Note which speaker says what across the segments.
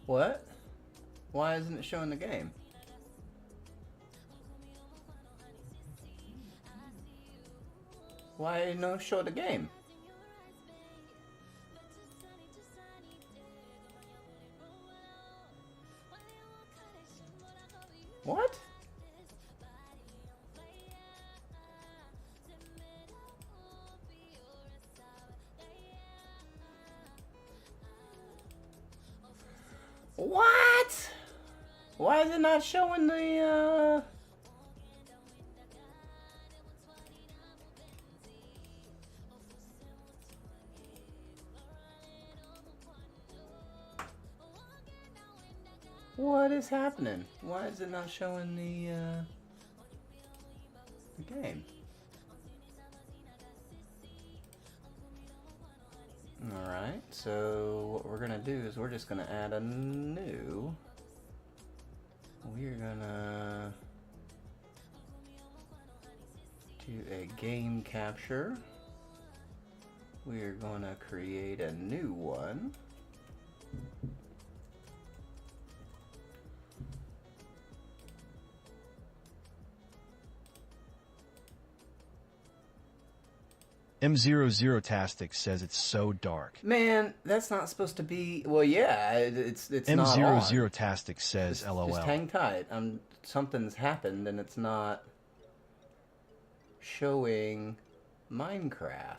Speaker 1: What? Why isn't it showing the game? Why no show the game? What? What? Why is it not showing the, What is happening? Why is it not showing the game? Alright, so what we're gonna do is we're just gonna add a new. We're gonna do a game capture. We're gonna create a new one.
Speaker 2: M00tastic says it's so dark.
Speaker 1: Man, that's not supposed to be. Well, yeah, it's not on.
Speaker 2: M00tastic says LOL.
Speaker 1: Just hang tight. Something's happened and it's not showing Minecraft.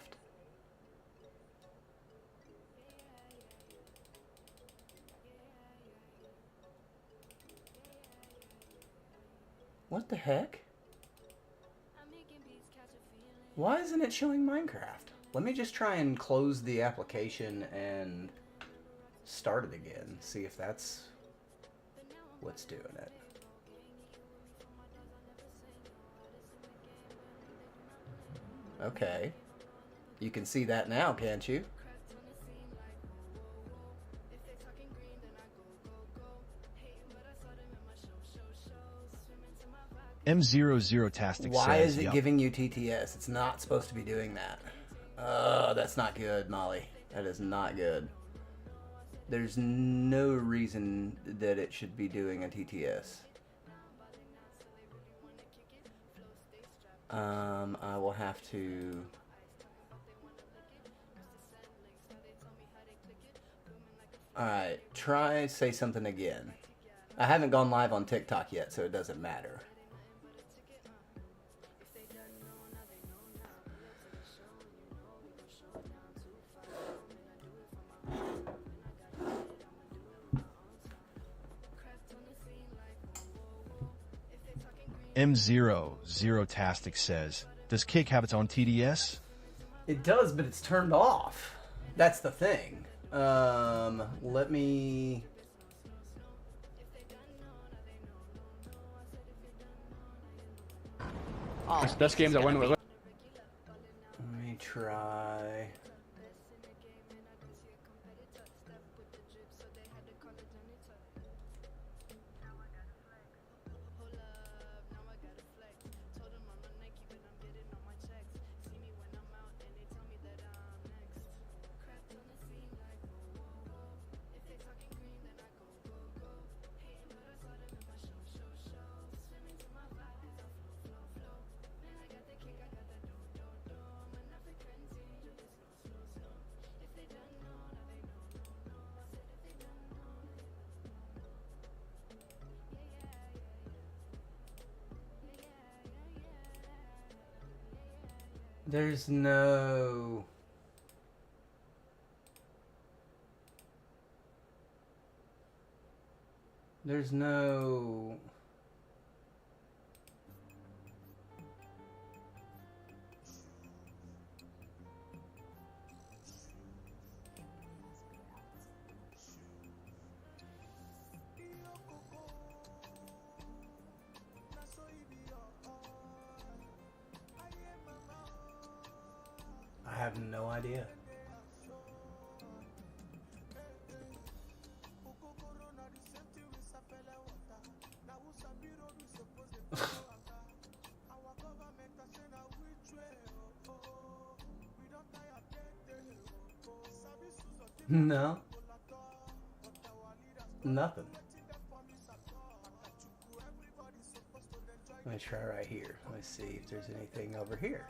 Speaker 1: What the heck? Why isn't it showing Minecraft? Let me just try and close the application and start it again. See if that's what's doing it. Okay. You can see that now, can't you?
Speaker 2: M00tastic
Speaker 1: Why
Speaker 2: says
Speaker 1: is it giving you TTS? It's not supposed to be doing that. That's not good, Molly. That is not good. There's no reason that it should be doing a TTS. I will have to... Alright, try say something again. I haven't gone live on TikTok yet, so it doesn't matter.
Speaker 2: M00tastic says, does Kick have its own TDS?
Speaker 1: It does, but it's turned off. That's the thing. Let me...
Speaker 3: That's games I win with.
Speaker 1: Let me try... There's no... There's no... I have no idea. No. Nothing. Let me try right here. Let me see if there's anything over here.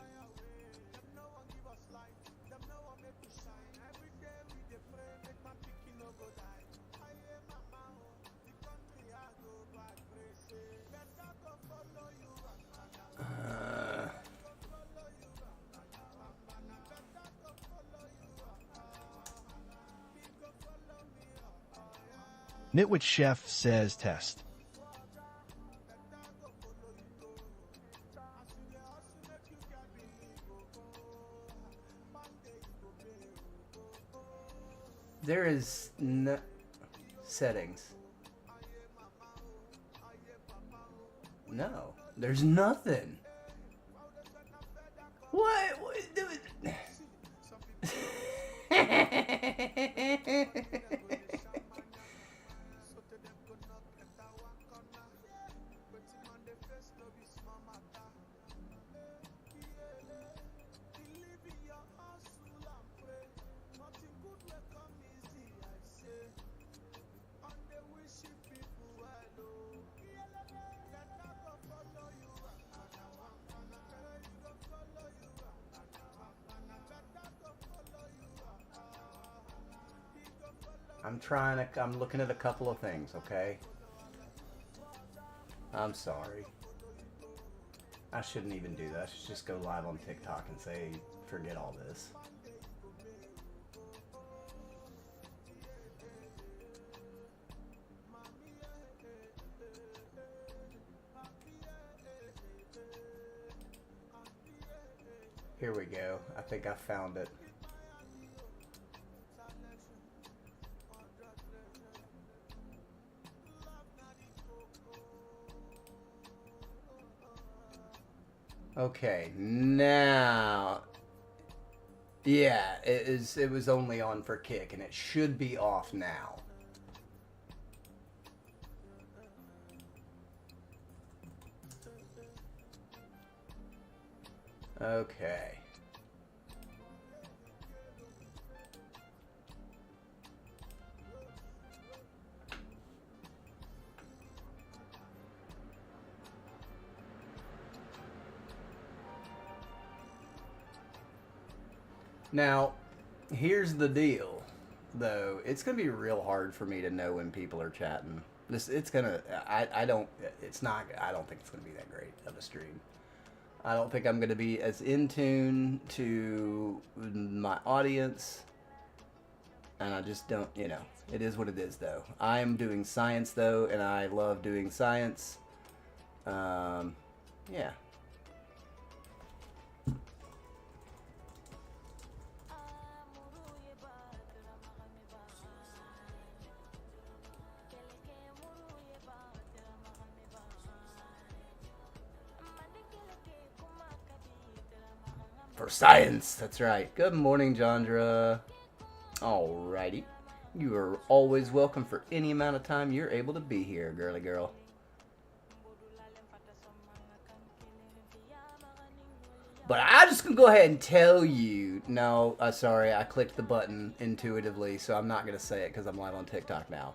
Speaker 2: Nitwit Chef says test.
Speaker 1: There is no settings. No, there's nothing. What? I'm looking at a couple of things, okay? I'm sorry. I shouldn't even do that. I should just go live on TikTok and say, forget all this. Here we go. I think I found it. Okay, now, yeah, it was only on for Kick, and it should be off now. Okay. Now, here's the deal, though. It's gonna be real hard for me to know when people are chatting. It's gonna. I don't. It's not. I don't think it's gonna be that great of a stream. I don't think I'm gonna be as in tune to my audience, and I just don't. You know, it is what it is, though. I am doing science, though, and I love doing science. Yeah. For science, that's right. Good morning, Jandra. Alrighty. You are always welcome for any amount of time you're able to be here, girly girl. But I'm just going to go ahead and tell you. No, sorry, I clicked the button intuitively, so I'm not going to say it because I'm live on TikTok now.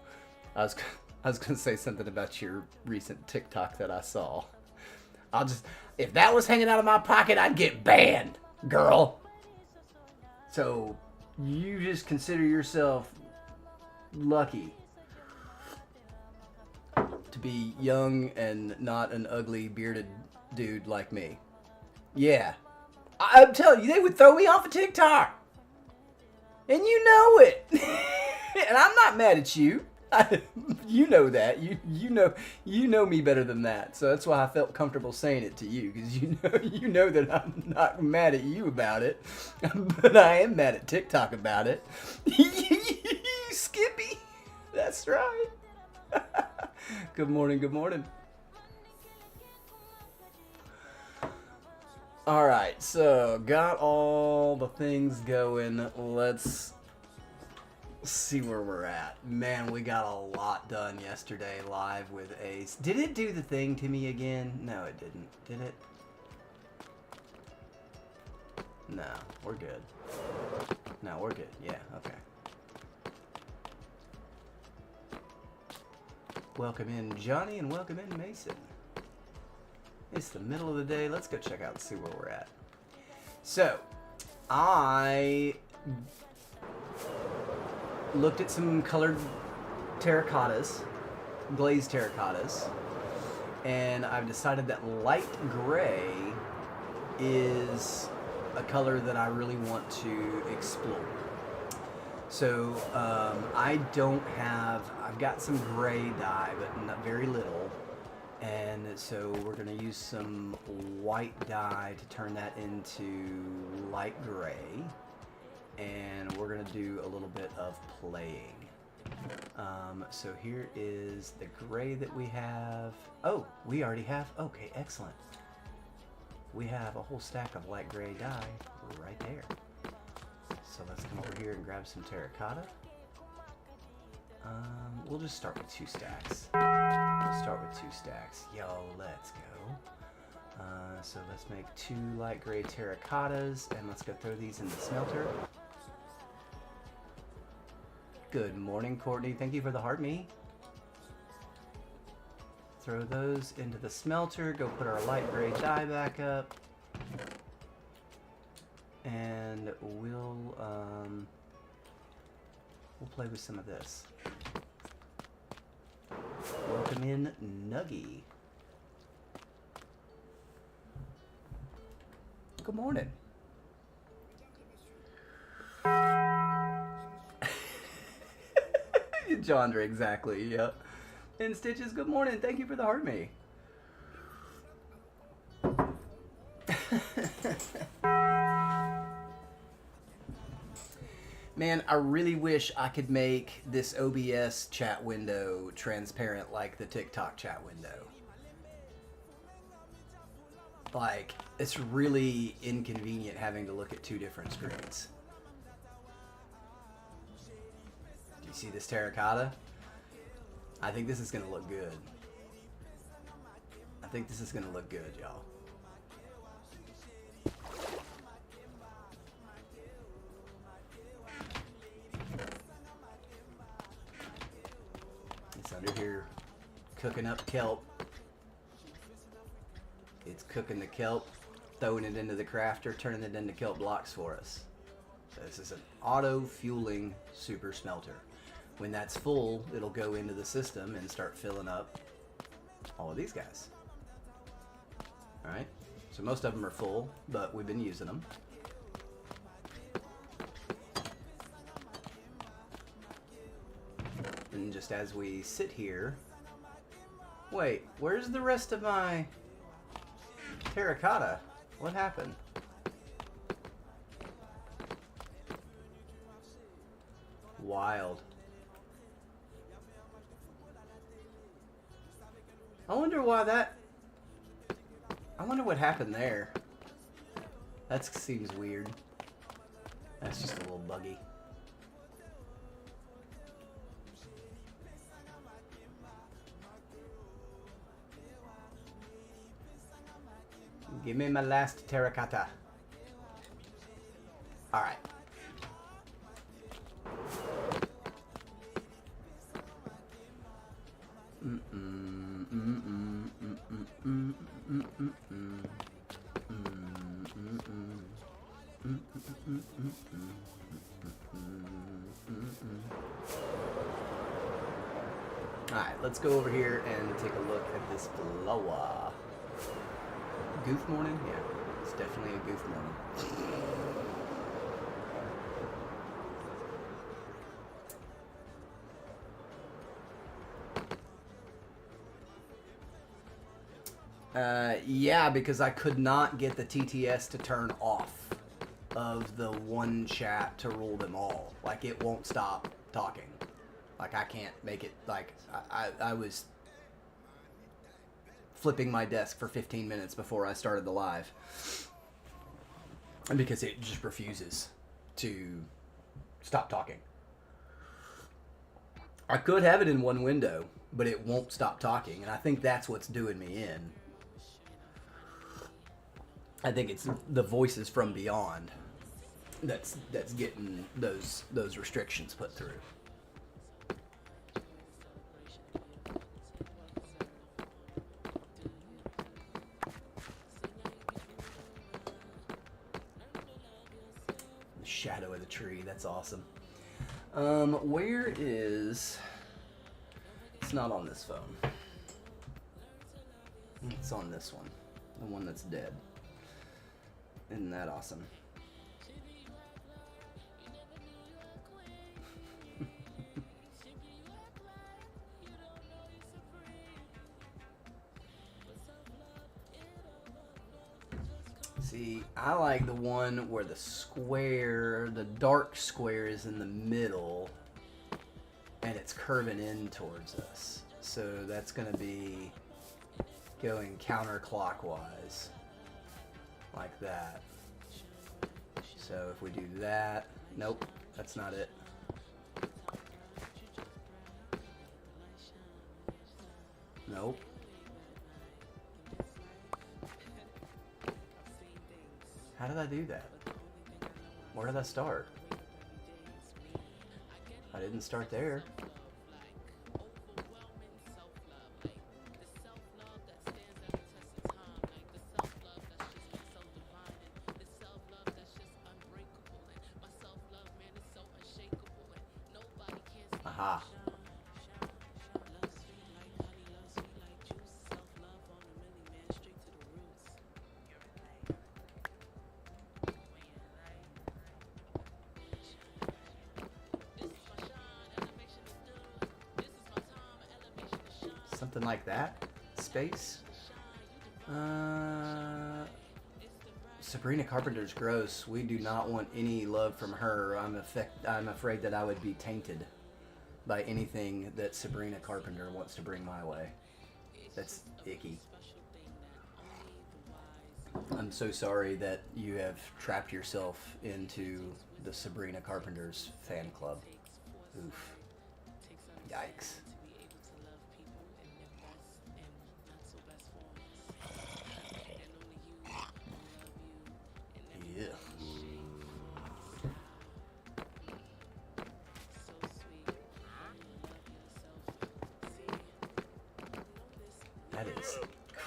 Speaker 1: I was going to say something about your recent TikTok that I saw. If that was hanging out of my pocket, I'd get banned, girl. So, you just consider yourself lucky to be young and not an ugly, bearded dude like me. Yeah. I'm telling you, they would throw me off of TikTok. And you know it. And I'm not mad at you. You know that. You know me better than that. So that's why I felt comfortable saying it to you, because you know that I'm not mad at you about it. But I am mad at TikTok about it. Skippy. That's right. Good morning, good morning. Alright, so got all the things going. Let's see where we're at. Man, we got a lot done yesterday live with Ace. Did it do the thing to me again? No, it didn't. Did it? No, we're good. No, we're good. Yeah, okay. Welcome in Johnny and welcome in Mason. It's the middle of the day. Let's go check out and see where we're at. So, I looked at some colored terracottas, glazed terracottas, and I've decided that light gray is a color that I really want to explore. So I've got some gray dye, but not very little. And so we're going to use some white dye to turn that into light gray. And we're going to do a little bit of playing. So here is the gray that we have. Oh, we already have. Okay, excellent. We have a whole stack of light gray dye right there. So let's come over here and grab some terracotta. We'll just start with 2 stacks. Yo, let's go. So let's make 2 light gray terracottas, and let's go throw these in the smelter. Good morning, Courtney. Thank you for the heart me. Throw those into the smelter. Go put our light gray dye back up. And we'll play with some of this. Welcome in, Nuggy. Good morning. Jandra, exactly, yep. And Stitches, good morning. Thank you for the heart me. Man, I really wish I could make this OBS chat window transparent like the TikTok chat window. Like, it's really inconvenient having to look at 2 different screens. Do you see this terracotta? I think this is going to look good. I think this is going to look good, y'all. It's under here cooking up kelp. It's cooking the kelp, throwing it into the crafter, turning it into kelp blocks for us. So this is an auto-fueling super smelter. When that's full, it'll go into the system and start filling up all of these guys. Alright, so most of them are full, but we've been using them. And just as we sit here... Wait, where's the rest of my terracotta? What happened? Wild. I wonder why that... I wonder what happened there. That seems weird. That's just a little buggy. Give me my last terracotta. Alright. Alright, let's go over here and take a look at this blower. Goof morning? Yeah, it's definitely a goof morning. Yeah, because I could not get the TTS to turn off of the one chat to rule them all. Like, it won't stop talking. Like, I can't make it, like, I was flipping my desk for 15 minutes before I started the live. And because it just refuses to stop talking. I could have it in one window, but it won't stop talking, and I think that's what's doing me in. I think it's the voices from beyond that's getting those restrictions put through. tree. That's awesome. Where is... It's not on this phone. It's on this one. The one that's dead. Isn't that awesome? See, I like the one where the square, the dark square is in the middle and it's curving in towards us. So that's going to be going counterclockwise like that. So if we do that, nope, that's not it. Nope. How did I do that? Where did I start? I didn't start there. Aha. Something like that. Space. Sabrina Carpenter's gross. We do not want any love from her. I'm afraid that I would be tainted by anything that Sabrina Carpenter wants to bring my way. That's icky. I'm so sorry that you have trapped yourself into the Sabrina Carpenter's fan club. Oof. Yikes. Yeah. That is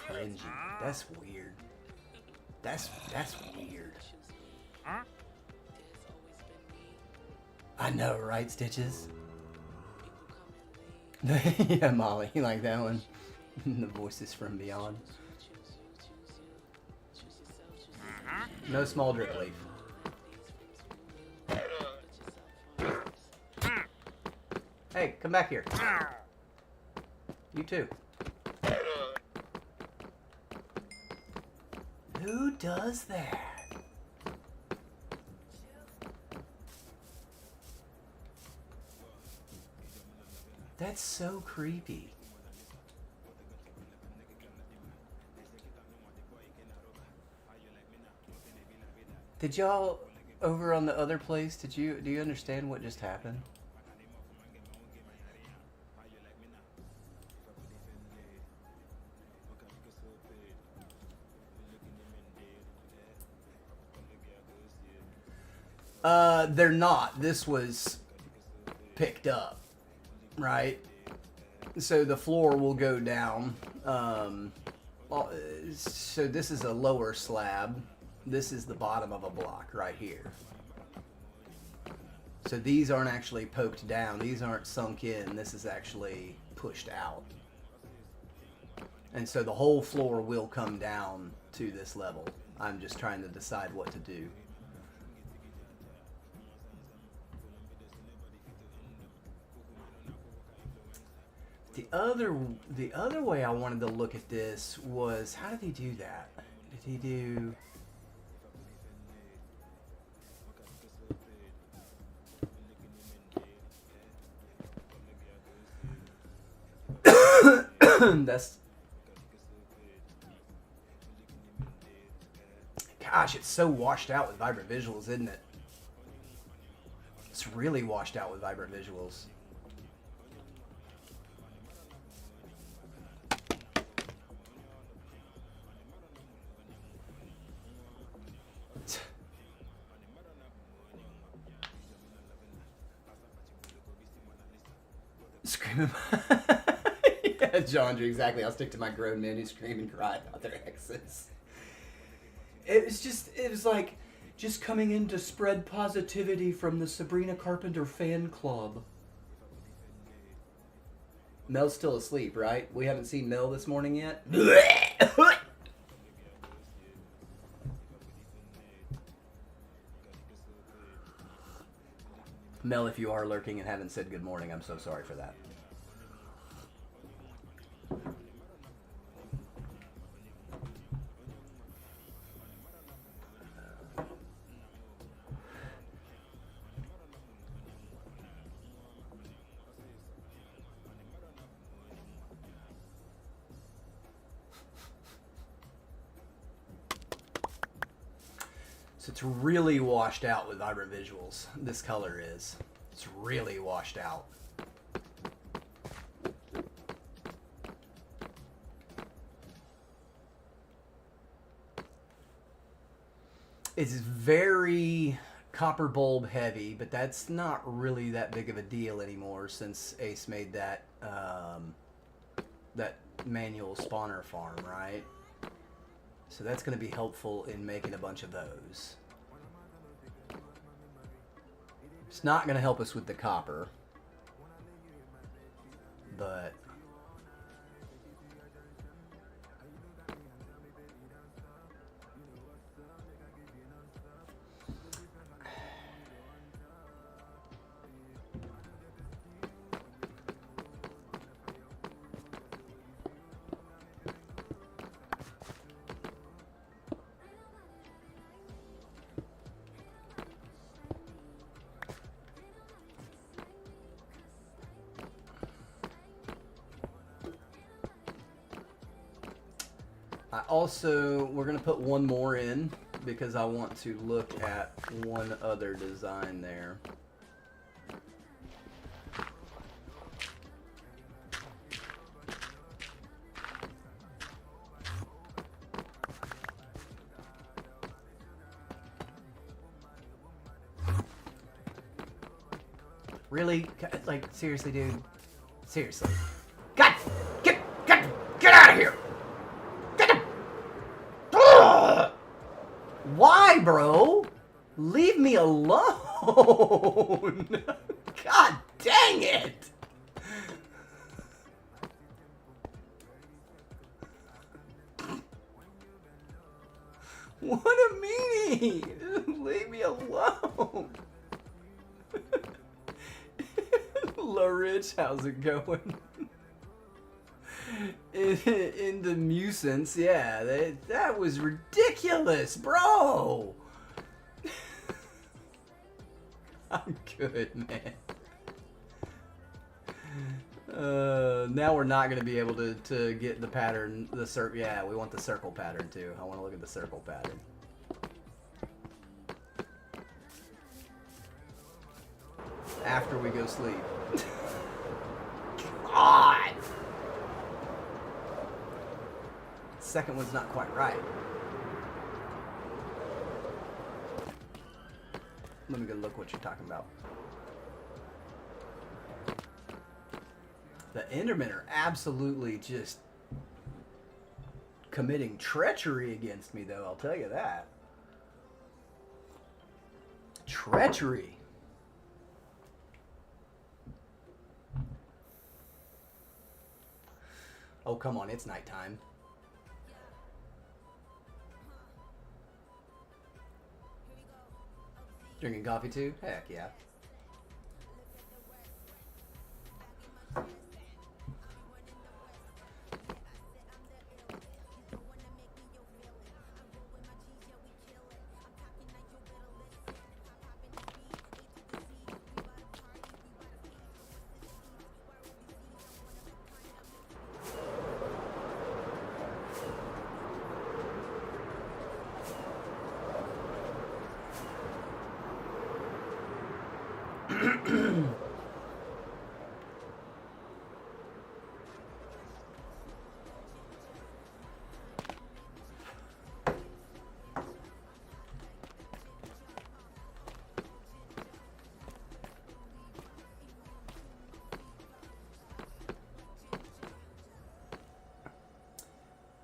Speaker 1: cringy. That's weird. That's weird. I know, right, Stitches? Yeah, Molly, you like that one? The voices from beyond. No small drip leaf. Hey, come back here. You too. Who does that? That's so creepy. Did y'all over on the other place, do you understand what just happened? They're not. This was picked up, right? So the floor will go down. So this is a lower slab. This is the bottom of a block right here. So these aren't actually poked down. These aren't sunk in. This is actually pushed out. And so the whole floor will come down to this level. I'm just trying to decide what to do. The other way I wanted to look at this was, how did he do that? Did he do... That's... Gosh, it's so washed out with vibrant visuals, isn't it? It's really washed out with vibrant visuals. Screaming. Yeah, John Drew, exactly. I'll stick to my grown men who scream and cry about their exes. It was like, Just coming in to spread positivity from the Sabrina Carpenter fan club. Mel's still asleep, right? We haven't seen Mel this morning yet. Mel, if you are lurking and haven't said good morning, I'm so sorry for that. So it's really washed out with vibrant visuals. This color is. It's really washed out. It's very copper bulb heavy, but that's not really that big of a deal anymore since Ace made that that manual spawner farm, right? So that's going to be helpful in making a bunch of those. It's not going to help us with the copper, but we're going to put one more in because I want to look at one other design there. Really? Like, seriously, dude? Seriously. God! Get out of here! Why, bro? Leave me alone. God dang it. What a meanie. Leave me alone. La Rich, how's it going? In the nuisance, yeah, that was ridiculous, bro. I'm good, man. Now we're not going to be able to get the pattern, the circle. Yeah, we want the circle pattern too. I want to look at the circle pattern. After we go sleep. God. Second one's not quite right. Let me go look what you're talking about. The Endermen are absolutely just committing treachery against me, though, I'll tell you that. Treachery. Oh, come on, it's nighttime. Drinking coffee too? Heck yeah.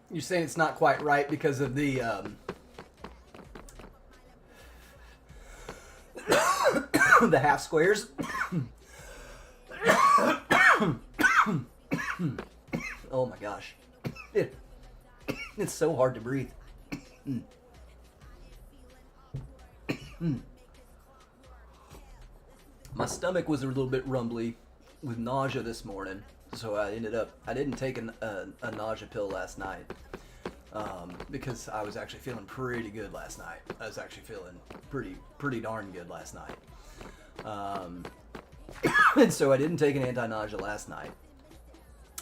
Speaker 1: You're saying it's not quite right because of the the half squares. Oh my gosh. It's so hard to breathe. My stomach was a little bit rumbly with nausea this morning, so I didn't take a nausea pill last night because I was actually feeling pretty good last night. I was actually feeling pretty darn good last night. And so I didn't take an anti-nausea last night,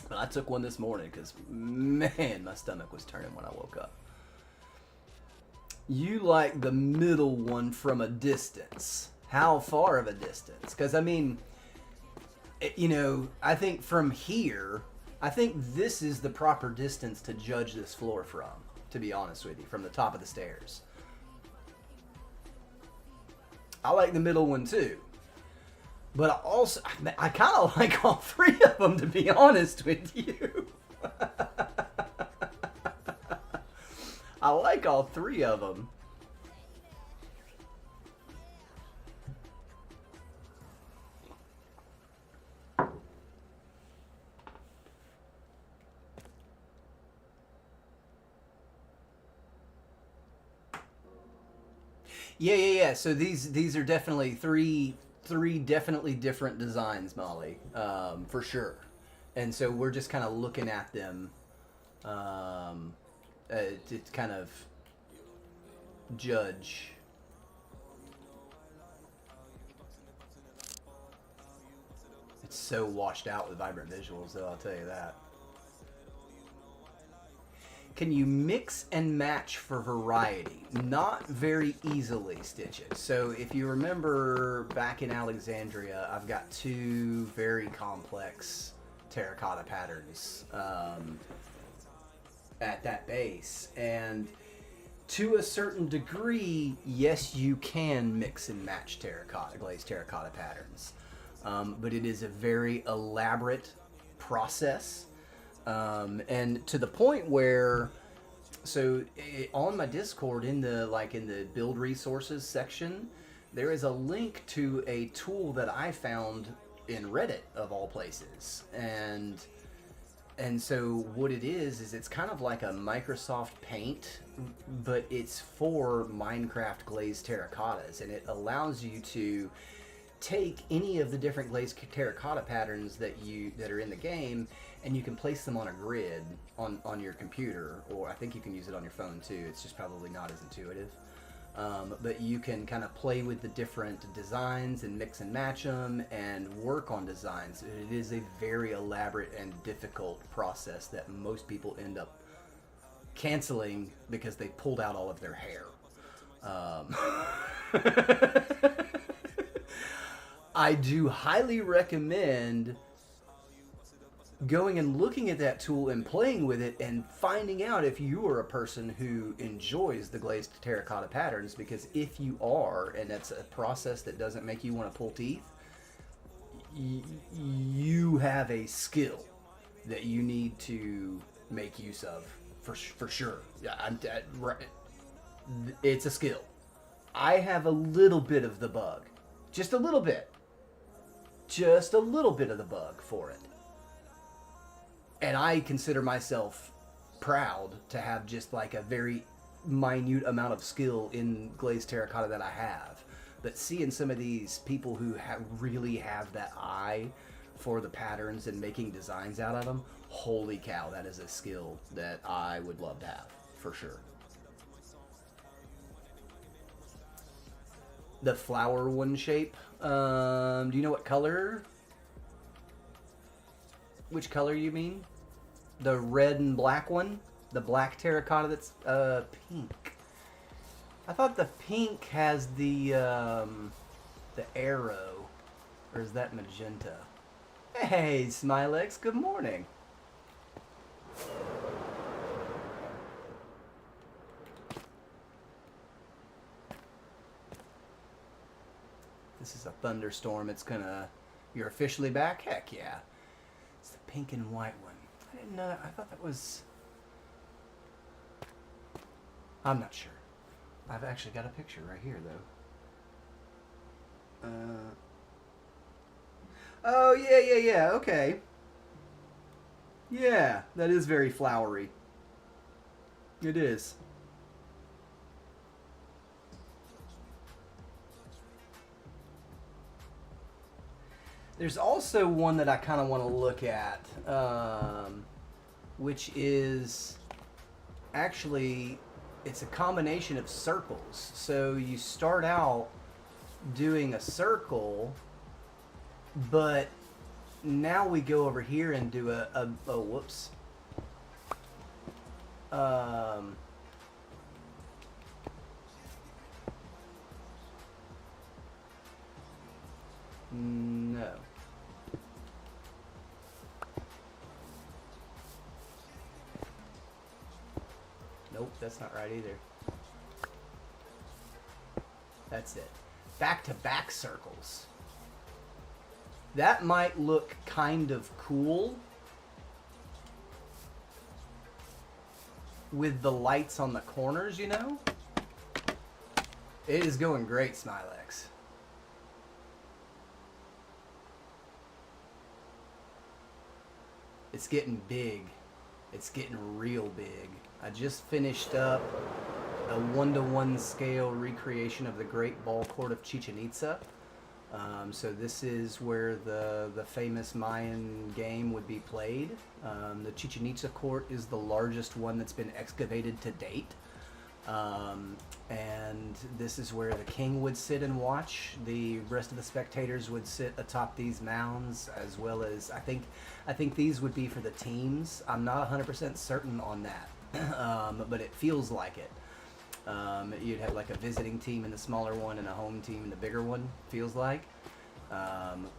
Speaker 1: but I took one this morning because, man, my stomach was turning when I woke up. You like the middle one from a distance. How far of a distance? Because, I mean, you know, I think from here, I think this is the proper distance to judge this floor from, to be honest with you, from the top of the stairs. I like the middle one too. But I kind of like all three of them, to be honest with you. I like all three of them. Yeah. So these are definitely three definitely different designs, Molly, for sure. And so we're just kind of looking at them to kind of judge. It's so washed out with vibrant visuals, though, I'll tell you that. Can you mix and match for variety? Not very easily, Stitches. So if you remember back in Alexandria, I've got two very complex terracotta patterns at that base. And to a certain degree, yes, you can mix and match glazed terracotta patterns. But it is a very elaborate process. And to the point where, on my Discord in the build resources section, there is a link to a tool that I found in Reddit of all places, and so what it is it's kind of like a Microsoft Paint, but it's for Minecraft glazed terracottas, and it allows you to take any of the different glazed terracotta patterns that are in the game, and you can place them on a grid on your computer, or I think you can use it on your phone too. It's just probably not as intuitive. But you can kind of play with the different designs and mix and match them and work on designs. It is a very elaborate and difficult process that most people end up canceling because they pulled out all of their hair. I do highly recommend going and looking at that tool and playing with it and finding out if you are a person who enjoys the glazed terracotta patterns, because if you are, and that's a process that doesn't make you want to pull teeth, you have a skill that you need to make use of for sure. Yeah, it's a skill. I have a little bit of the bug, just a little bit of the bug for it. And I consider myself proud to have just like a very minute amount of skill in glazed terracotta that I have. But seeing some of these people who really have that eye for the patterns and making designs out of them, holy cow, that is a skill that I would love to have, for sure. The flower one shape, do you know what color? Which color you mean? The red and black one? The black terracotta that's pink. I thought the pink has the arrow. Or is that magenta? Hey, Smilex, good morning. This is a thunderstorm. You're officially back? Heck yeah. It's the pink and white one. I didn't know that. I thought that was... I'm not sure. I've actually got a picture right here, Oh, yeah, yeah, yeah. Okay. Yeah, that is very flowery. It is. There's also one that I kind of want to look at, which is actually it's a combination of circles. So you start out doing a circle, but now we go over here and do a whoops. Um, no. Nope, that's not right either. That's it. Back to back circles. That might look kind of cool with the lights on the corners, you know? It is going great, Smilex. It's getting big. It's getting real big. I just finished up a 1-to-1 scale recreation of the Great Ball Court of Chichen Itza. So this is where the famous Mayan game would be played. The Chichen Itza court is the largest one that's been excavated to date. And this is where the king would sit and watch. The rest of the spectators would sit atop these mounds, as well as I think these would be for the teams. I'm not 100% certain on that, but it feels like it. You'd have like a visiting team in the smaller one and a home team in the bigger one, feels like.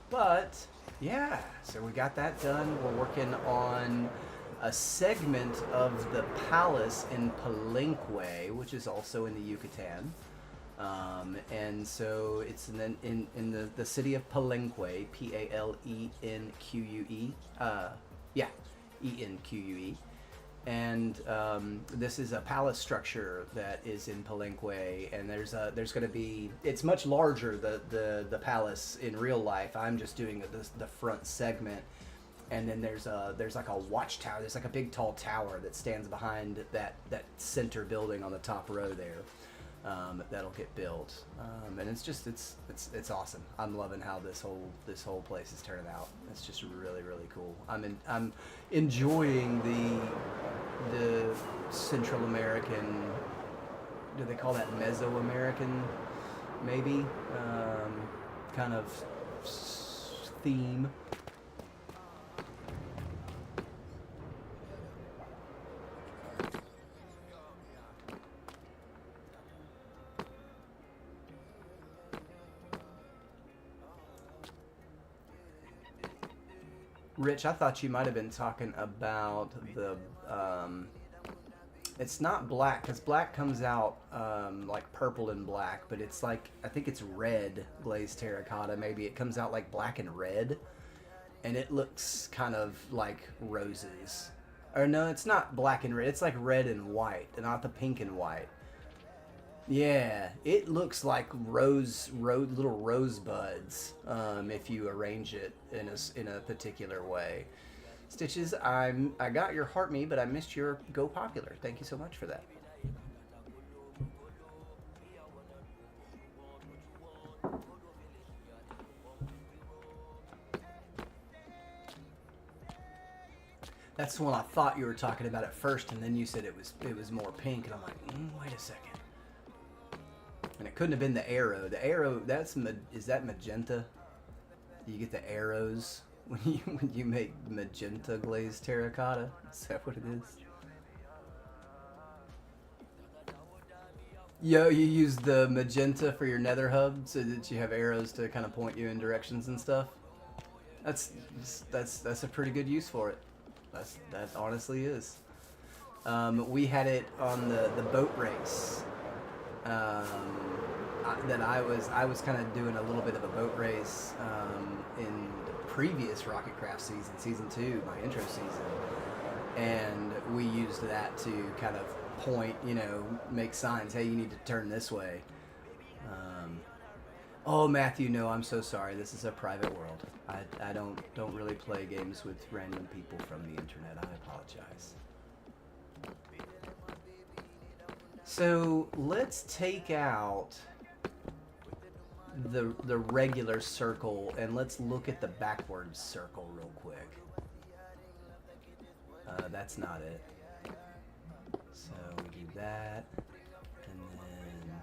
Speaker 1: But yeah, so we got that done. We're working on a segment of the palace in Palenque, which is also in the Yucatan. And so it's in the city of Palenque, Palenque. Yeah, Enque. And this is a palace structure that is in Palenque, and there's going to be, it's much larger, the palace in real life. I'm just doing the front segment, and then there's like a watchtower. There's like a big tall tower that stands behind that center building on the top row there. That'll get built, and it's awesome. I'm loving how this whole place is turning out. It's just really cool. I'm enjoying the Central American. Do they call that Mesoamerican? Maybe kind of theme. Rich, I thought you might have been talking about the, it's not black, because black comes out like purple and black, but it's like, I think it's red glazed terracotta. Maybe it comes out like black and red, and it looks kind of like roses. Or no, it's not black and red, it's like red and white, and not the pink and white. Yeah, it looks like little rosebuds if you arrange it in a particular way. Stitches, I got your heart me, but I missed your go popular. Thank you so much for that. That's the one I thought you were talking about at first, and then you said it was more pink, and I'm like, wait a second. And it couldn't have been the arrow. The arrow, is that magenta? Do you get the arrows when you make magenta glazed terracotta? Is that what it is? Yo, you use the magenta for your nether hub so that you have arrows to kind of point you in directions and stuff. That's a pretty good use for it. That honestly is. We had it on the boat race. That I was kind of doing a little bit of a boat race in the previous Rocketcraft season 2, my intro season, and we used that to kind of point, make signs. Hey, you need to turn this way. Oh, Matthew, no, I'm so sorry. This is a private world. I don't really play games with random people from the internet. I apologize. So let's take out the regular circle and let's look at the backwards circle real quick. That's not it. So we do that, and then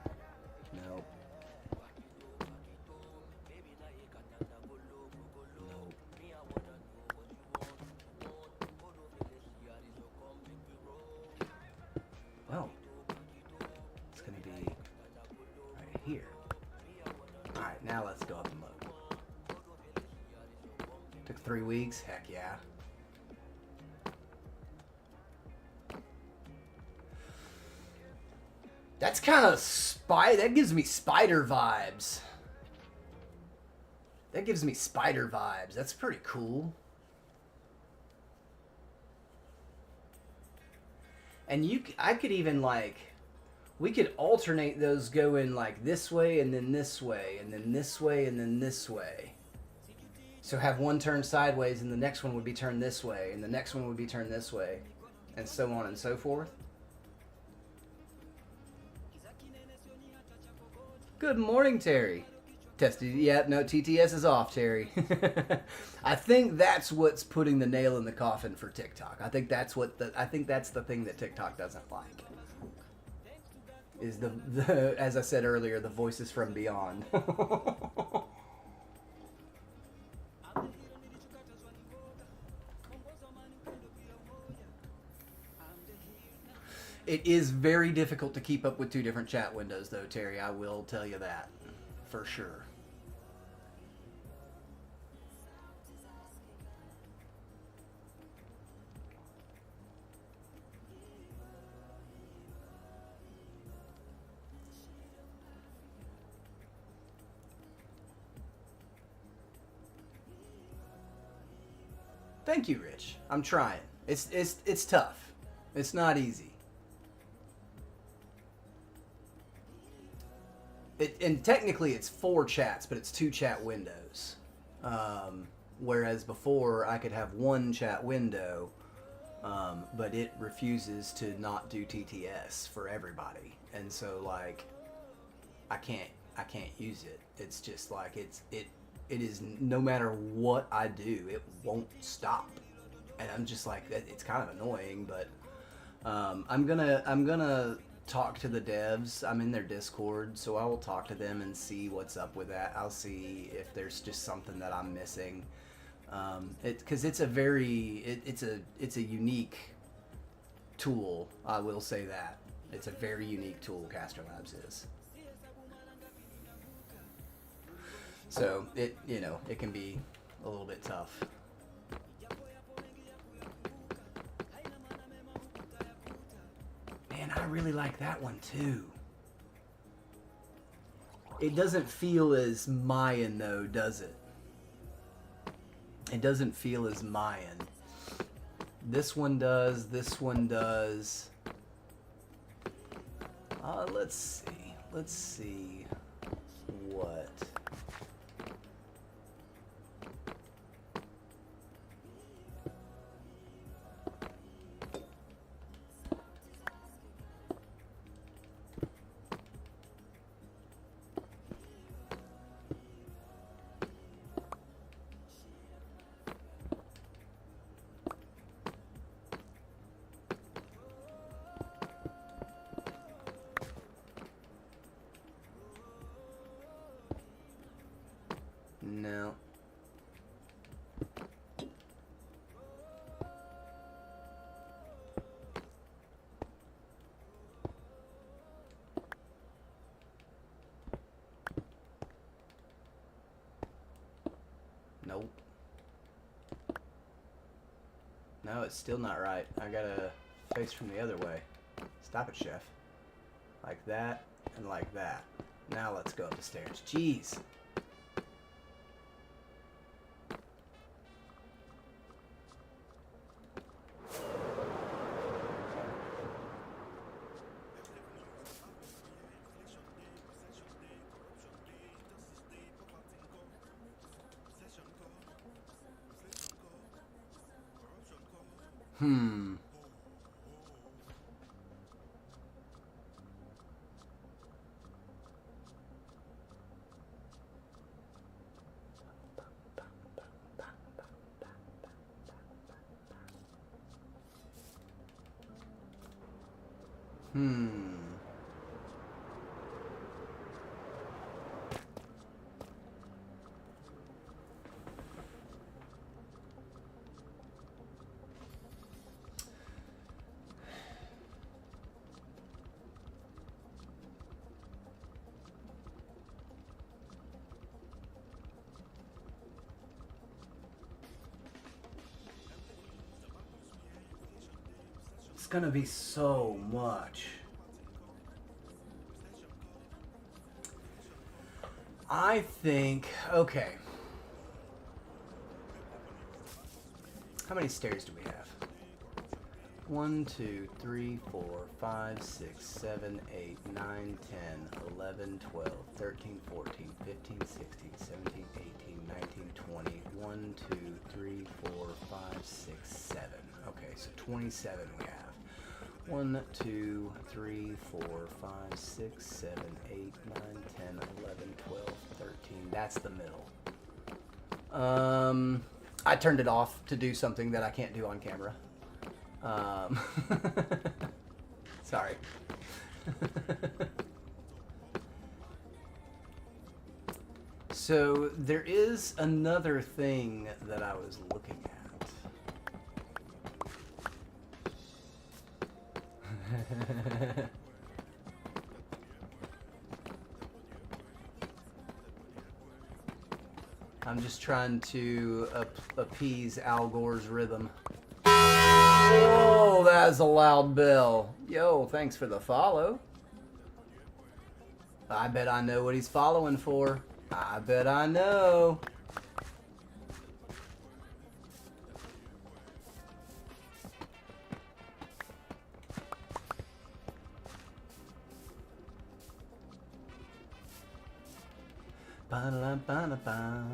Speaker 1: nope. Nope. Well, it's gonna be right here. All right, now let's go up and look. Took 3 weeks. Heck yeah. That's kind of that gives me spider vibes. That gives me spider vibes. That's pretty cool. And I could even like, we could alternate those going like this way and then this way and then this way and then this way. So have one turn sideways and the next one would be turned this way and the next one would be turned this way and so on and so forth. Good morning, Terry. Tested. Yeah, no, TTS is off, Terry. I think that's what's putting the nail in the coffin for TikTok. I think that's the thing that TikTok doesn't like. Is the as I said earlier, the voices from beyond. It is very difficult to keep up with 2 different chat windows, though, Terry. I will tell you that for sure. Thank you, Rich. I'm trying. It's tough. It's not easy. And technically it's 4 chats, but it's 2 chat windows. Whereas before I could have 1 chat window, but it refuses to not do TTS for everybody, and so like I can't use it. It's just like it is, no matter what I do, it won't stop, and I'm just like, it's kind of annoying, but I'm gonna talk to the devs. I'm in their Discord, so I will talk to them and see what's up with that. I'll see if there's just something that I'm missing. Because it's a unique tool. I will say that it's a very unique tool. Castro Labs is. So it can be a little bit tough. Man, I really like that one too. It doesn't feel as Mayan though, does it? It doesn't feel as Mayan. This one does. This one does. Let's see. Let's see what. No. Nope. No, it's still not right. I gotta face from the other way. Stop it, chef. Like that and like that. Now let's go up the stairs. Jeez. Hmm. Hmm. It's gonna be so much. I think, okay. How many stairs do we have? 1, 2, 3, 4, 5, 6, 7, 8, 9, 10, 11, 12, 13, 14, 15, 16, 17, 18, 19, 20. 1, 2, 3, 4, 5, 6, 7. Okay, so 27 we have. 1, 2, 3, 4, 5, 6, 7, 8, 9, 10, 11, 12, 13. That's the middle. I turned it off to do something that I can't do on camera. Sorry. So there is another thing that I was looking at. I'm just trying to appease Al Gore's rhythm. Oh, that's a loud bell. Yo, thanks for the follow. I bet I know what he's following for. I bet I know. Ba-da-ba-da-ba.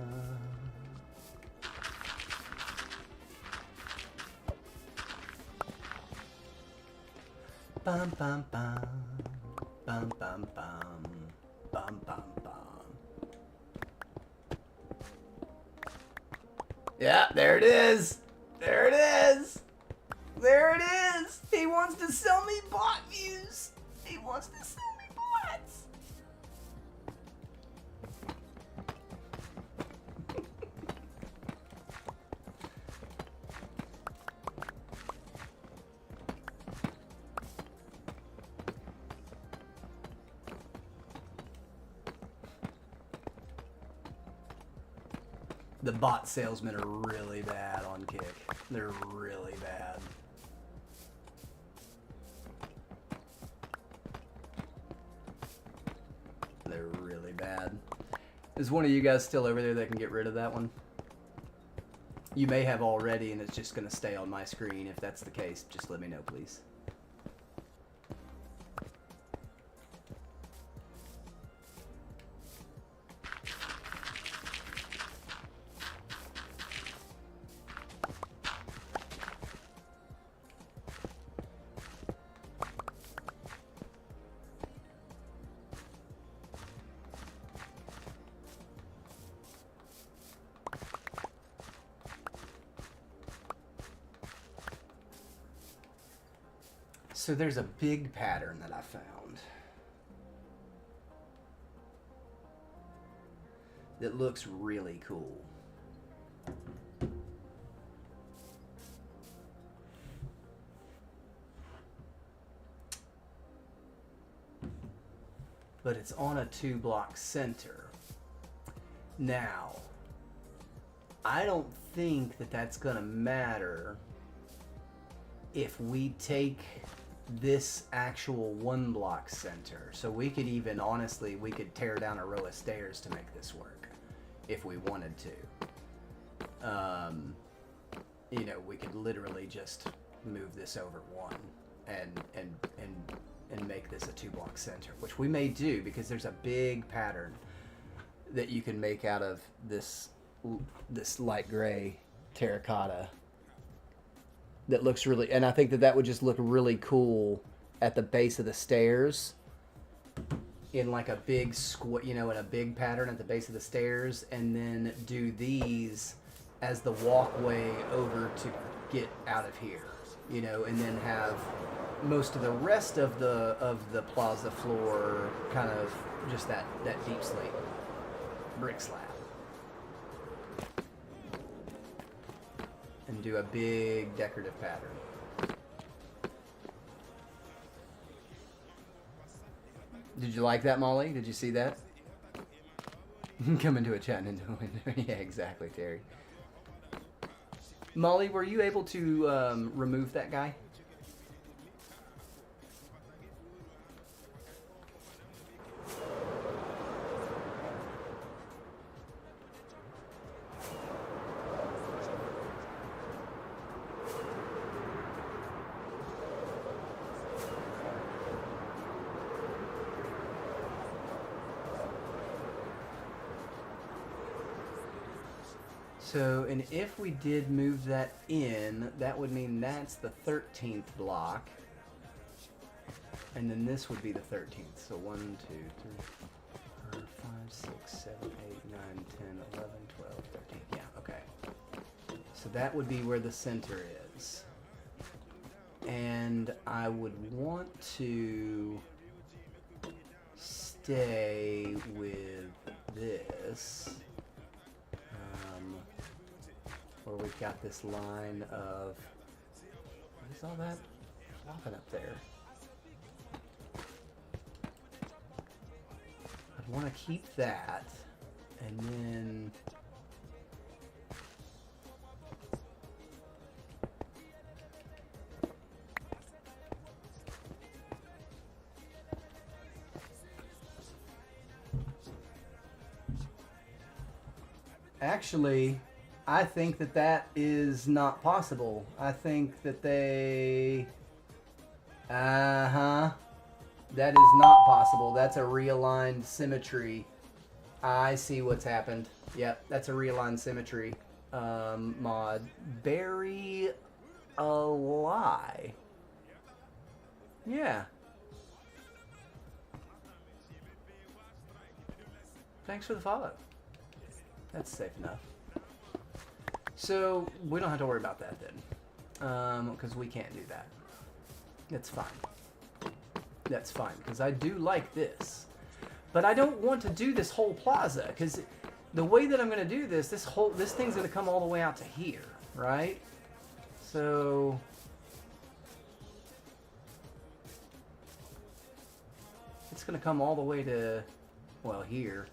Speaker 1: Bum bum bum. Bum bum bum. Bum bum bum. Yeah, there it is. There it is. There it is. He wants to sell me bot views. He wants to sell me bots. The bot salesmen are really bad on Kick. They're really bad. They're really bad. Is one of you guys still over there that can get rid of that one? You may have already, and it's just going to stay on my screen. If that's the case, just let me know, please. So there's a big pattern that I found that looks really cool. But it's on a 2-block center. Now, I don't think that that's gonna matter if we take this actual 1-block center. So we could even, honestly, we could tear down a row of stairs to make this work if we wanted to. You know, we could literally just move this over one and make this a 2-block center, which we may do because there's a big pattern that you can make out of this light gray terracotta that looks really, and I think that that would just look really cool at the base of the stairs in like a big in a big pattern at the base of the stairs, and then do these as the walkway over to get out of here, and then have most of the rest of the plaza floor kind of just that deep slate brick slab, and do a big decorative pattern. Did you like that, Molly? Did you see that? Come into a chat and into a window. Yeah, exactly, Terry. Molly, were you able to remove that guy? So, and if we did move that in, that would mean that's the 13th block. And then this would be the 13th. So 1, 2, 3, 4, 5, 6, 7, 8, 9, 10, 11, 12, 13. Yeah, okay. So that would be where the center is. And I would want to stay with this. Where we've got this line of, what is all that flopping up there? I'd want to keep that, and then actually, I think that that is not possible. I think that they... That is not possible. That's a realigned symmetry. I see what's happened. Yep, that's a realigned symmetry mod. Bury a lie. Yeah. Thanks for the follow. That's safe enough. So, we don't have to worry about that then, because we can't do that. That's fine. That's fine, because I do like this. But I don't want to do this whole plaza, because the way that I'm going to do this, this thing's going to come all the way out to here, right? So... it's going to come all the way to, well, here.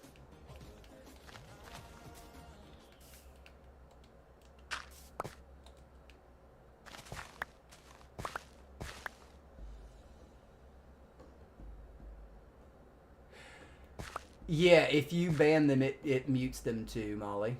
Speaker 1: Yeah, if you ban them, it mutes them too, Molly.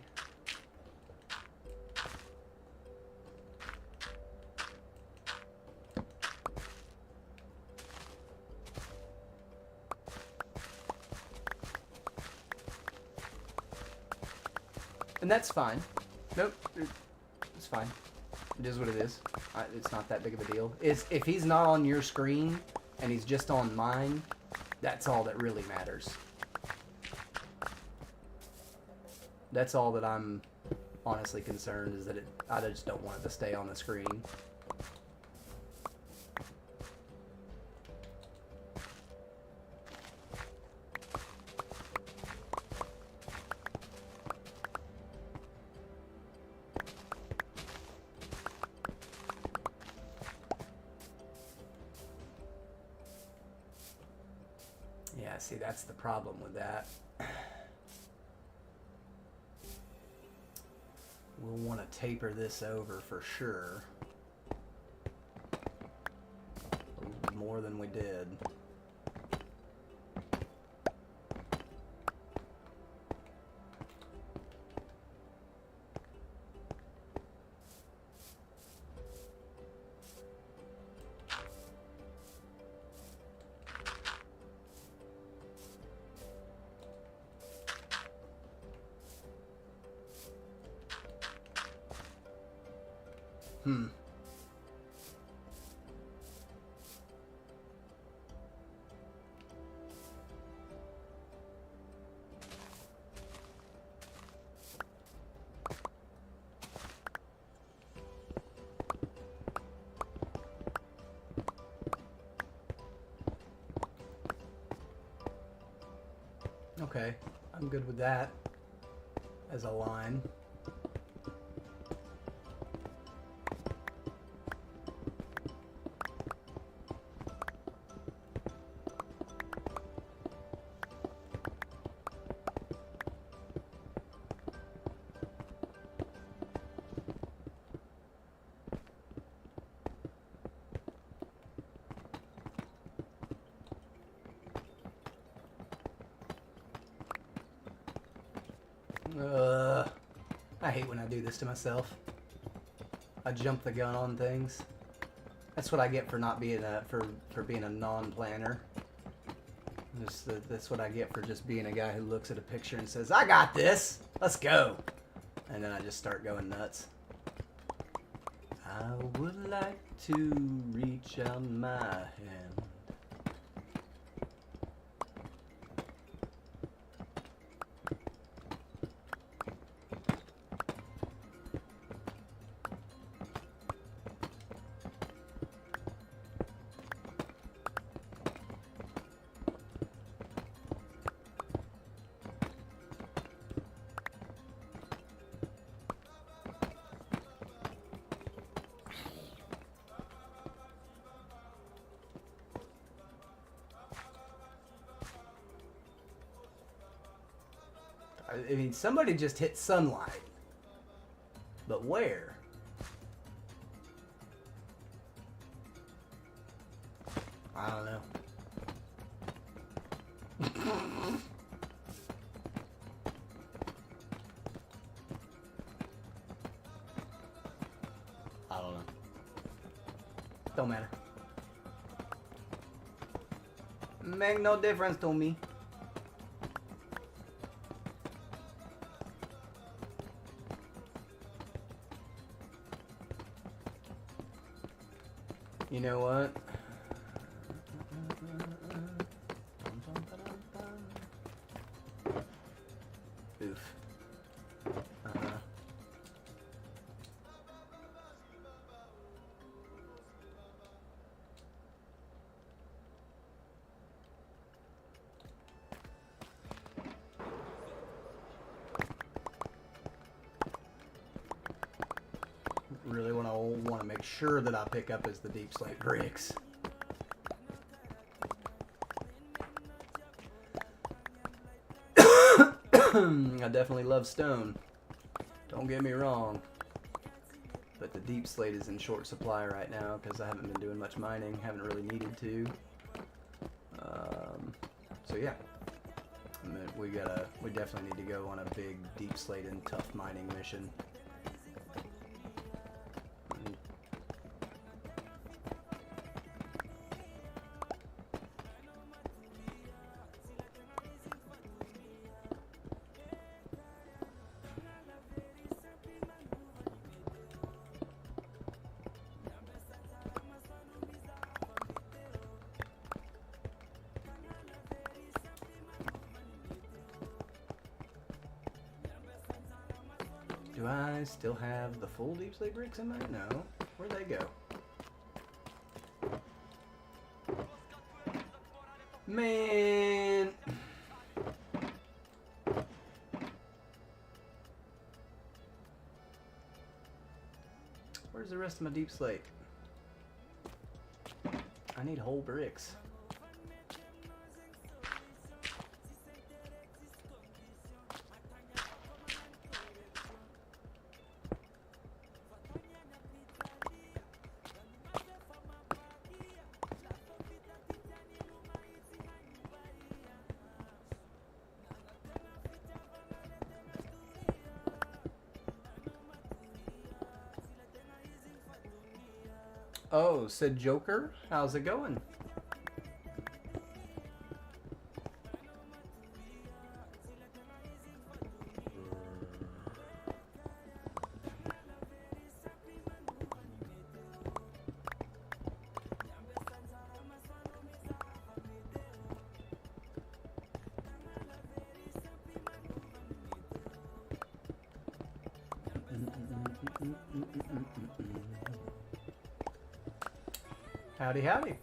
Speaker 1: And that's fine. Nope, it's fine. It is what it is. It's not that big of a deal. If he's not on your screen and he's just on mine, that's all that really matters. That's all that I'm honestly concerned, is that I just don't want it to stay on the screen. Yeah, see, that's the problem with that. We'll want to taper this over for sure. More than we did. Okay, I'm good with that as a line. I hate when I do this to myself. I jump the gun on things. That's what I get for not being for being a non-planner. That's what I get for just being a guy who looks at a picture and says, "I got this. Let's go," and then I just start going nuts. I would like to reach out my hand. I mean, somebody just hit sunlight. But where? I don't know. I don't know. Don't matter. Make no difference to me. You know what? Oof. Really what I want to make sure that I pick up is the deep slate bricks. I definitely love stone. Don't get me wrong. But the deep slate is in short supply right now because I haven't been doing much mining. Haven't really needed to. So yeah. We definitely need to go on a big deep slate and tough mining mission. Do I still have the full deep slate bricks in there? No. Where'd they go? Man. Where's the rest of my deep slate? I need whole bricks. Oh, said Joker. How's it going? Howdy, howdy.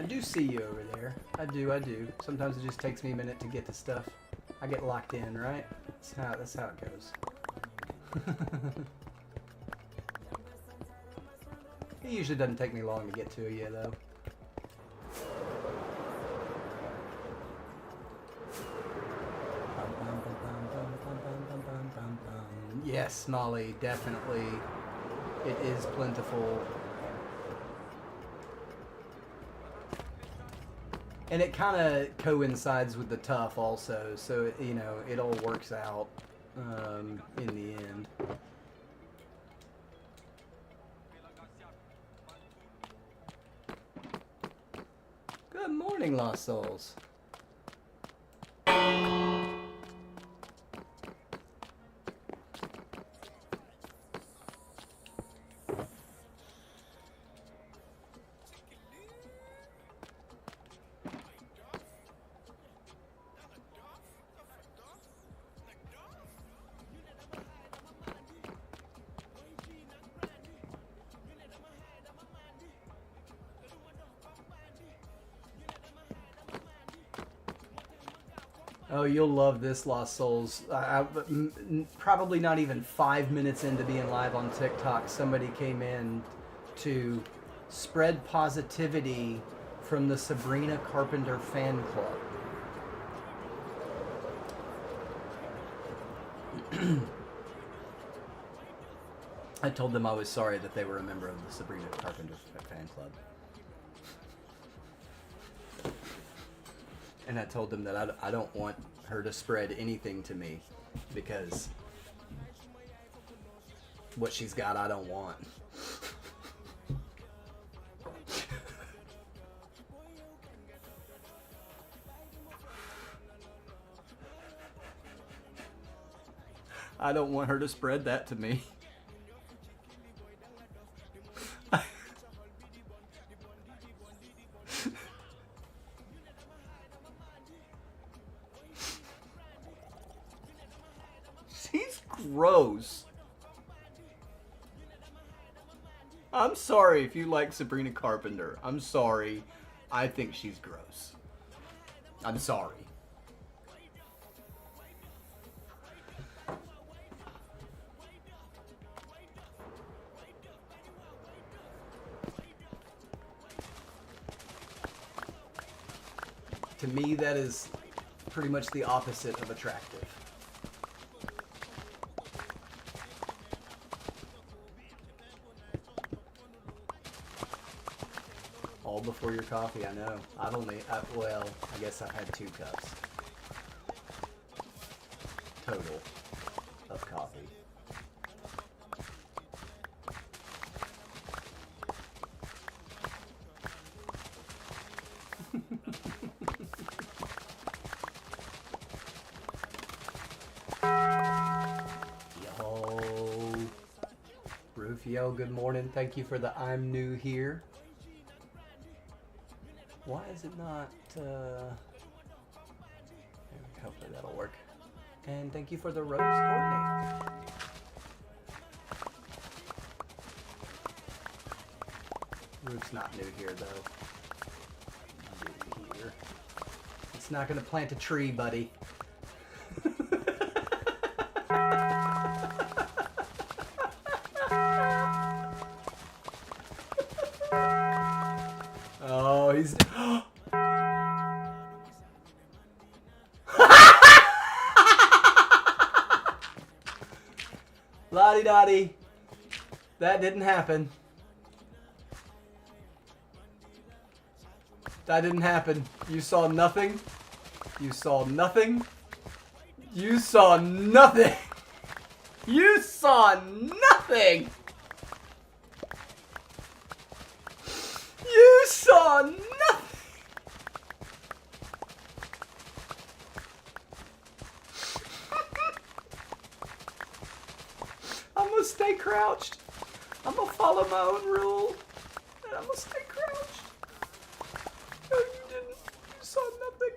Speaker 1: I do see you over there. I do. Sometimes it just takes me a minute to get to stuff. I get locked in, right? That's how it goes. It usually doesn't take me long to get to you, though. Yes, Molly, definitely. It is plentiful. And it kind of coincides with the tough also, so, you know, it all works out in the end. Good morning, Lost Souls. Oh, you'll love this, Lost Souls. Probably not even 5 minutes into being live on TikTok, somebody came in to spread positivity from the Sabrina Carpenter fan club. I told them I was sorry that they were a member of the Sabrina Carpenter fan club. And I told them that I don't want her to spread anything to me because what she's got I don't want. I don't want her to spread that to me. Gross. I'm sorry if you like Sabrina Carpenter. I'm sorry. I think she's gross. I'm sorry. To me, that is pretty much the opposite of attractive. All before your coffee, I know. Well, I guess I've had 2 cups total of coffee. Yo, Rufio, good morning. Thank you for the I'm new here. Why is it not, hopefully that'll work. And thank you for the rose, Courtney. Roof's not new here, though. New here. It's not gonna plant a tree, buddy. Oh, he's... La-di-da-di. That didn't happen. That didn't happen. You saw nothing. You saw nothing. You saw nothing. You saw nothing. You saw nothing. I'm gonna stay crouched. I'm gonna follow my own rule. And I'm gonna stay crouched. No, you didn't. You saw nothing.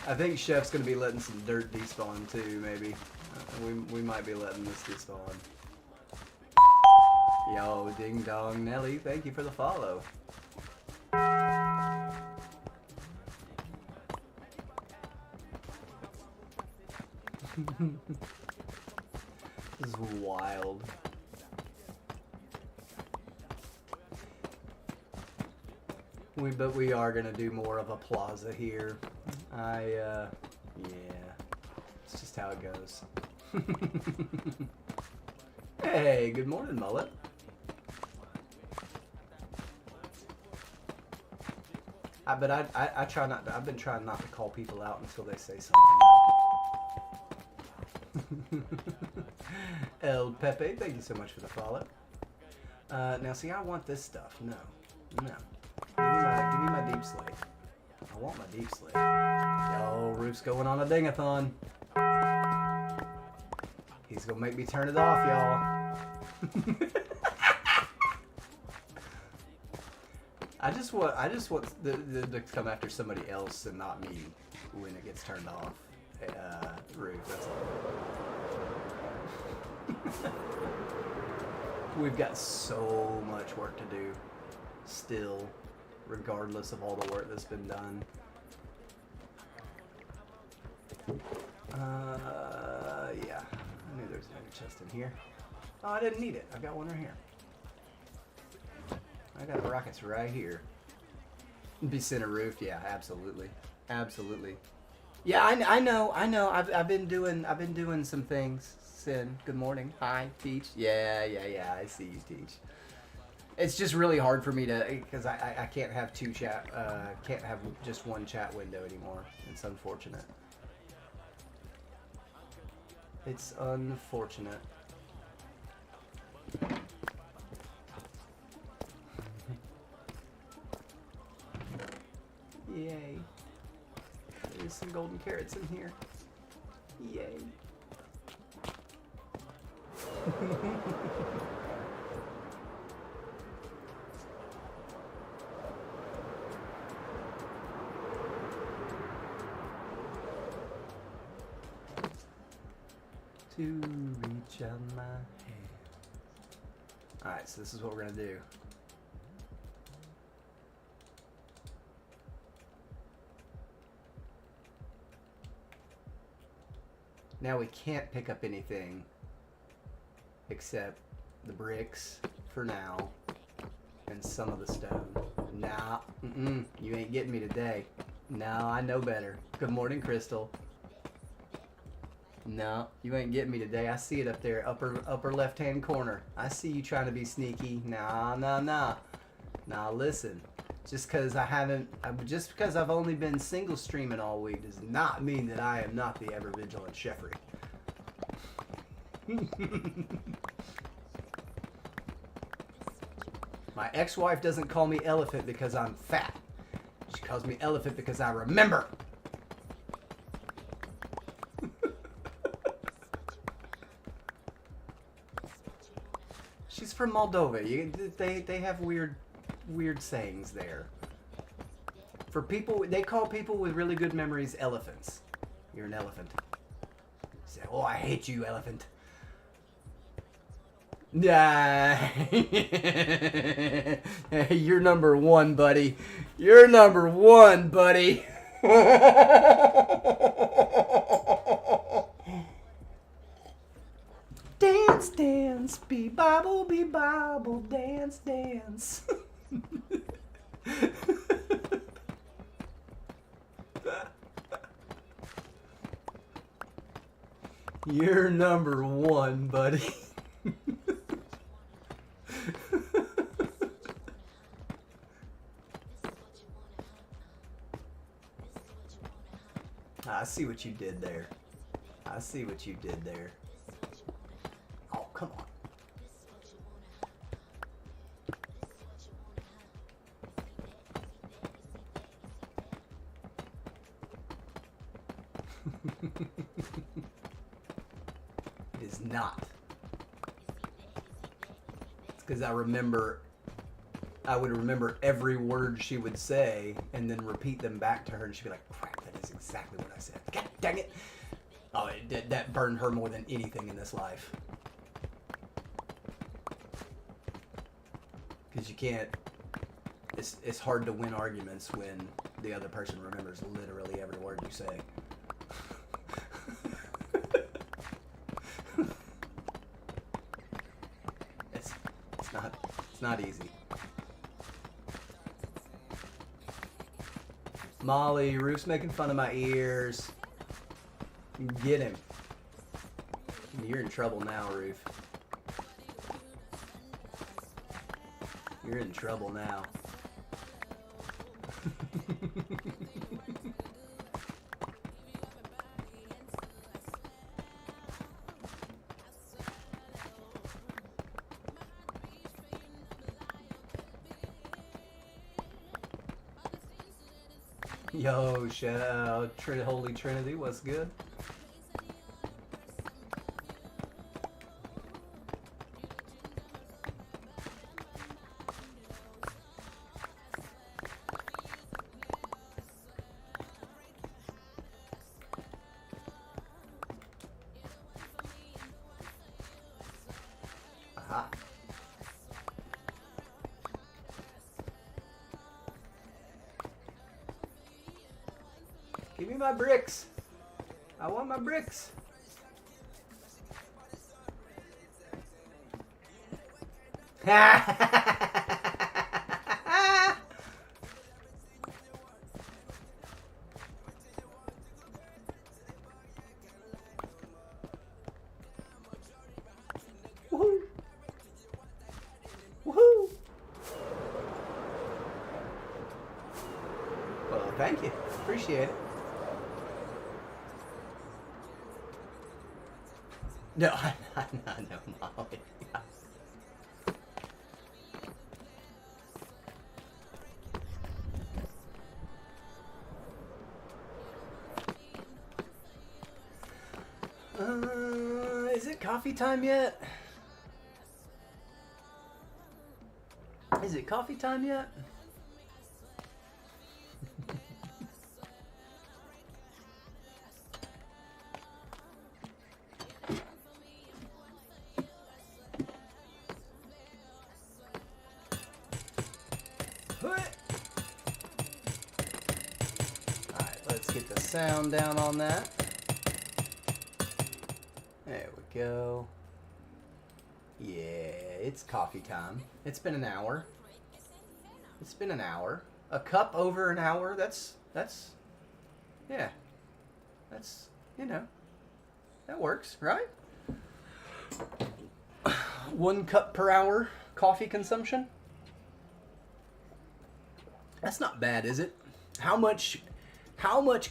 Speaker 1: I think Chef's gonna be letting some dirt despawn too, maybe. We might be letting this despawn. Yo, Ding Dong Nelly, thank you for the follow. This is wild. But we are gonna do more of a plaza here. Yeah, it's just how it goes. Hey, good morning, Mullet. But I try not to, I've been trying not to call people out until they say something. El Pepe, thank you so much for the follow. Now see, I want this stuff. No. Give me my deep slate. I want my deep slate. Yo, Roof's going on a ding-a-thon. He's gonna make me turn it off, y'all. I just want to come after somebody else and not me when it gets turned off. Roof, that's all. We've got so much work to do still, regardless of all the work that's been done. Yeah. I knew there was another chest in here. Oh, I didn't need it. I got one right here. I got rockets right here. Be center roof, yeah, absolutely, absolutely. Yeah, I know. I've been doing some things. Sin, good morning. Hi, Teach. Yeah. I see you, Teach. It's just really hard for me to, because I can't have can't have just one chat window anymore. It's unfortunate. It's unfortunate. Yay. There's some golden carrots in here. Yay. To reach out my hand. Alright, so this is what we're going to do. Now we can't pick up anything except the bricks for now and some of the stone. Nah, you ain't getting me today. No, I know better. Good morning, Crystal. No, you ain't getting me today. I see it up there, upper left-hand corner. I see you trying to be sneaky. Nah. Nah, listen. Just because I've only been single streaming all week does not mean that I am not the ever vigilant Sheffrey. My ex-wife doesn't call me elephant because I'm fat. She calls me elephant because I remember. She's from Moldova. They have weird sayings there. For people, they call people with really good memories elephants. You're an elephant. Say, oh, I hate you, elephant. Nah. You're number one, buddy. You're number one, buddy. Dance, dance, be Bible, dance, dance. You're number one, buddy. I see what you did there. I see what you did there. Oh, come on. It is not. It's because I would remember every word she would say and then repeat them back to her, and she'd be like, crap, that That's exactly what I said. God dang it. Oh, that burned her more than anything in this life. Because you can't... It's hard to win arguments when the other person remembers literally every word you say. It's not easy. Molly, Roof's making fun of my ears. Get him. You're in trouble now, Roof. You're in trouble now. Yo, shout out Holy Trinity, what's good? Aha. Give me my bricks. I want my bricks. Woohoo! Woohoo! Well, thank you. Appreciate it. No, no, Molly. Is it coffee time yet? Is it coffee time yet? Alright, let's get the sound down on that. There we go. Yeah, it's coffee time. It's been an hour. It's been an hour. A cup over an hour, that's, yeah. That's, you know, that works, right? 1 cup per hour coffee consumption. That's not bad, is it? How much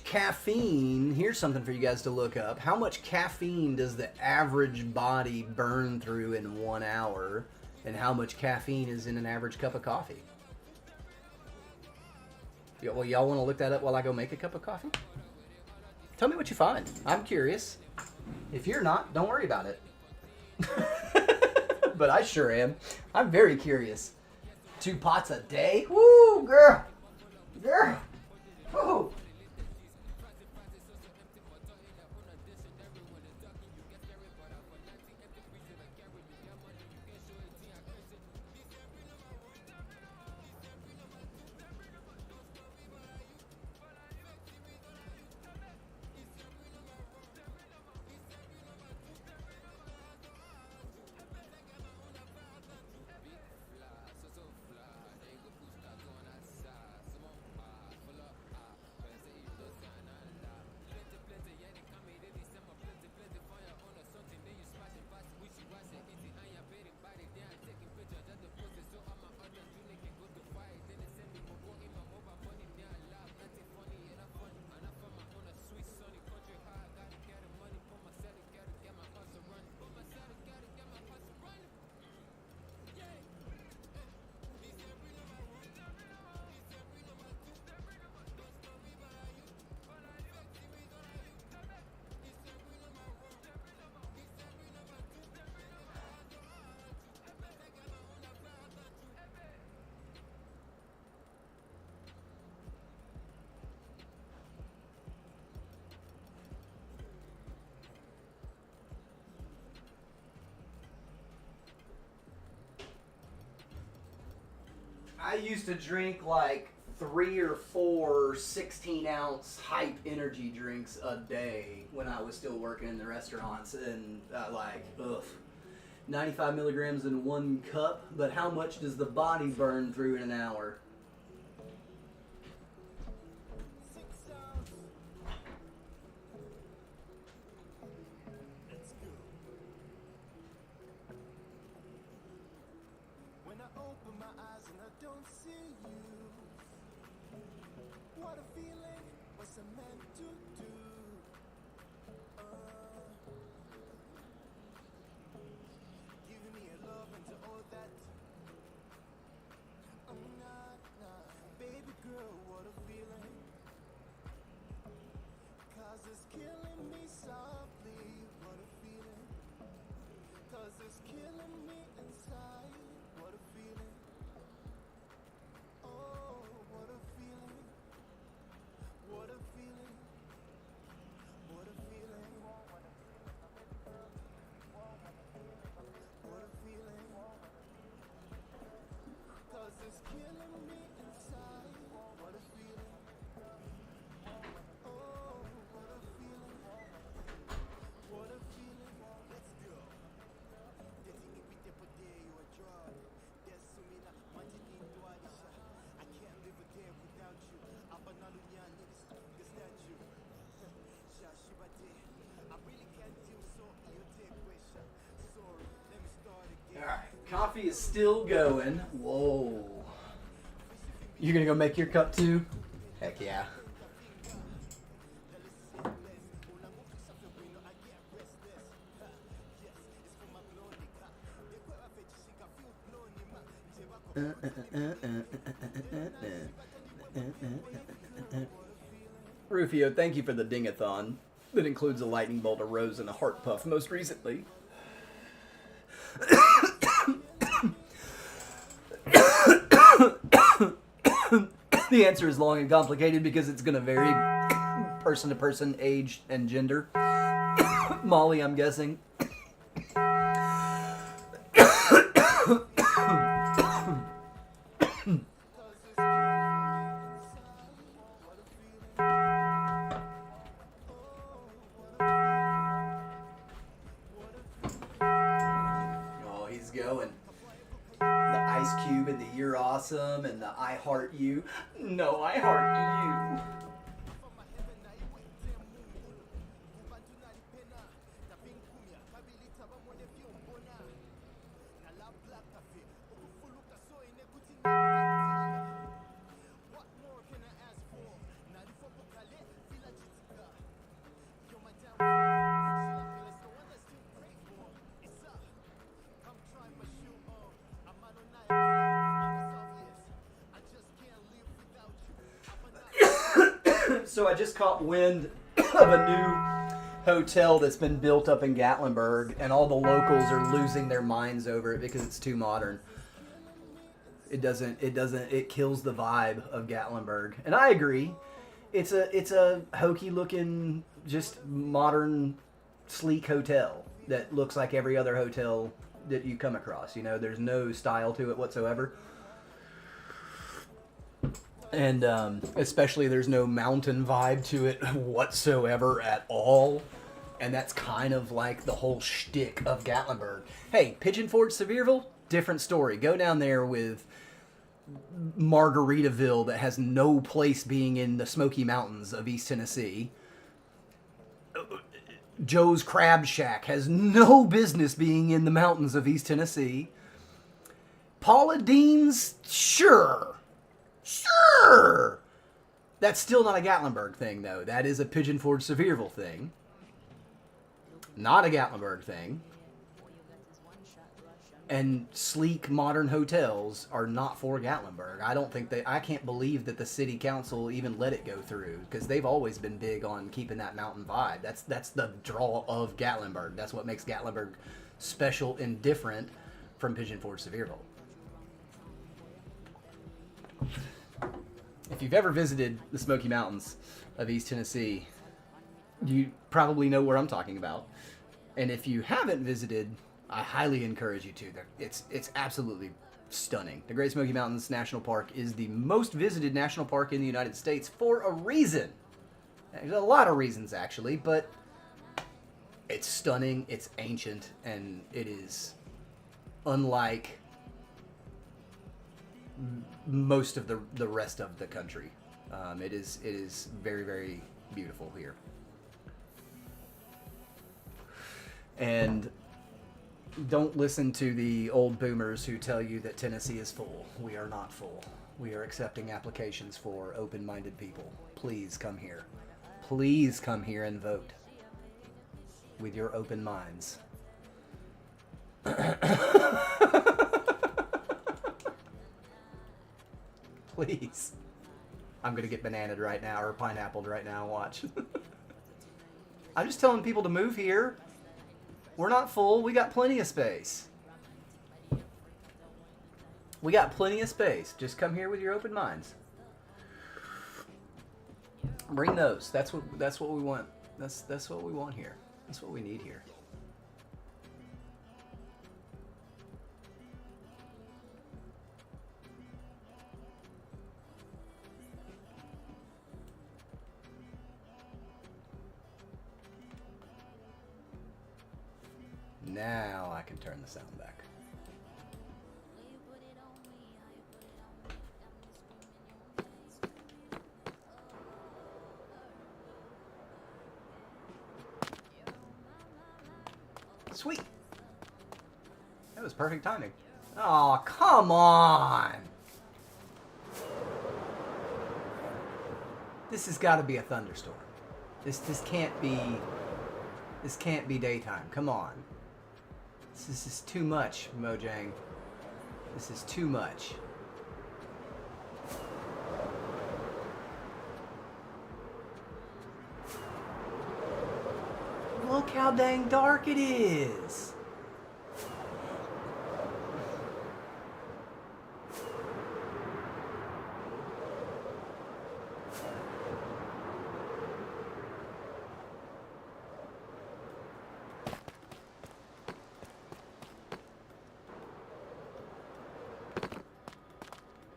Speaker 1: caffeine, here's something for you guys to look up. How much caffeine does the average body burn through in 1 hour? And how much caffeine is in an average cup of coffee? Well, y'all want to look that up while I go make a cup of coffee? Tell me what you find. I'm curious. If you're not, don't worry about it. But I sure am. I'm very curious. 2 pots a day? Woo, girl. Girl. Woo. I used to drink like 3 or 4 16-ounce hype energy drinks a day when I was still working in the restaurants, and 95 milligrams in 1 cup. But how much does the body burn through in an hour? Coffee is still going. Whoa. You gonna go make your cup too? Heck yeah. Rufio, thank you for the ding-a-thon. That includes a lightning bolt, a rose, and a heart puff most recently. The answer is long and complicated because it's going to vary person to person, age, and gender. Molly, I'm guessing. Oh, he's going. Ice Cube and the You're Awesome and the I Heart You. No, I Heart You. So I just caught wind of a new hotel that's been built up in Gatlinburg, and all the locals are losing their minds over it because it's too modern. It kills the vibe of Gatlinburg. And I agree. It's a hokey looking, just modern, sleek hotel that looks like every other hotel that you come across. You know, there's no style to it whatsoever. And especially there's no mountain vibe to it whatsoever at all. And that's kind of like the whole shtick of Gatlinburg. Hey, Pigeon Forge, Sevierville, different story. Go down there with Margaritaville that has no place being in the Smoky Mountains of East Tennessee. Joe's Crab Shack has no business being in the mountains of East Tennessee. Paula Dean's, sure. That's still not a Gatlinburg thing, though. That is a Pigeon Forge Sevierville thing. Not a Gatlinburg thing. And sleek, modern hotels are not for Gatlinburg. I can't believe that the city council even let it go through, because they've always been big on keeping that mountain vibe. That's the draw of Gatlinburg. That's what makes Gatlinburg special and different from Pigeon Forge Sevierville. If you've ever visited the Smoky Mountains of East Tennessee, you probably know where I'm talking about. And if you haven't visited, I highly encourage you to. It's absolutely stunning. The Great Smoky Mountains National Park is the most visited national park in the United States for a reason. There's a lot of reasons, actually, but it's stunning, it's ancient, and it is unlike most of the rest of the country. It is very, very beautiful here. And don't listen to the old boomers who tell you that Tennessee is full. We are not full. We are accepting applications for open-minded people. Please come here. Please come here and vote with your open minds. Please. I'm going to get bananaed right now, or pineappled right now. Watch. I'm just telling people to move here. We're not full. We got plenty of space. We got plenty of space. Just come here with your open minds. Bring those. That's what we want. That's what we want here. That's what we need here. Now I can turn the sound back. Sweet. That was perfect timing. Oh, come on. This has got to be a thunderstorm. This can't be daytime. Come on. This is too much, Mojang. This is too much. Look how dang dark it is.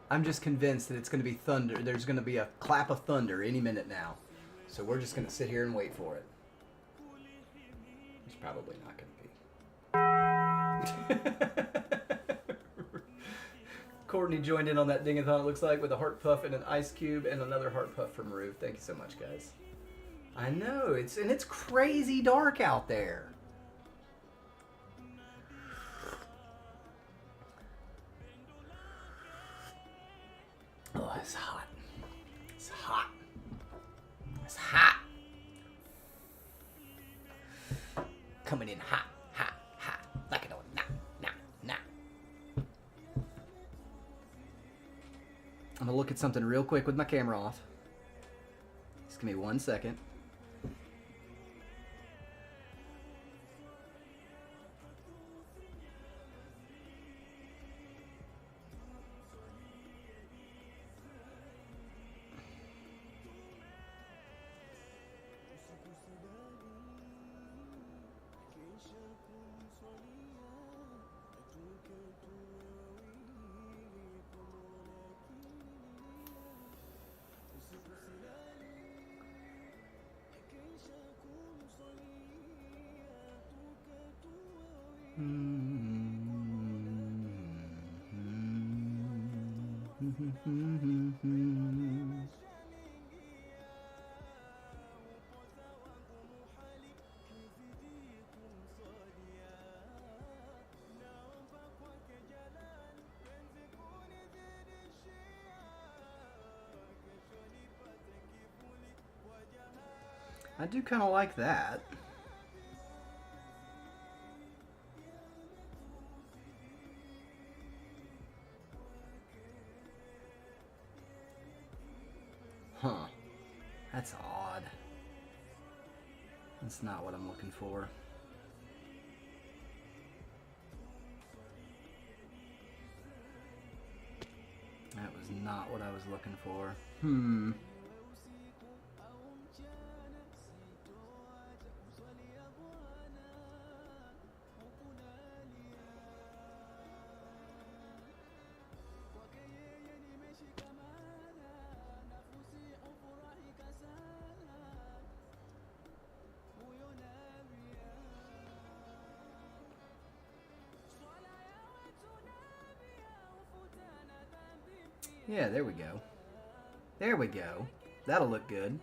Speaker 1: I'm just convinced that it's going to be thunder. There's going to be a clap of thunder any minute now. So we're just going to sit here and wait for it. It's probably not going to be. Courtney joined in on that ding-a-thon, it looks like, with a heart puff and an ice cube and another heart puff from Rue. Thank you so much, guys. I know, it's crazy dark out there. Oh, it's hot. It's hot. It's hot. Coming in hot, hot, hot. Like it on. Nah. I'm gonna look at something real quick with my camera off. Just give me 1 second. I do kind of like that. Huh. That's odd. That's not what I'm looking for. That was not what I was looking for. Yeah, there we go. There we go. That'll look good.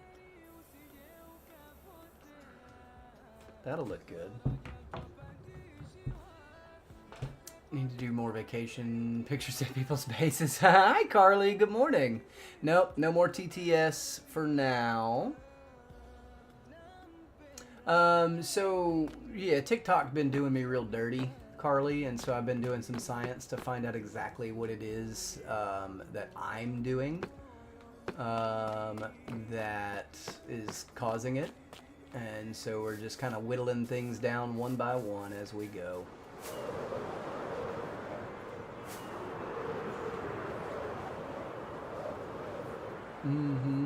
Speaker 1: That'll look good. Need to do more vacation pictures of people's faces. Hi, Carly. Good morning. Nope, no more TTS for now. So yeah, TikTok been doing me real dirty, Carly, and so I've been doing some science to find out exactly what it is that I'm doing that is causing it, and so we're just kind of whittling things down one by one as we go. Mm-hmm.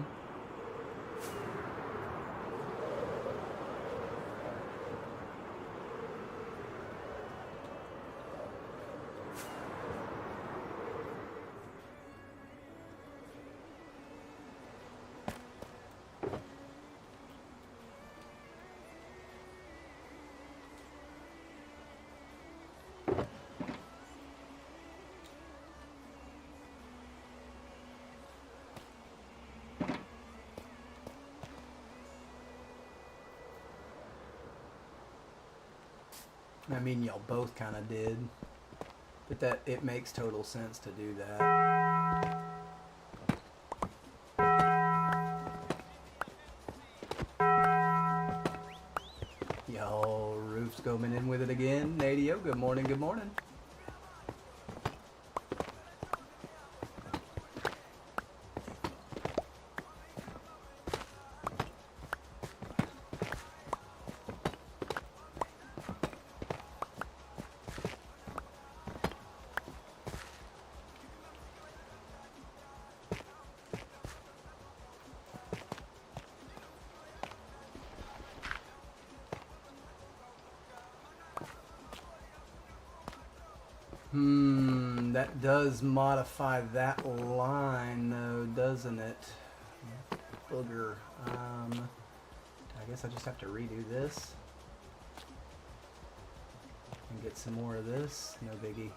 Speaker 1: I mean, y'all both kind of did, but that it makes total sense to do that. Y'all, Roof's going in with it again. Nadio, good morning, good morning. That does modify that line though, doesn't it? Booger. I guess I just have to redo this and get some more of this. No biggie.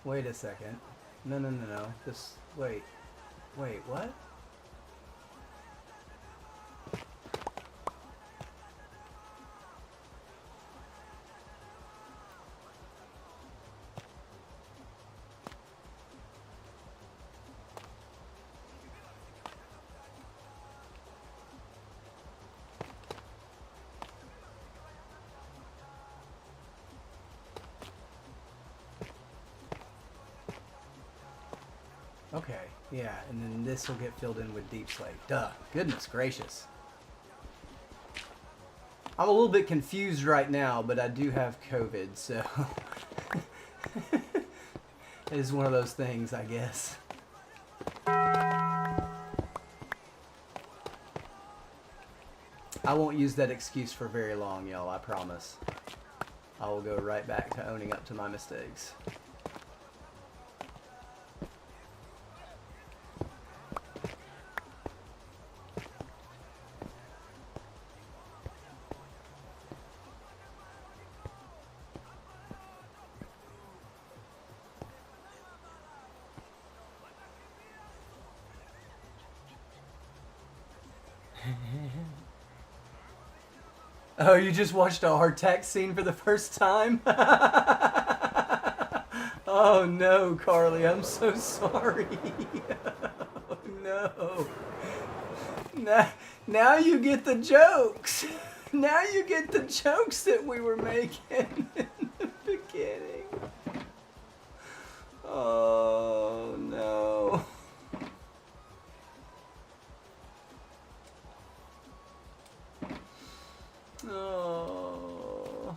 Speaker 1: Wait a second. No. This, wait, what? Okay, yeah, and then this will get filled in with deep slate. Duh, goodness gracious. I'm a little bit confused right now, but I do have COVID, so it is one of those things, I guess. I won't use that excuse for very long, y'all, I promise. I will go right back to owning up to my mistakes. Oh, you just watched a hard tax scene for the first time? Oh no, Carly, I'm so sorry. Oh no. Now you get the jokes. Now you get the jokes that we were making in the beginning. Oh no. Oh.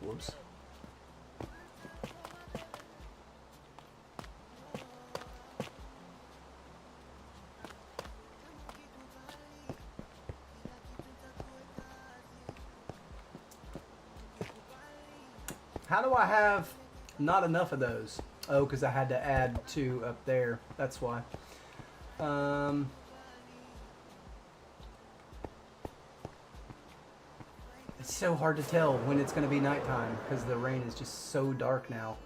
Speaker 1: Whoops. How do I have not enough of those? Oh, because I had to add 2 up there. That's why. It's so hard to tell when it's going to be nighttime because the rain is just so dark now.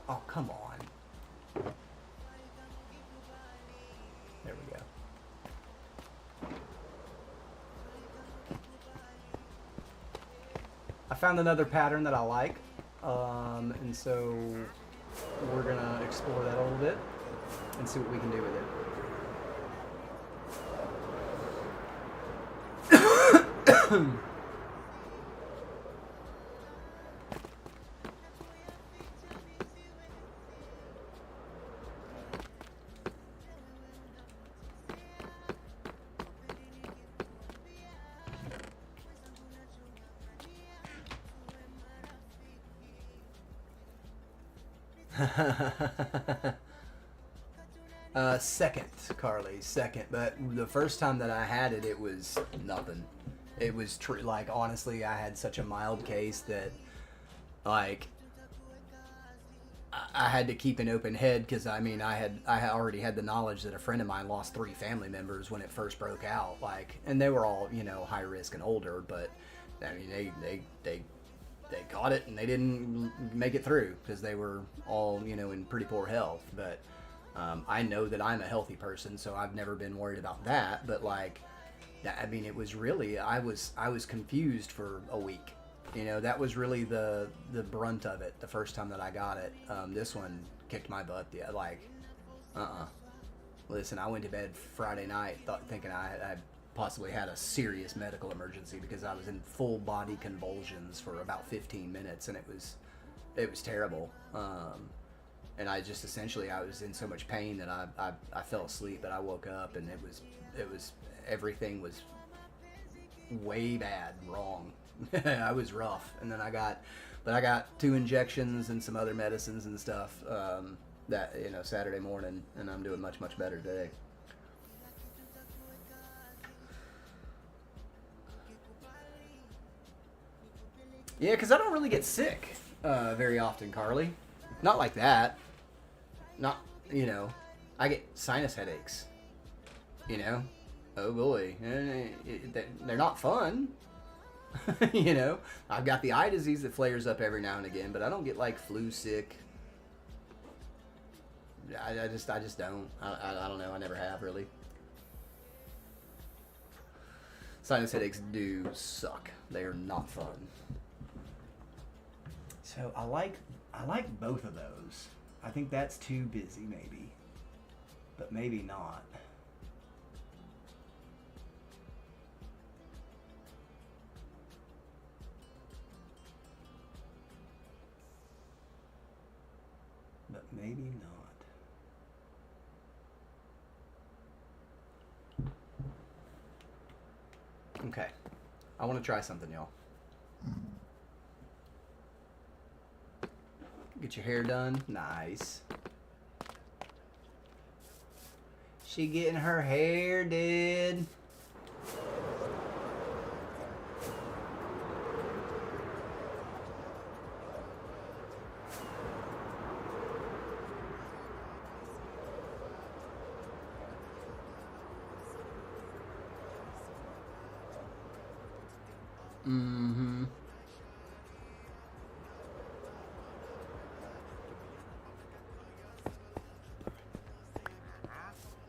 Speaker 1: Oh, come on. There we go. I found another pattern that I like, and so we're gonna explore that a little bit and see what we can do with it. Second, Carly, second. But the first time that I had it, it was nothing. It was like, honestly, I had such a mild case that, like, I had to keep an open head because I mean I already had the knowledge that a friend of mine lost 3 family members when it first broke out, like, and they were all, you know, high risk and older, but I mean they caught it and they didn't make it through because they were all, you know, in pretty poor health. But I know that I'm a healthy person, so I've never been worried about that. But like, I mean, it was really, I was confused for a week. You know, that was really the brunt of it the first time that I got it. This one kicked my butt. Yeah, like, Listen, I went to bed Friday night thinking I possibly had a serious medical emergency because I was in full body convulsions for about 15 minutes, and it was terrible. And I just essentially, I was in so much pain that I fell asleep, but I woke up and it was everything was way bad wrong. I was rough, and then I got 2 injections and some other medicines and stuff that, you know, Saturday morning, and I'm doing much better today. Yeah, because I don't really get sick very often, Carly. Not like that. Not, you know, I get sinus headaches. You know, oh boy, they're not fun. You know, I've got the eye disease that flares up every now and again, but I don't get like flu sick. I just don't. I don't know. I never have really. Sinus headaches do suck. They are not fun. So I like both of those. I think that's too busy maybe, but maybe not. But maybe not. Okay. I want to try something, y'all. Get your hair done? Nice. She getting her hair did. Mm-hmm.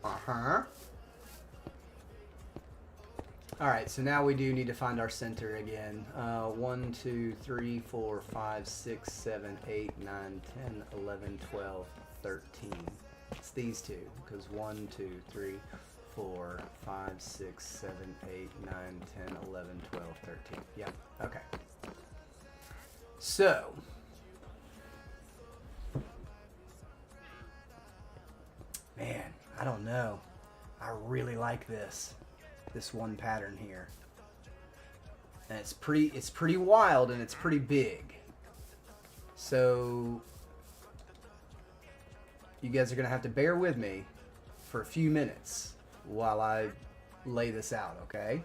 Speaker 1: Uh-huh. Alright, so now we do need to find our center again. 1, 2, 3, 4, 5, 6, 7, 8, 9, 10, 11, 12, 13. It's these two, because 1, 2, 3, 4, 5, 6, 7, 8, 9, 10, 11, 12, 13. Yep, okay. So, man, I don't know. I really like this one pattern here. And it's pretty wild and it's pretty big. So you guys are gonna have to bear with me for a few minutes while I lay this out, okay?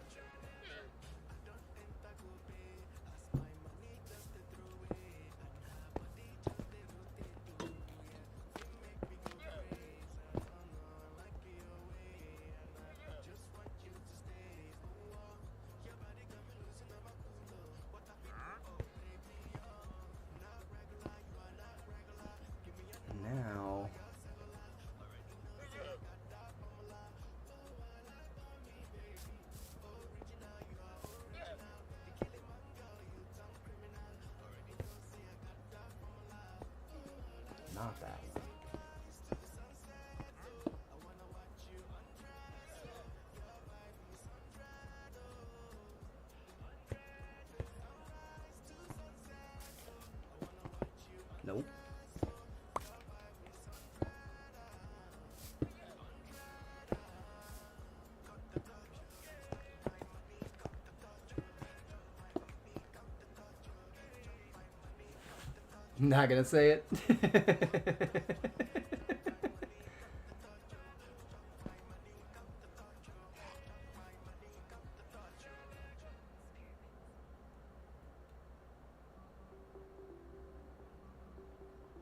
Speaker 1: Now, not that one. Nope. Not gonna say it.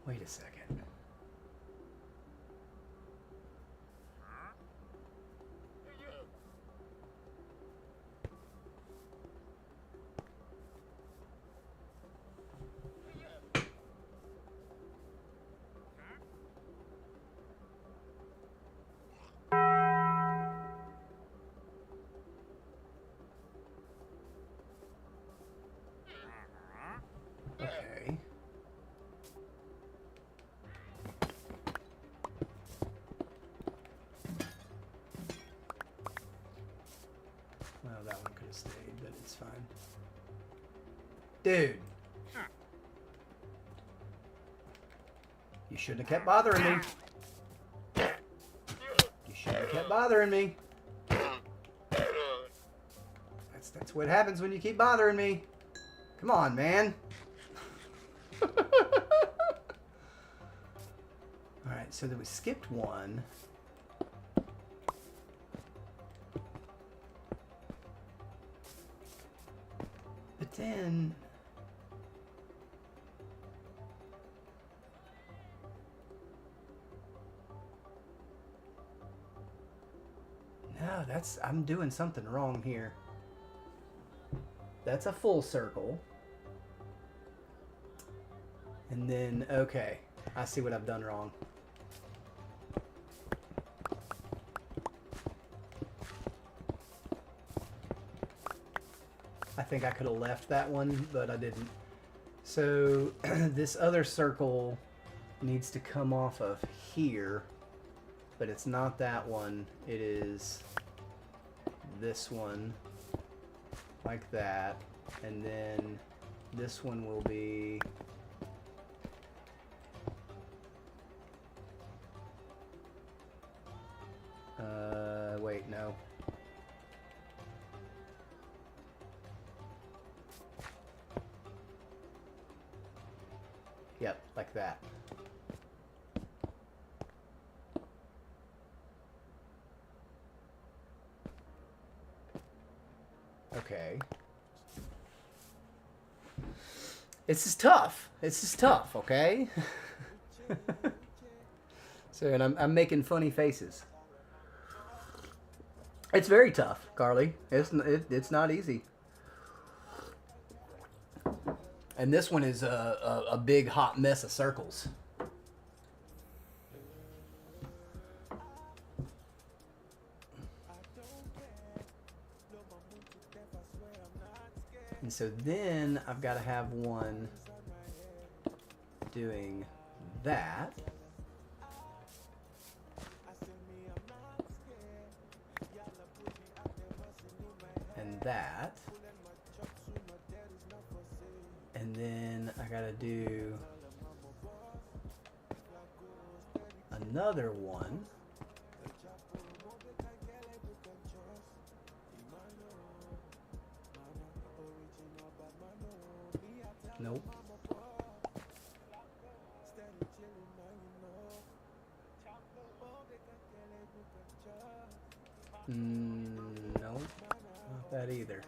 Speaker 1: Wait a second. Okay. Well, that one could have stayed, but it's fine. Dude. You shouldn't have kept bothering me. You shouldn't have kept bothering me. That's what happens when you keep bothering me. Come on, man. Alright, so then we skipped one. But then... No, I'm doing something wrong here. That's a full circle. And then, okay, I see what I've done wrong. I think I could have left that one, but I didn't. So this other circle needs to come off of here, but it's not that one. It is this one, like that, and then this one will be wait, no. Yep, like that. Okay. This is tough. This is tough, okay? So, and I'm making funny faces. It's very tough, Carly. It's not easy. And this one is a big hot mess of circles. And so then I've got to have one doing that. And that. And then I gotta do another one Nope. Nope. Not that either.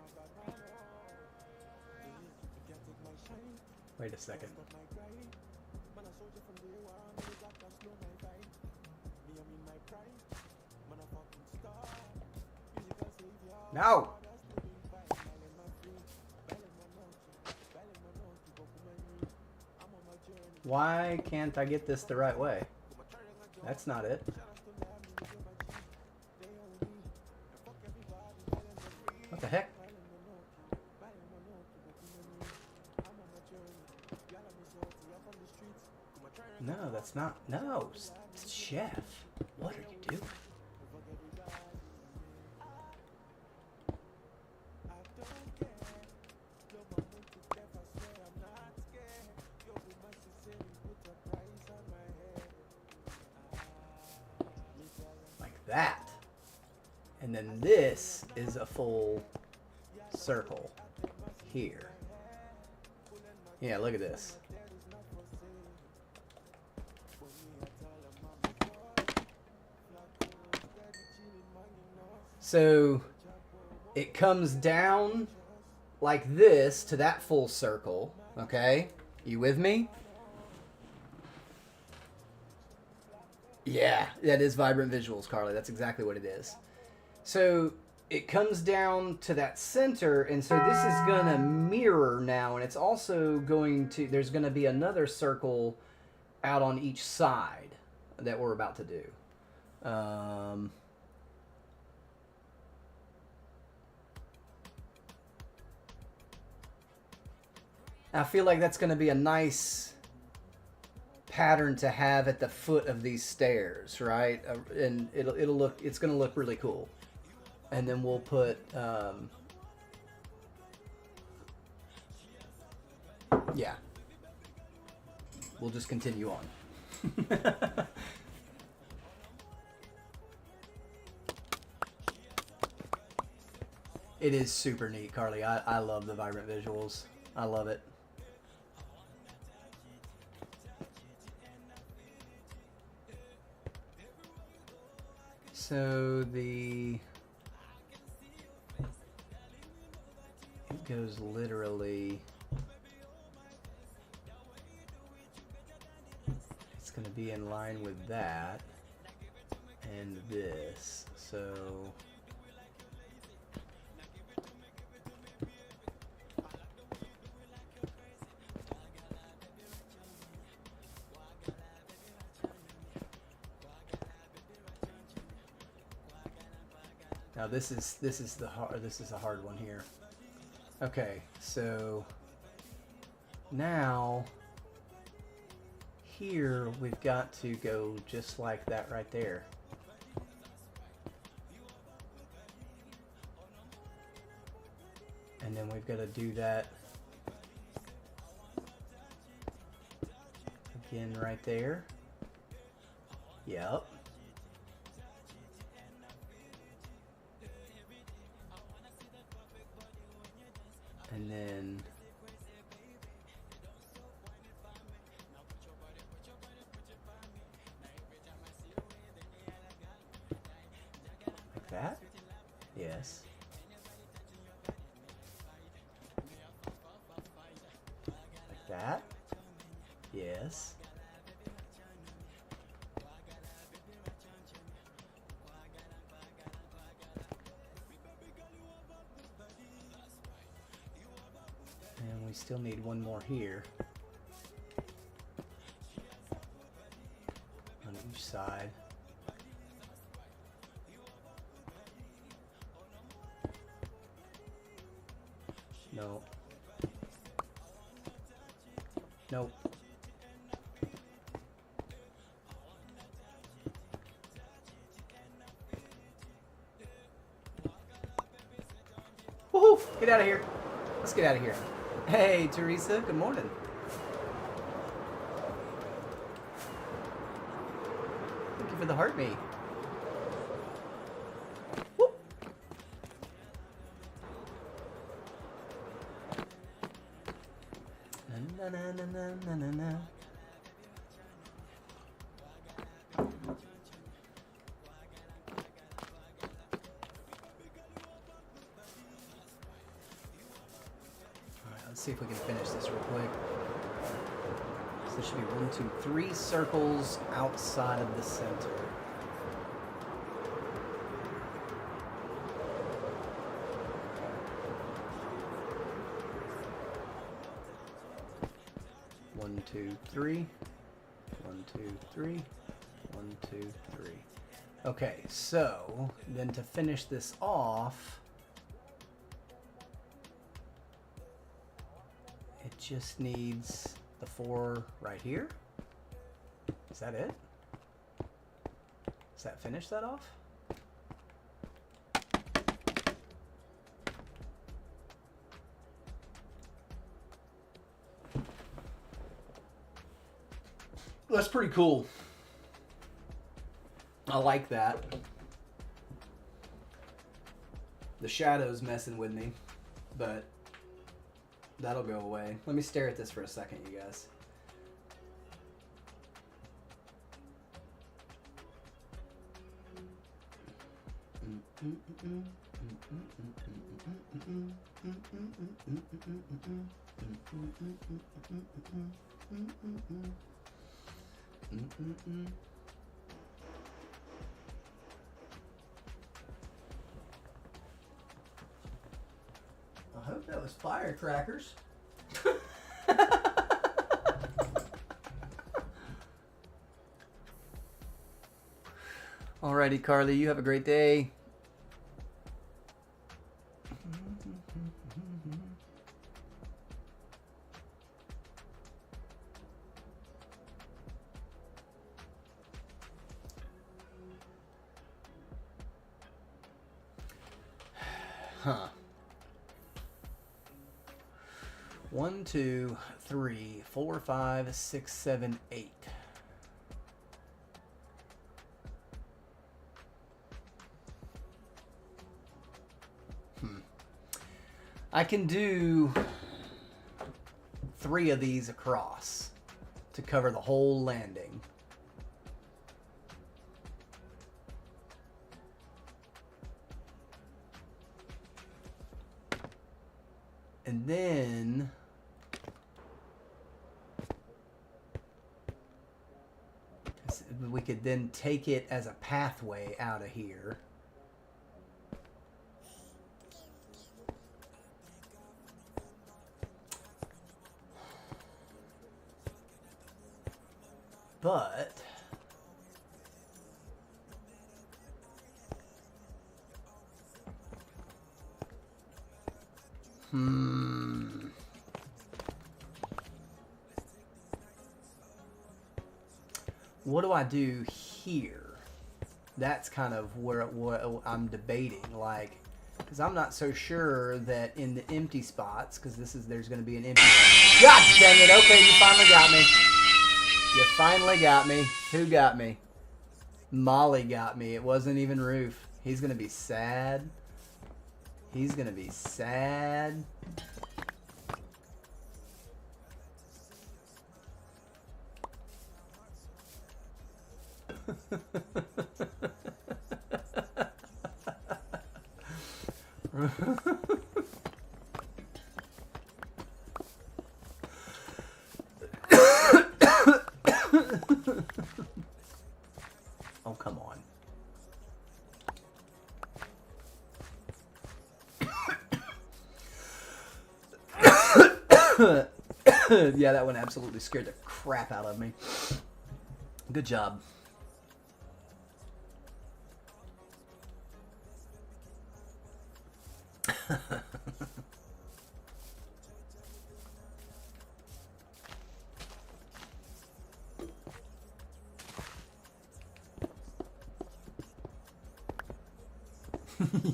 Speaker 1: Wait a second. No! Why can't I get this the right way? That's not it. What the heck? No, that's not. No, Chef. What are you doing? Like that. And then this is a full circle here. Yeah, look at this. So it comes down like this to that full circle, okay? You with me? Yeah, that is Vibrant Visuals, Carly. That's exactly what it is. So it comes down to that center, and so this is going to mirror now, and it's also going to, there's going to be another circle out on each side that we're about to do. I feel like that's going to be a nice pattern to have at the foot of these stairs, right? And it's going to look really cool. And then we'll put, yeah. We'll just continue on. It is super neat, Carly. I love the Vibrant Visuals. I love it. So it goes literally, it's going to be in line with that and this. So now this is a hard one here. Okay, so now here we've got to go just like that right there. And then we've got to do that again right there. Yep. And then like that? Yes. Like that? Yes. And we still need one more here on each side. No. Nope. Woohoo! Get out of here. Let's get out of here. Hey, Teresa, good morning. Thank you for the heart me. Whoop. And Let's see if we can finish this real quick. So there should be 1, 2, 3 circles outside of the center. One, two, three. 1, 2, 3. 1, 2, 3. Okay, so then to finish this off, it just needs the 4 right here. Is that it? Does that finish that off? That's pretty cool. I like that. The shadow's messing with me, but that'll go away. Let me stare at this for a second, you guys. I hope that was firecrackers. Alrighty, Carly, you have a great day. Huh. 1, 2, 3, 4, 5, 6, 7, 8. I can do 3 of these across to cover the whole landing. And then we could then take it as a pathway out of here. But what do I do here? That's kind of what I'm debating, like, because I'm not so sure that in the empty spots, because there's going to be an empty. God dang it! Okay, you finally got me. You finally got me. Who got me? Molly got me. It wasn't even Roof. He's gonna be sad. He's gonna be sad. Oh, come on. Yeah, that one absolutely scared the crap out of me. Good job.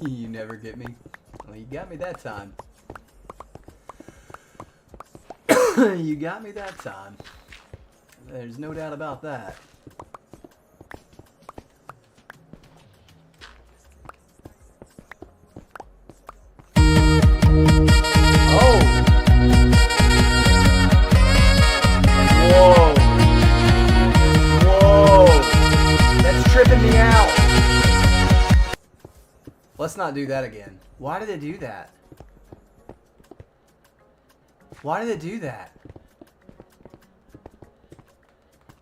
Speaker 1: You never get me. Well, you got me that time. You got me that time. There's no doubt about that. Oh! let's not do that again. Why did they do that? Why did they do that?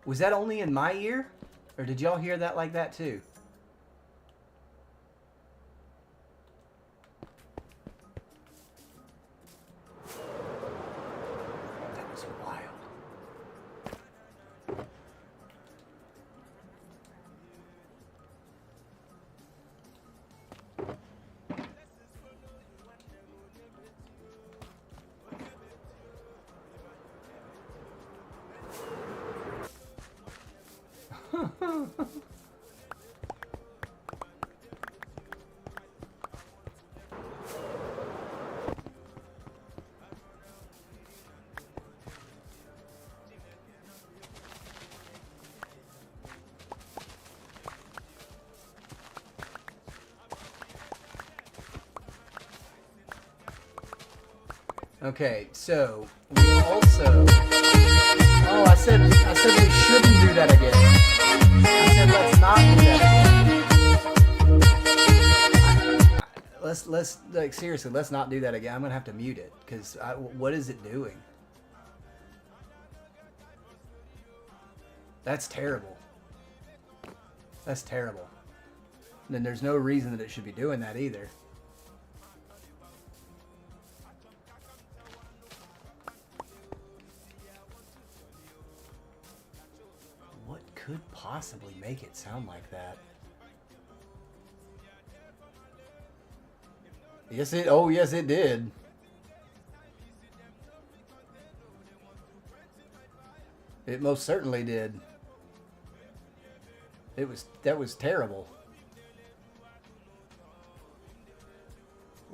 Speaker 1: Was that only in my ear? Or did y'all hear that like that too? That was wild. Okay, so we also. Oh, I said we shouldn't do that again. I said let's not do that again. Let's like seriously, let's not do that again. I'm gonna have to mute it because what is it doing? That's terrible. That's terrible. And then there's no reason that it should be doing that either. Could possibly make it sound like that. Yes, it. Oh, yes, it did. It most certainly did. That was terrible.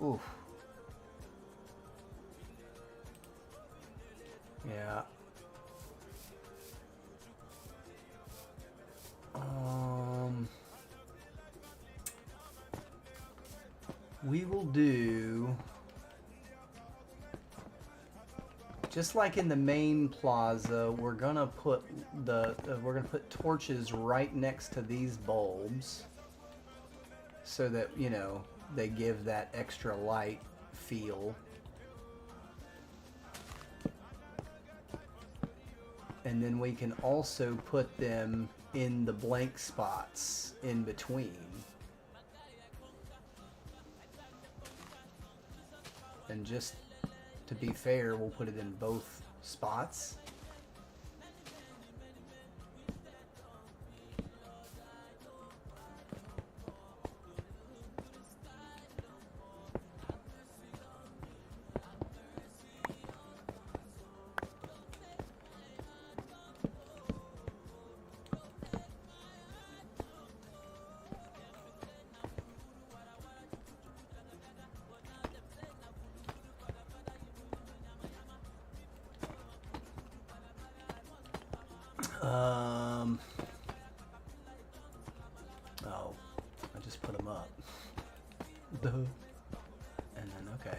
Speaker 1: Oof. Yeah. We will do just like in the main plaza. We're gonna put torches right next to these bulbs, so that they give that extra light feel. And then we can also put them in the blank spots in between. And just to be fair, we'll put it in both spots. Oh, I just put them up. Duh. And then, okay.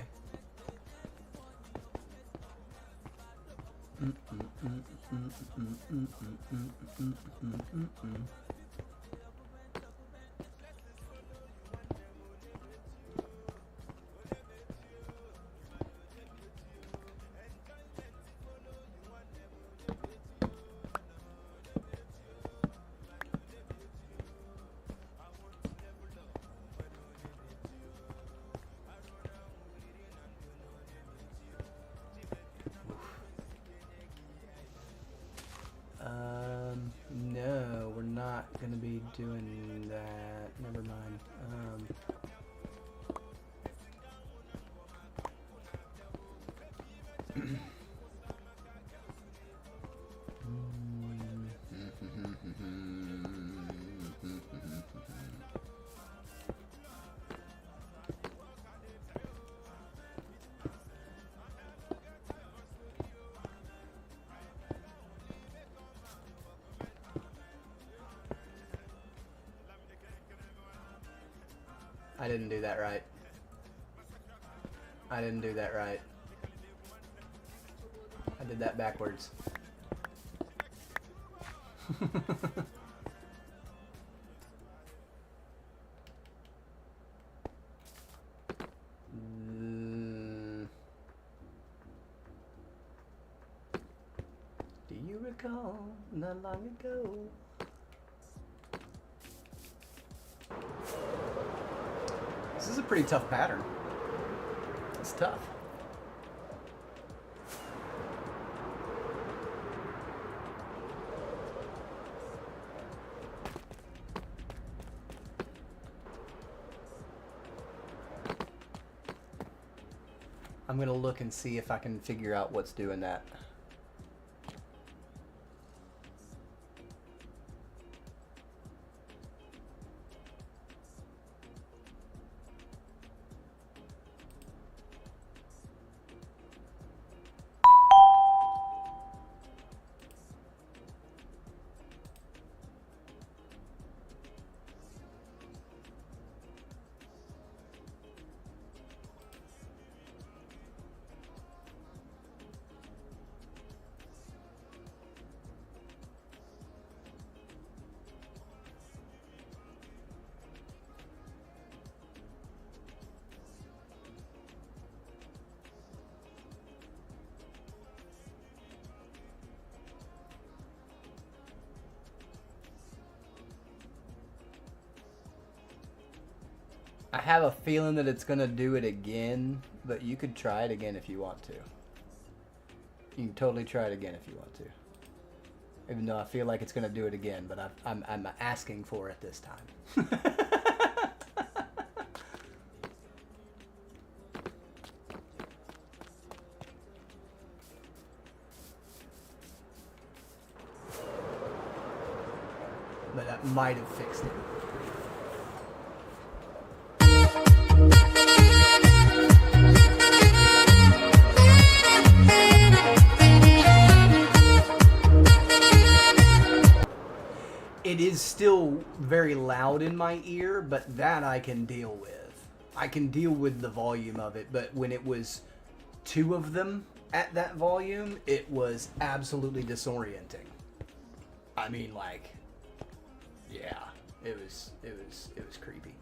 Speaker 1: No, we're not gonna be doing that. Never mind. I didn't do that right. I didn't do that right. I did that backwards. recall not long ago. This is a pretty tough pattern. It's tough. I'm gonna look and see if I can figure out what's doing that. I have a feeling that it's gonna do it again, but you could try it again if you want to. You can totally try it again if you want to. Even though I feel like it's gonna do it again, but I'm asking for it this time. But that might have fixed it. It is still very loud in my ear, but that I can deal with. I can deal with the volume of it, but when it was two of them at that volume, it was absolutely disorienting. I mean, like, yeah, it was creepy.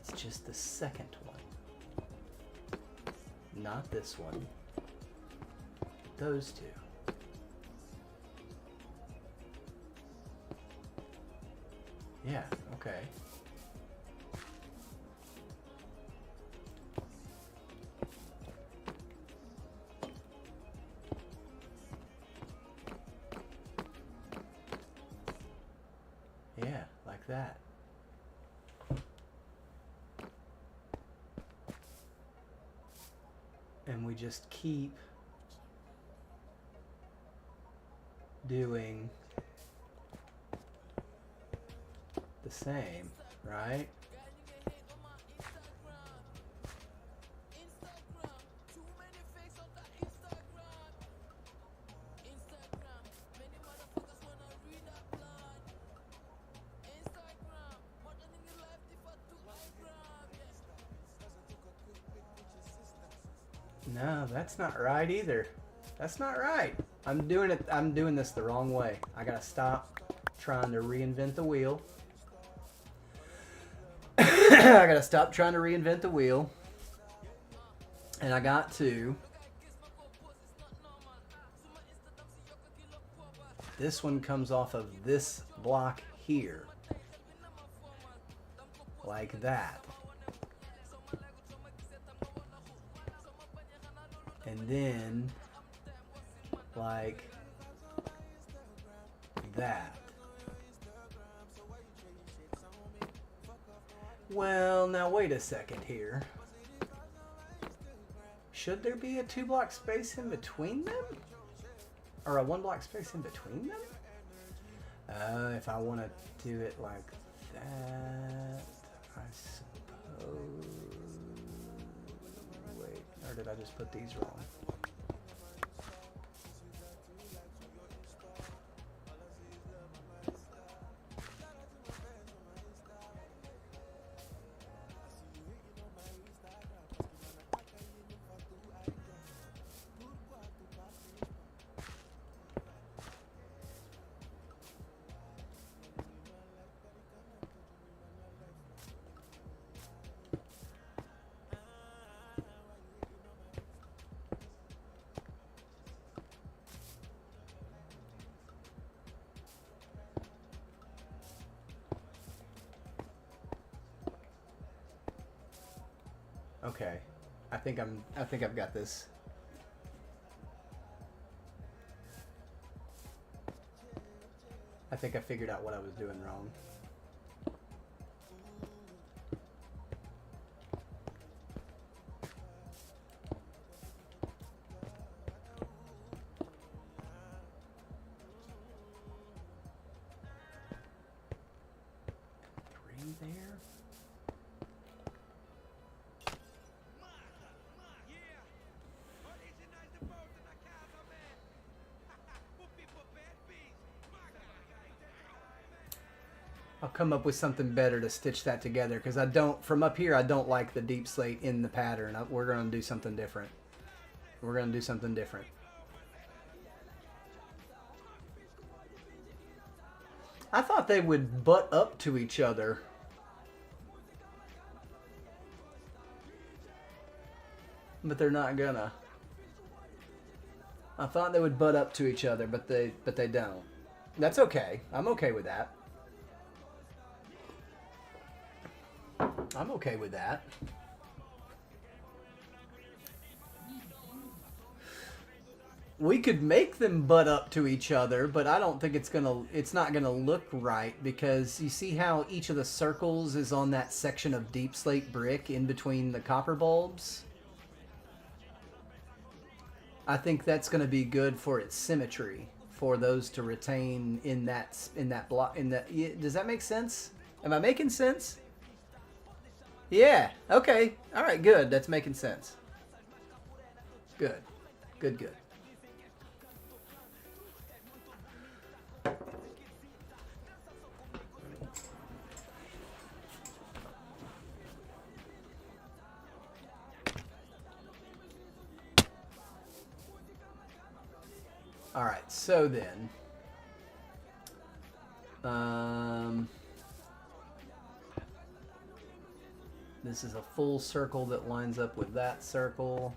Speaker 1: It's just the second one, not this one. Those two. Yeah, okay. Yeah, like that. And we just keep doing the same, right? No, that's not right either. That's not right. I'm doing this the wrong way. I gotta stop trying to reinvent the wheel. I gotta stop trying to reinvent the wheel. And I got to... This one comes off of this block here. Like that. And then, like that. Well, now wait a second here. Should there be a 2-block space in between them? Or a 1-block space in between them? If I want to do it like that, I suppose... Wait, or did I just put these wrong? Okay. I think I've got this. I think I figured out what I was doing wrong. Three there. I'll come up with something better to stitch that together, because I don't, from up here, I don't like the deep slate in the pattern. We're going to do something different. We're going to do something different. I thought they would butt up to each other. But they're not gonna. I thought they would butt up to each other, but they don't. That's okay. I'm okay with that. I'm okay with that. We could make them butt up to each other, but I don't think it's not gonna look right, because you see how each of the circles is on that section of deep slate brick in between the copper bulbs? I think that's gonna be good for its symmetry, for those to retain in that block. Does that make sense? Am I making sense? Yeah. Okay. All right. Good. That's making sense. Good. Good. Good. All right. So then, this is a full circle that lines up with that circle.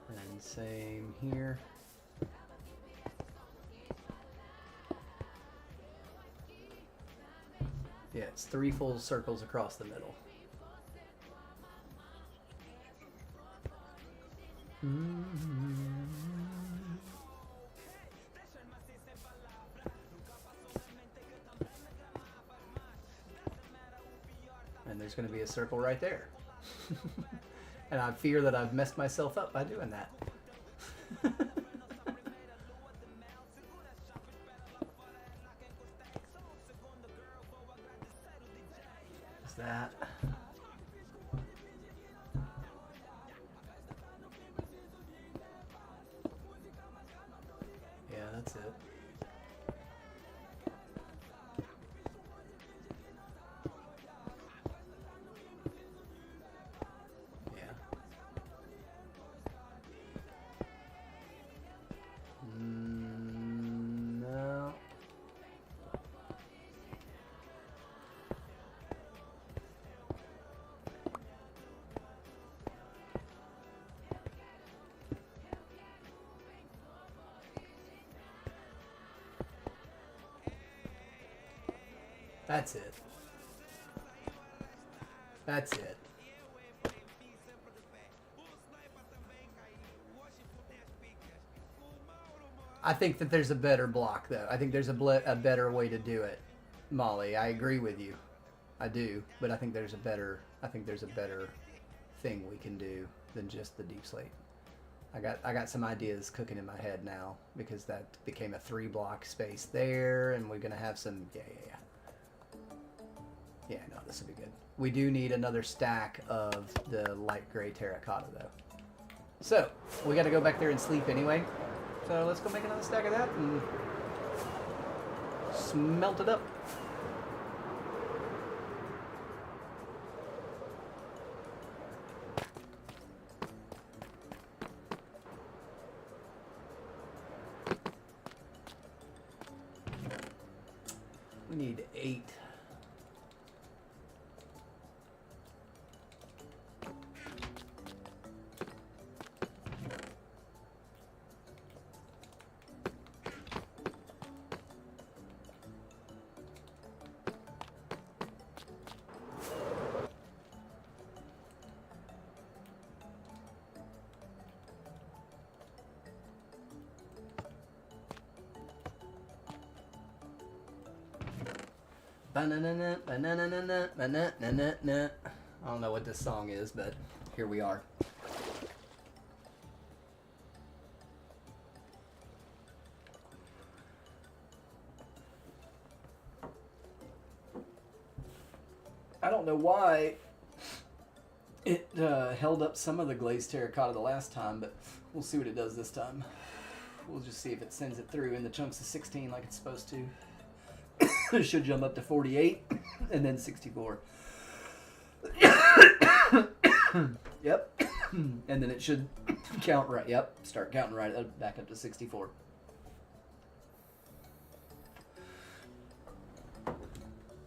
Speaker 1: And same here. Yeah, it's 3 full circles across the middle. And there's going to be a circle right there. And I fear that I've messed myself up by doing that. Is that? Yeah, that's it. No. That's it. That's it. I think that there's a better block, though. I think there's a better way to do it, Molly. I agree with you. I do, but I think there's a better thing we can do than just the deep slate. I got some ideas cooking in my head now, because that became a 3-block space there, and we're gonna have some. Yeah, no, this will be good. We do need another stack of the light gray terracotta, though. So we got to go back there and sleep anyway. So let's go make another stack of that and smelt it up. We need 8. Ba-na-na-na, ba-na-na-na-na, ba-na-na-na-na. I don't know what this song is, but here we are. I don't know why it held up some of the glazed terracotta the last time, but we'll see what it does this time. We'll just see if it sends it through in the chunks of 16 like it's supposed to. It should jump up to 48 and then 64. Yep. And then it should count right. Yep. Start counting right back up to 64.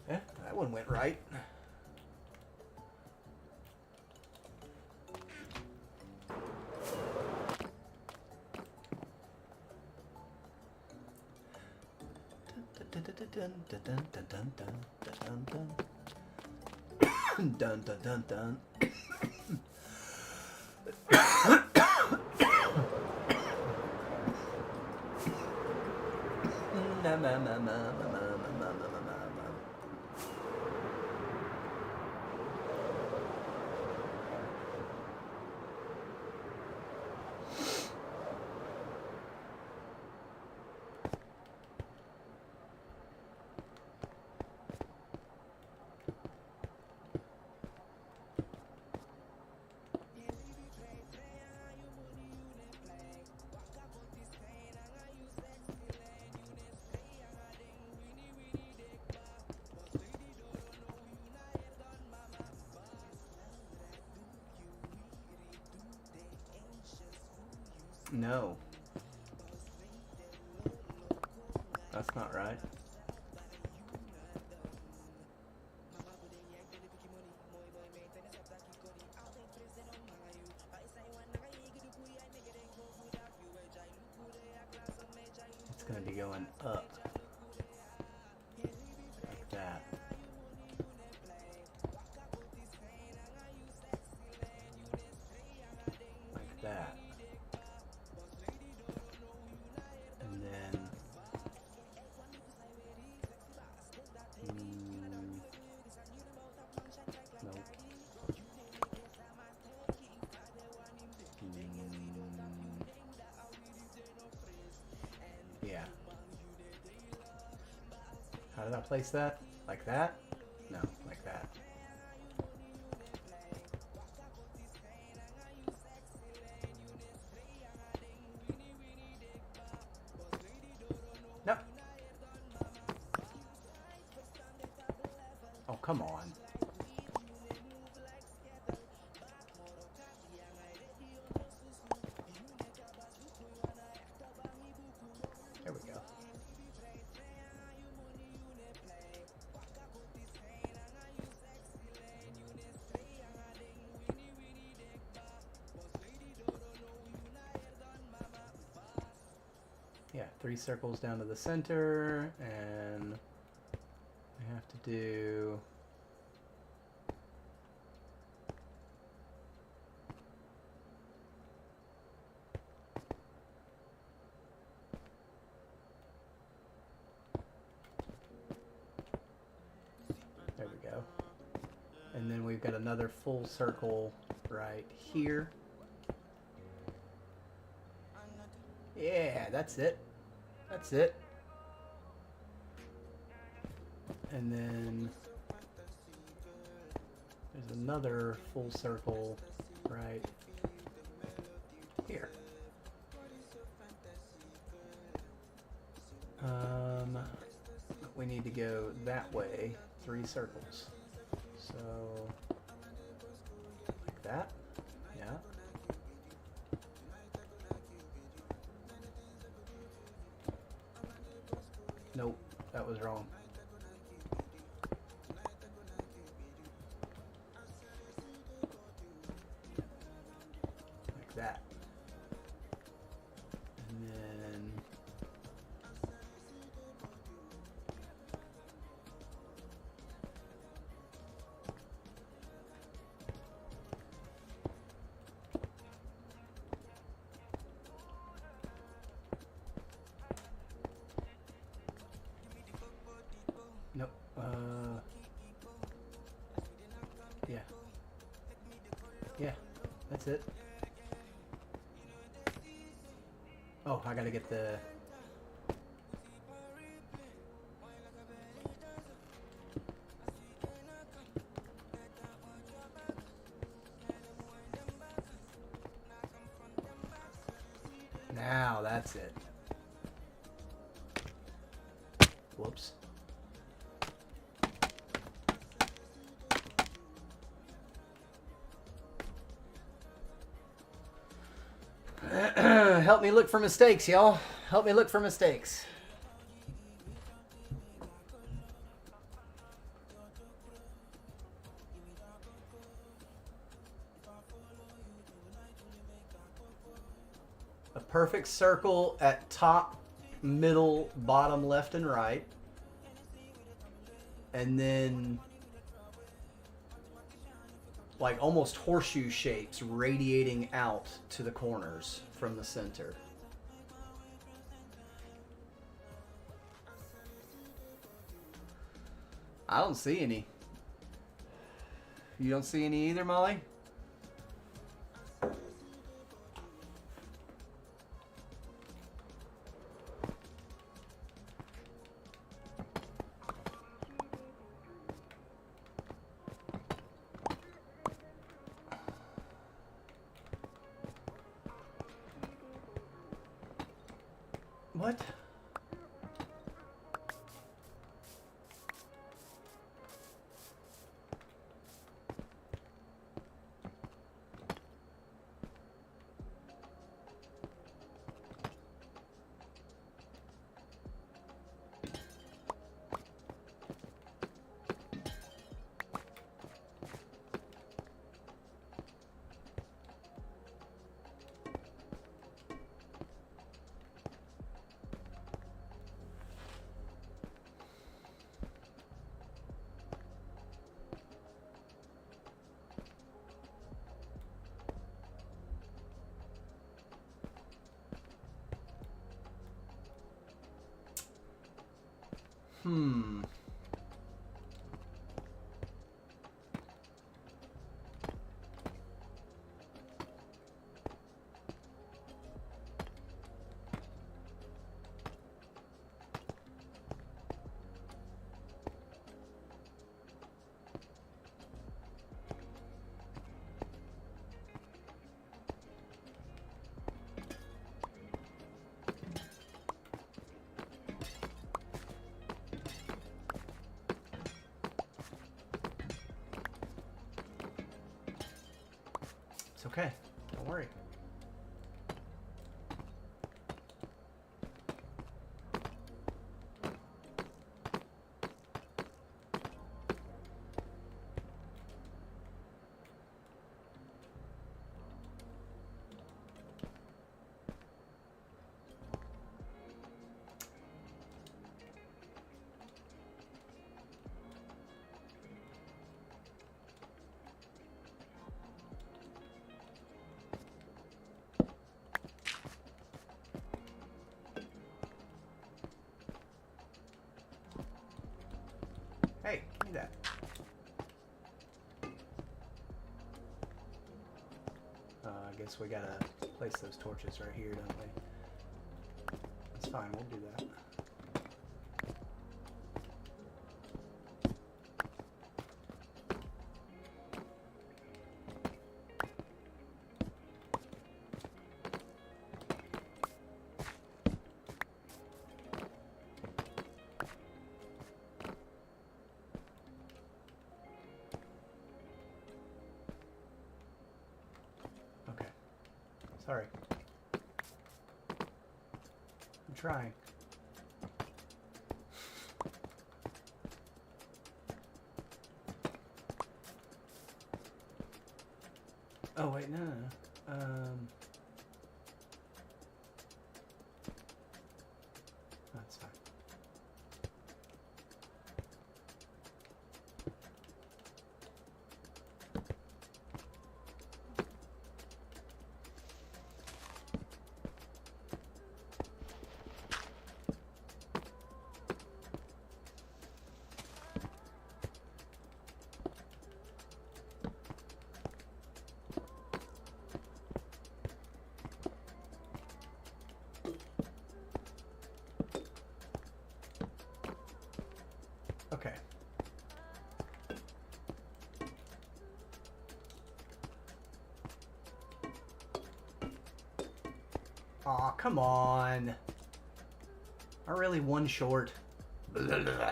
Speaker 1: Yeah, that one went right. Dun dun dun dun dun dun dun dun dun dun dun. Na ma ma ma ma ma ma ma ma ma. No. That's not right. It's going to be going up. Like that. Like that. And then nope. Yeah. How did I place that? Like that? No, like that. Nope. Oh, come on. There we go. Yeah, 3 circles down to the center, and I have to do there we go. And then we've got another full circle right here. Yeah, that's it. That's it. And then there's another full circle right here. We need to go that way, 3 circles. So, like that. Yeah. Nope, that was wrong. Like that. And then Nope. Yeah. Yeah, that's it. Oh, I gotta get the... Now that's it. Whoops. Help me look for mistakes, y'all. Help me look for mistakes. A perfect circle at top, middle, bottom, left, and right. And then like almost horseshoe shapes radiating out to the corners from the center. I don't see any. You don't see any either, Molly? What? Hmm. It's okay. Don't worry. Hey, give me that. I guess we gotta place those torches right here, don't we? That's fine, we'll do that. Okay. Sorry. I'm trying. Oh wait, no. That's fine. Okay. Aw, come on. I'm really one short. Blah, blah, blah.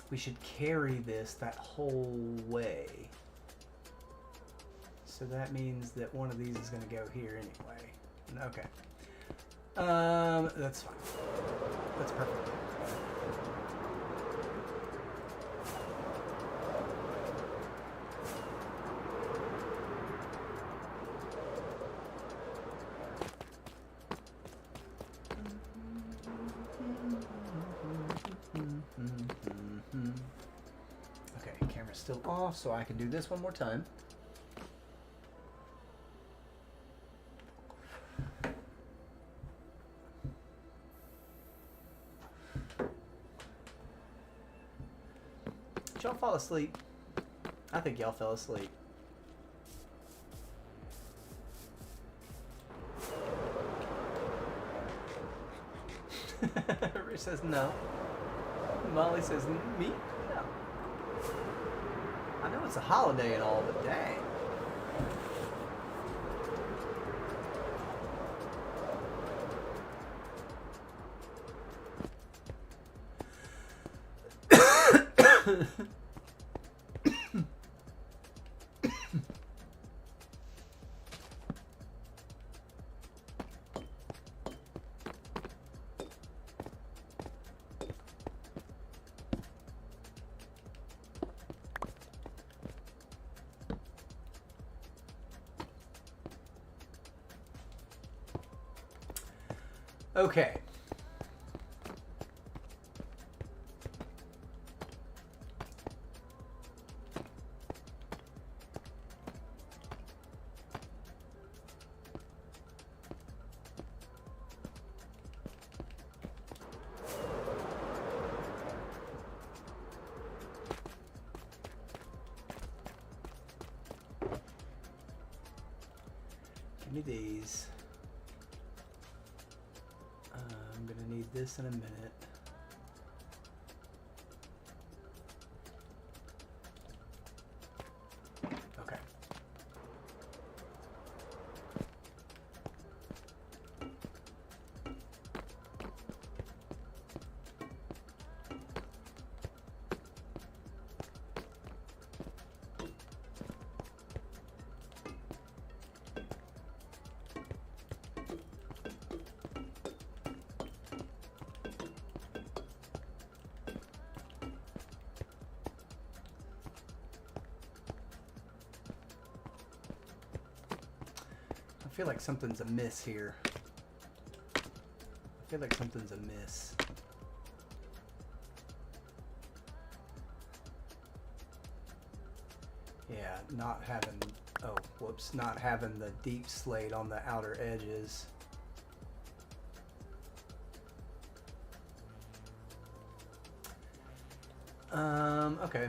Speaker 1: We should carry this that whole way. So that means that one of these is going to go here anyway. Okay. That's fine. That's perfect. Okay, camera's still off, so I can do this one more time. Did y'all fall asleep? I think y'all fell asleep. Rich says no. Molly says me? No. I know it's a holiday and all, but dang. Okay. Give me these. I'm gonna need this in a minute. Okay. I feel like something's amiss here. I feel like something's amiss. Yeah, not having, oh, whoops, not having the deep slate on the outer edges. Okay.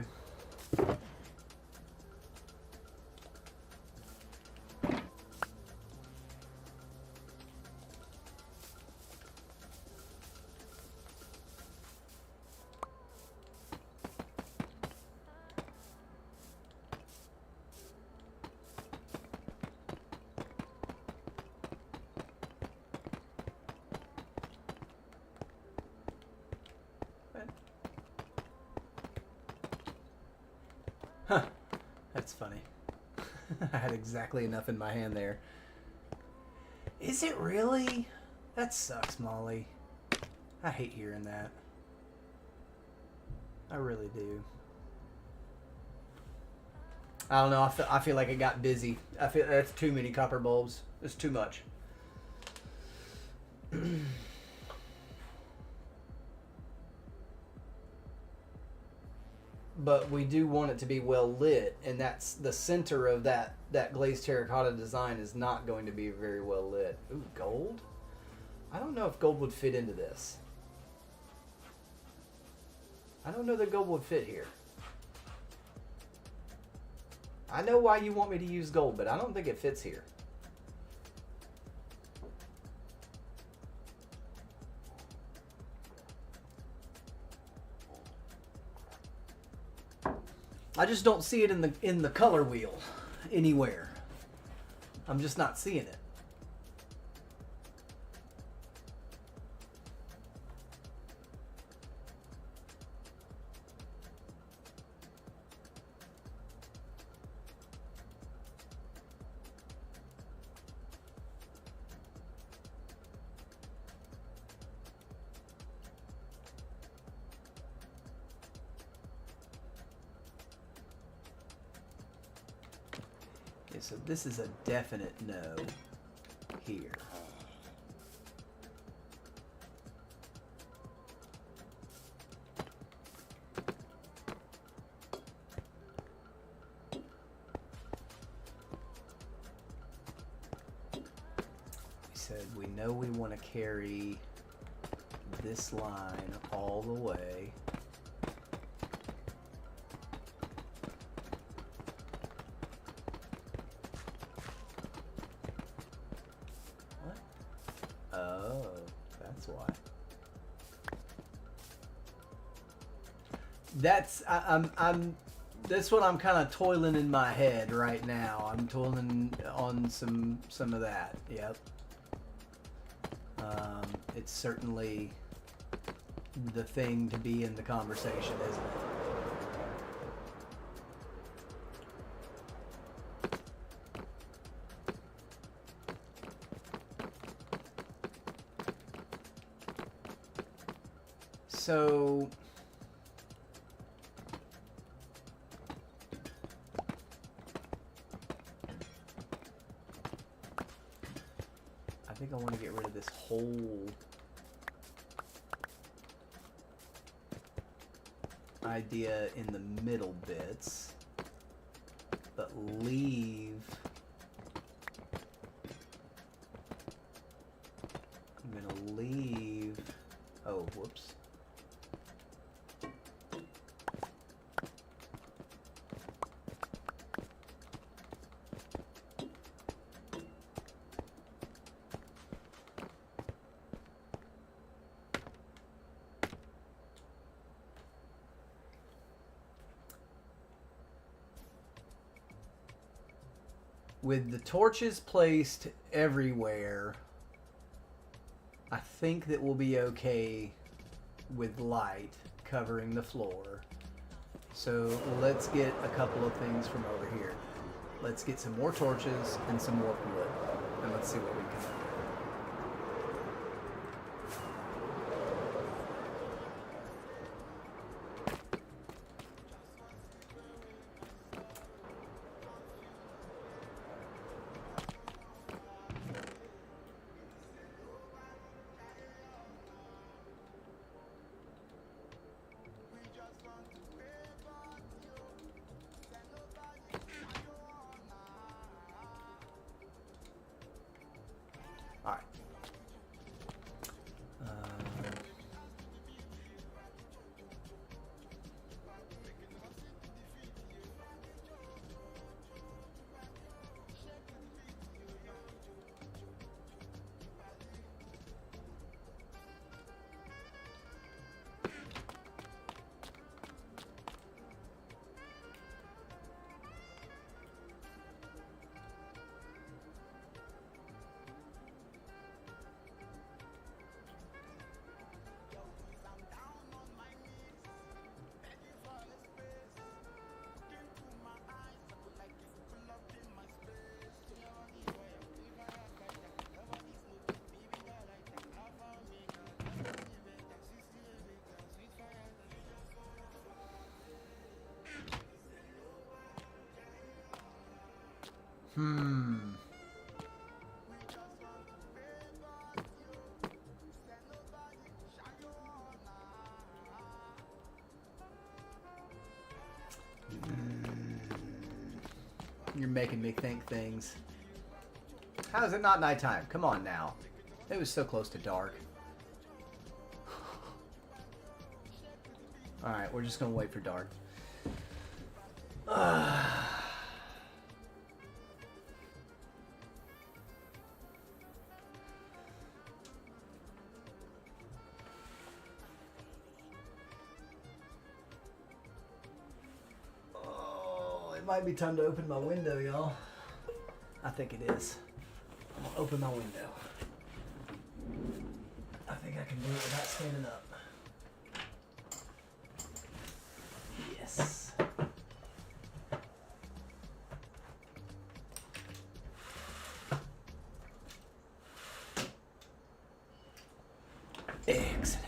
Speaker 1: Huh, that's funny. I had exactly enough in my hand there. Is it really? That sucks, Molly. I hate hearing that. I really do. I don't know. I feel like it got busy. I feel that's too many copper bulbs. It's too much. But we do want it to be well lit, and that's the center of that glazed terracotta design is not going to be very well lit. Ooh, gold? I don't know if gold would fit into this. I don't know that gold would fit here. I know why you want me to use gold, but I don't think it fits here. I just don't see it in the color wheel anywhere. I'm just not seeing it. Okay, so this is a definite no here. We said we know we want to carry this line all the way. That's what I'm kind of toiling in my head right now. I'm toiling on some of that. Yep. It's certainly the thing to be in the conversation, isn't it? So I think I want to get rid of this whole idea in the middle bits, but leave. I'm gonna leave. Oh, whoops. With the torches placed everywhere, I think that we'll be okay with light covering the floor. So let's get a couple of things from over here. Let's get some more torches and some more wood, and let's see what we can do. You're making me think things. How is it not nighttime? Come on now. It was so close to dark. Alright, we're just gonna wait for dark. Oh, it might be time to open my window, y'all. I think it is. I'm gonna open my window. I think I can do it without standing up. Yes. Excellent.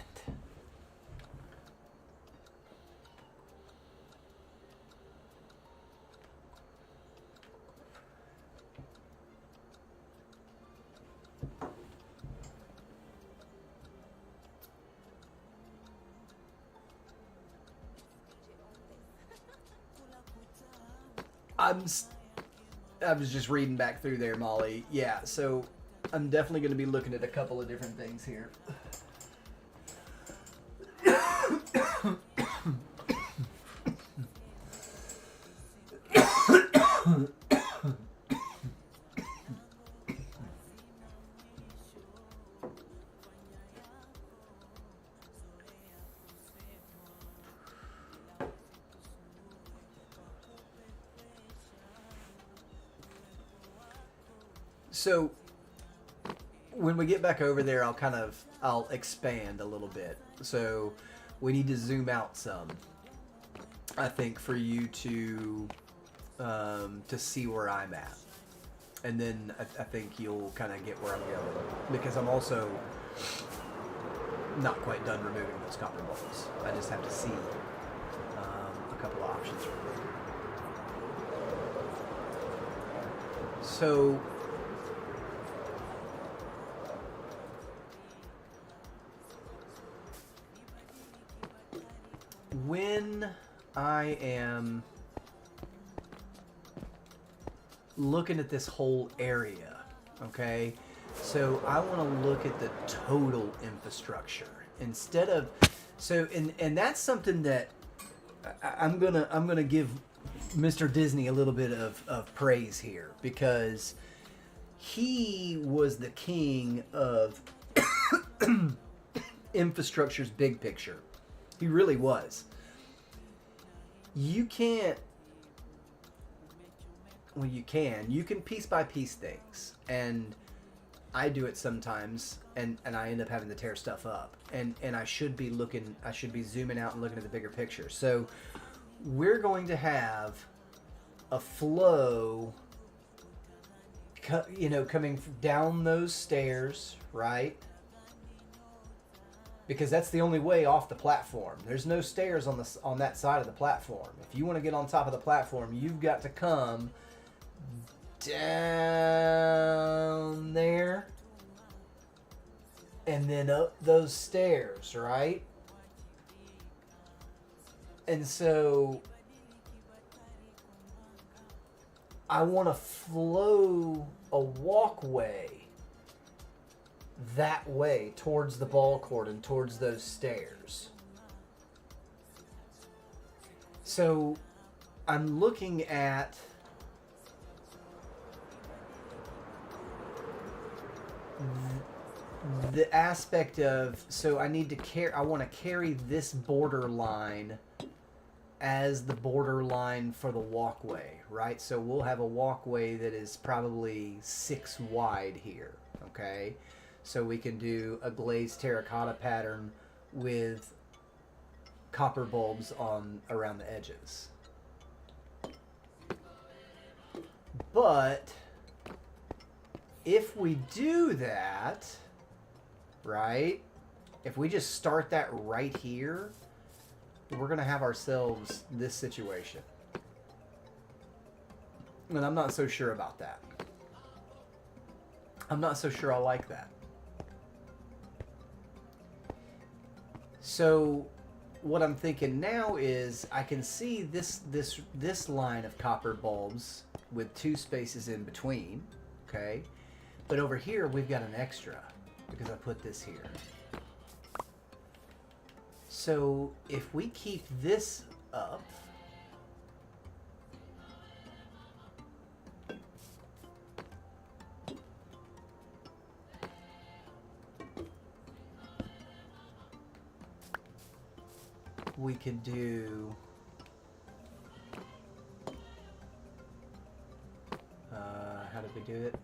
Speaker 1: I was just reading back through there, Molly. Yeah, so I'm definitely going to be looking at a couple of different things here. So when we get back over there, I'll expand a little bit. So we need to zoom out some, I think, for you to see where I'm at. And then I think you'll kind of get where I'm going, because I'm also not quite done removing those copper bulbs. I just have to see a couple of options real quick. So when I am looking at this whole area, okay, so I want to look at the total infrastructure instead of, so and that's something that I'm gonna give Mr. Disney a little bit of praise here, because he was the king of infrastructure's big picture. He really was. You can't, well, you can piece by piece things, and I do it sometimes, and I end up having to tear stuff up, and I should be zooming out and looking at the bigger picture. So we're going to have a flow, coming down those stairs, right? Because that's the only way off the platform. There's no stairs on that side of the platform. If you want to get on top of the platform, you've got to come down there and then up those stairs, right? And so I want to flow a walkway that way towards the ball court and towards those stairs. So I'm looking at the aspect of, so I want to carry this border line as the border line for the walkway, right? So we'll have a walkway that is probably 6 wide here, okay? So we can do a glazed terracotta pattern with copper bulbs around the edges. But if we do that, right? If we just start that right here, we're going to have ourselves this situation. And I'm not so sure about that. I'm not so sure I like that. So what I'm thinking now is I can see this line of copper bulbs with 2 spaces in between, okay? But over here we've got an extra because I put this here. So if we keep this up, we could do how did we do it?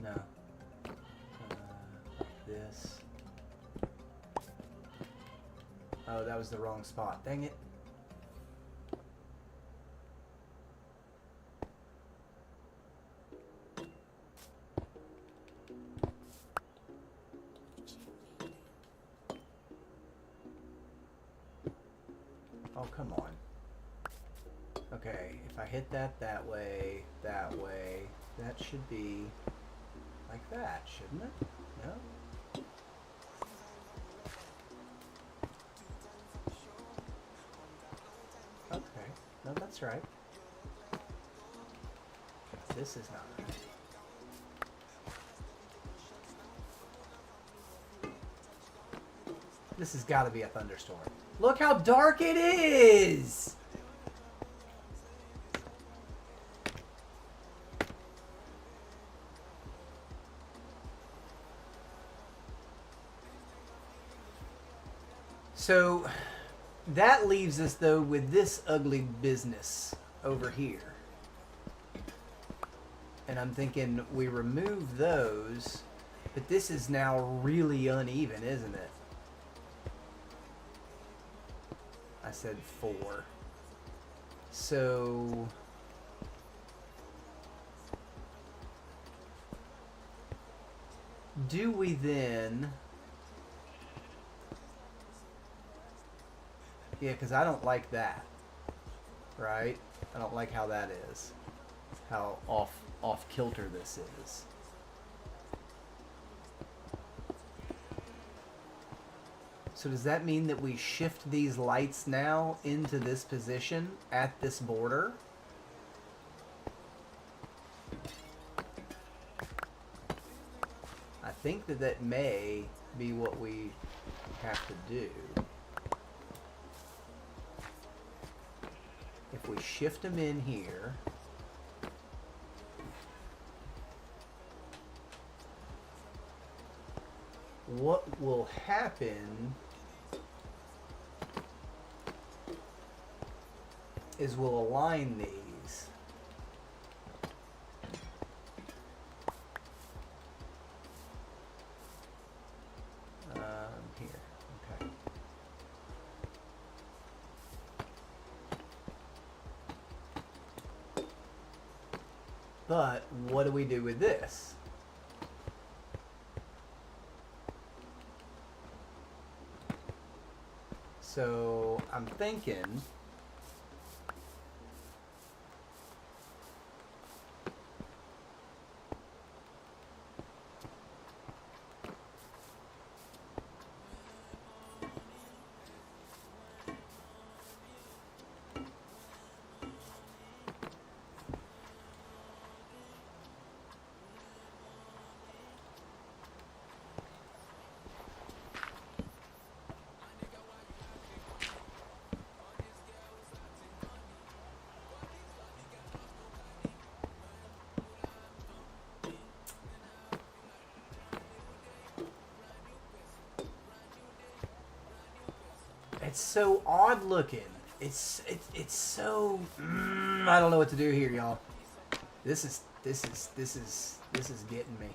Speaker 1: No. Like this. Oh, that was the wrong spot. Dang it. Oh, come on. Okay, if I hit that way, that should be like that, shouldn't it? No? Okay, no, that's right. This is not right. This has got to be a thunderstorm. Look how dark it is! So that leaves us though with this ugly business over here. And I'm thinking we remove those, but this is now really uneven, isn't it? I said 4. So do we then... Yeah, because I don't like that, right? I don't like how that is, how off kilter this is. So does that mean that we shift these lights now into this position at this border? I think that may be what we have to do. If we shift them in here, what will happen is we'll align these. Here, okay. But what do we do with this? So I'm thinking it's so odd looking. It's so I don't know what to do here, y'all. This is getting me.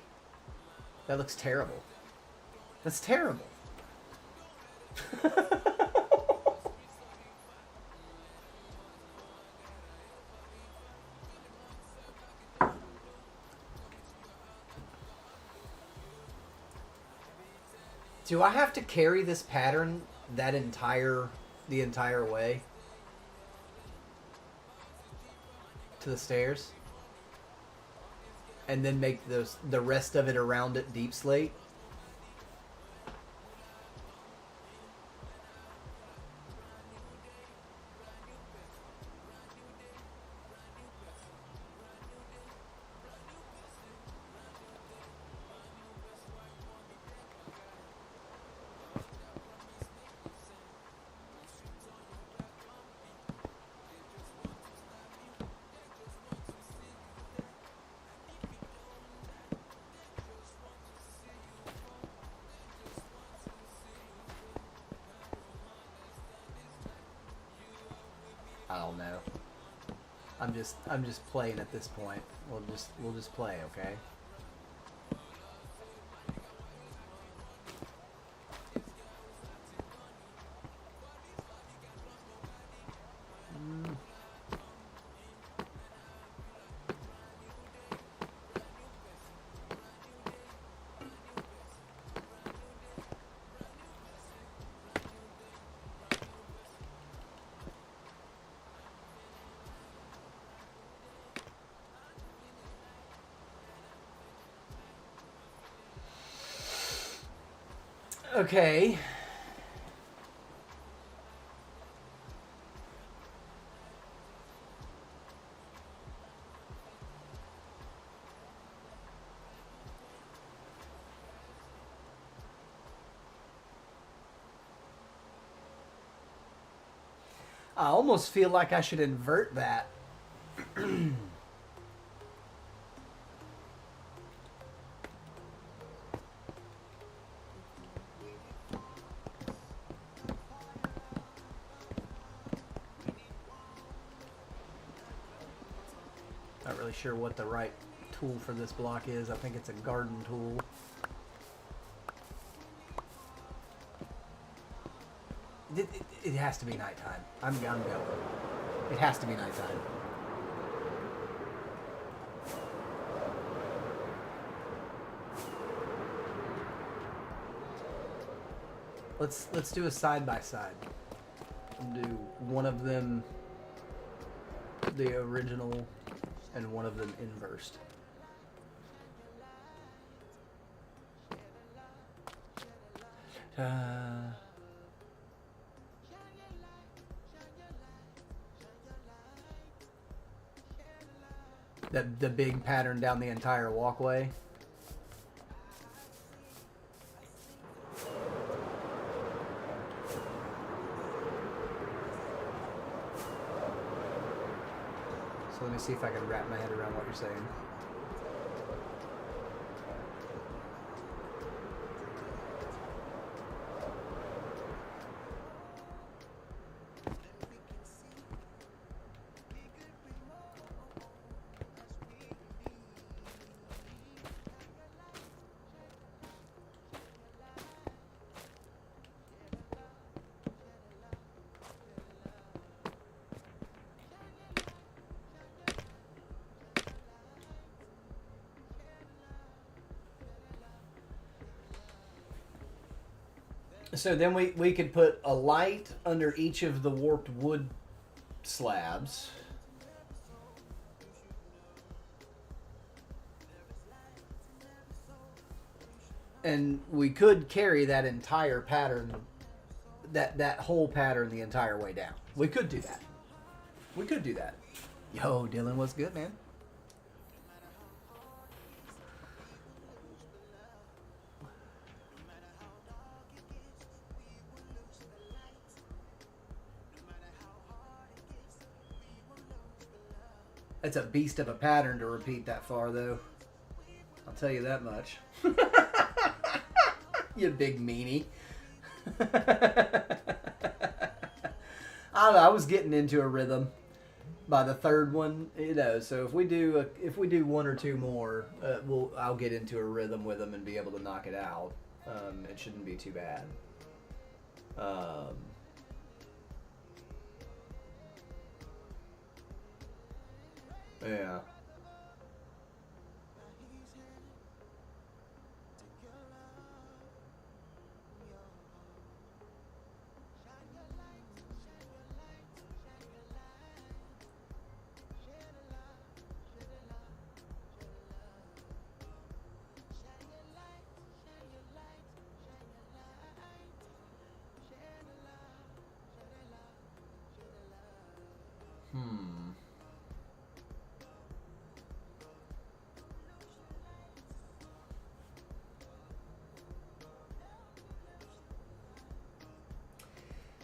Speaker 1: That looks terrible. That's terrible. Do I have to carry this pattern the entire way? to the stairs, and then make the rest of it around it deep slate. I don't know. I'm just playing at this point. We'll just play, okay? Okay. I almost feel like I should invert that. Not really sure what the right tool for this block is. I think it's a garden tool. It has to be nighttime. I'm going. It has to be nighttime. Let's do a side by side. Do one of them the original and one of them inversed. The big pattern down the entire walkway. So let me see if I can wrap my head around what you're saying. So then we could put a light under each of the warped wood slabs. And we could carry that entire pattern, that whole pattern the entire way down. We could do that. We could do that. Yo, Dylan, what's good, man? It's a beast of a pattern to repeat that far, though. I'll tell you that much. You big meanie. I don't know, I was getting into a rhythm by the third one, you know. So if we do one or two more, I'll get into a rhythm with them and be able to knock it out. It shouldn't be too bad. Yeah.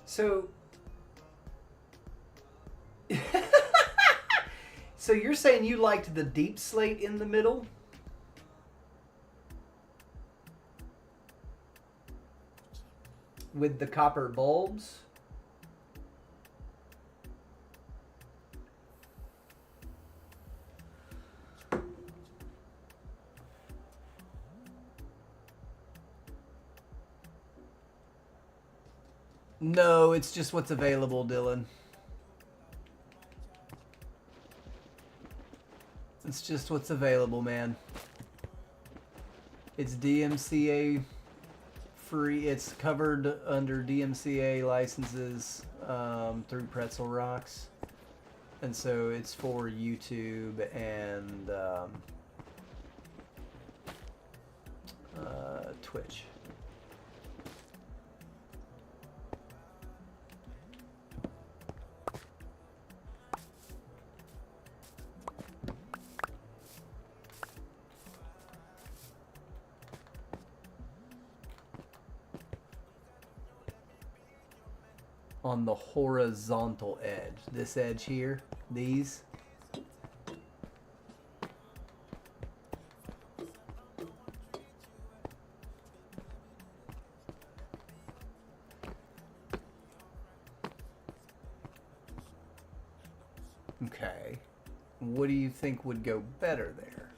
Speaker 1: So, so you're saying you liked the deep slate in the middle? With the copper bulbs? No, it's just what's available, Dylan. It's just what's available, man. It's DMCA free. It's covered under DMCA licenses through Pretzel Rocks. And so it's for YouTube and Twitch. On the horizontal edge. This edge here, these. Okay. What do you think would go better there?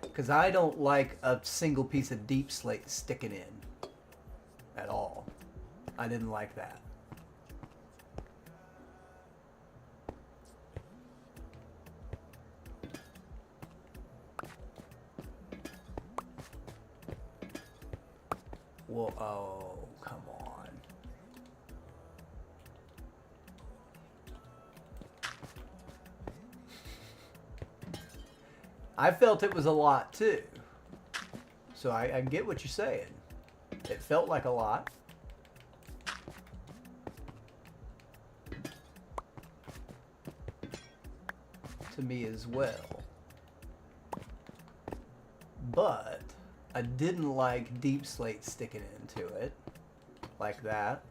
Speaker 1: Because I don't like a single piece of deep slate sticking in. At all. I didn't like that. Well, oh, come on. I felt it was a lot too. So I get what you're saying. It felt like a lot. To me as well. But I didn't like deep slate sticking into it like that.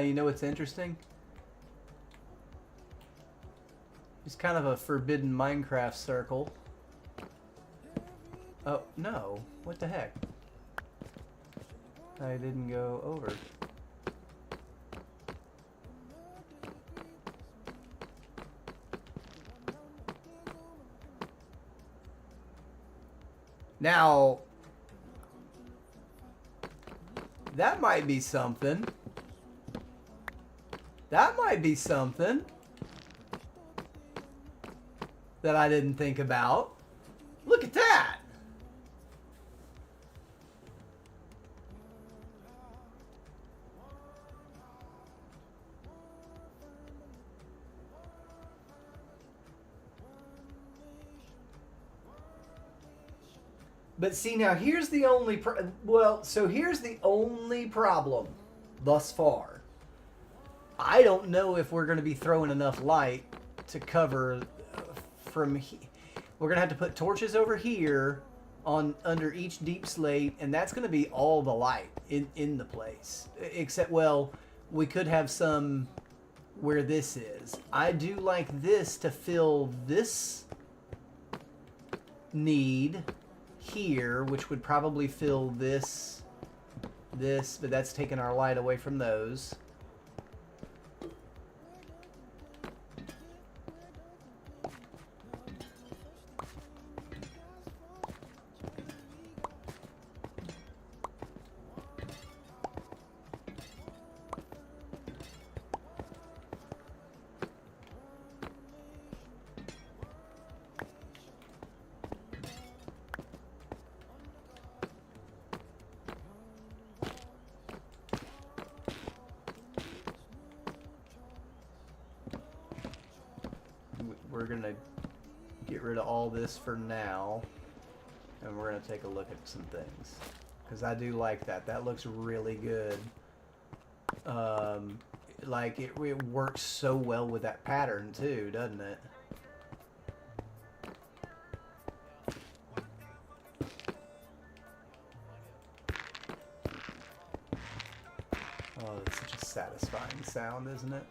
Speaker 1: You know what's interesting? It's kind of a forbidden Minecraft circle. Oh, no. What the heck? I didn't go over. Now, that might be something. That might be something that I didn't think about. Look at that. But see, now here's the only here's the only problem thus far. I don't know if we're going to be throwing enough light to cover from here. We're going to have to put torches over here on under each deep slate, and that's going to be all the light in the place. Except, well, we could have some where this is. I do like this to fill this need here, which would probably fill this, but that's taking our light away from those. we're gonna get rid of all this for now, and we're gonna take a look at some things, because I do like that. That looks really good. Like it works so well with that pattern too, doesn't it? Oh, that's such a satisfying sound, isn't it?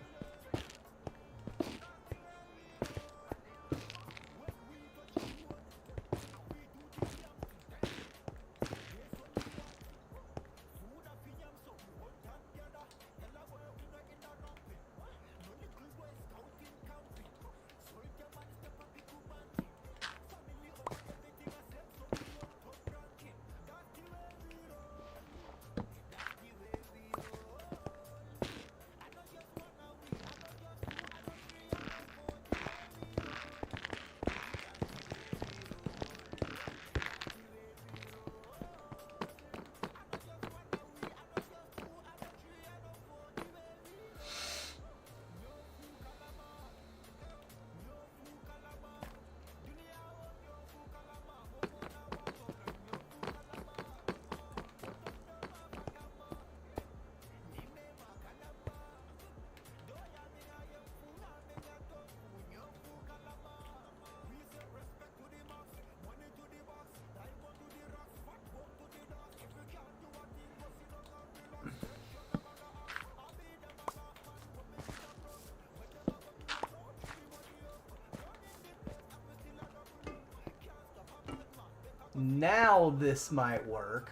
Speaker 1: Now this might work.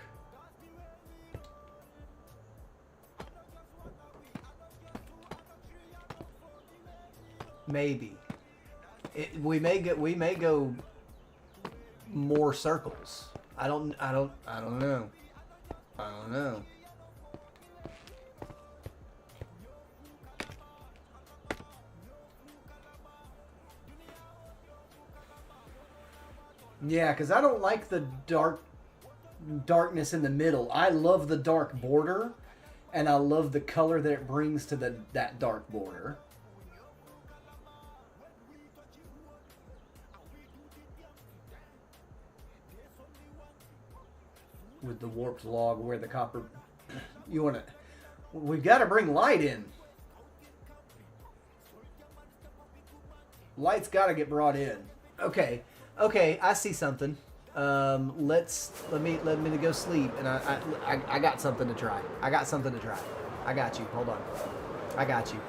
Speaker 1: Maybe. We may go more circles. I don't know. I don't know. Yeah, because I don't like the darkness in the middle. I love the dark border, and I love the color that it brings to that dark border. With the warped log where the copper... You want to... We've got to bring light in. Light's got to get brought in. Okay. Okay, I see something. Let me go sleep, and I got something to try. I got you. Hold on. I got you.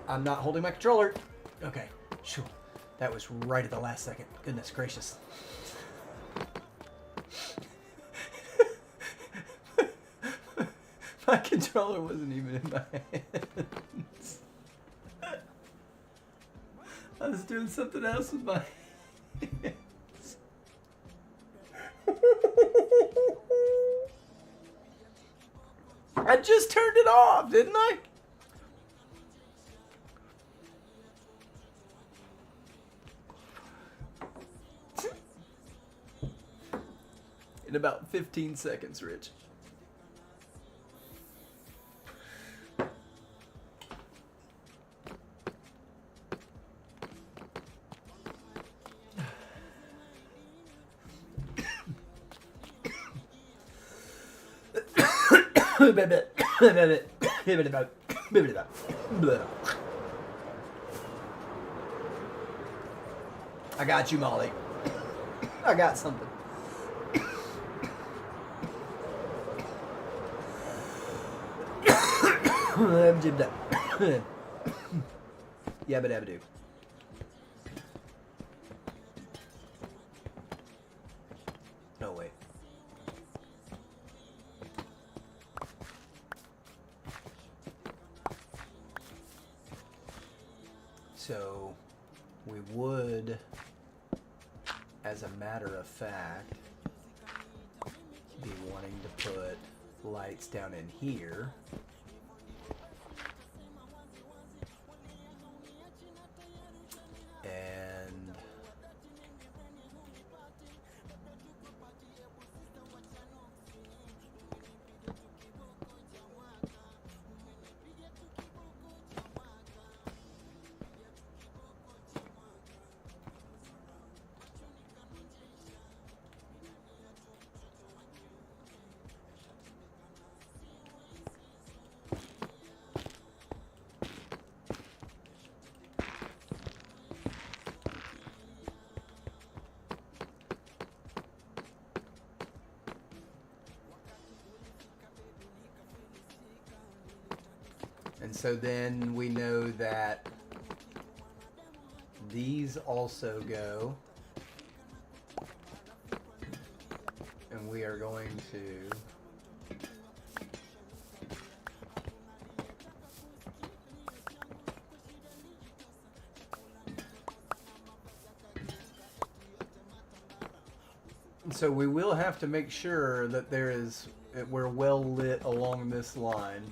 Speaker 1: I'm not holding my controller. Okay, sure. That was right at the last second. Goodness gracious. My controller wasn't even in my hands. I was doing something else with my hands. I just turned it off, didn't I? In about 15 seconds, Rich. I got you, Molly. I got something. Yabba dabba doo. No, wait. So, we would, as a matter of fact, be wanting to put lights down in here. And And so then we know that these also go. And we are going to so we will have to make sure that we're well lit along this line.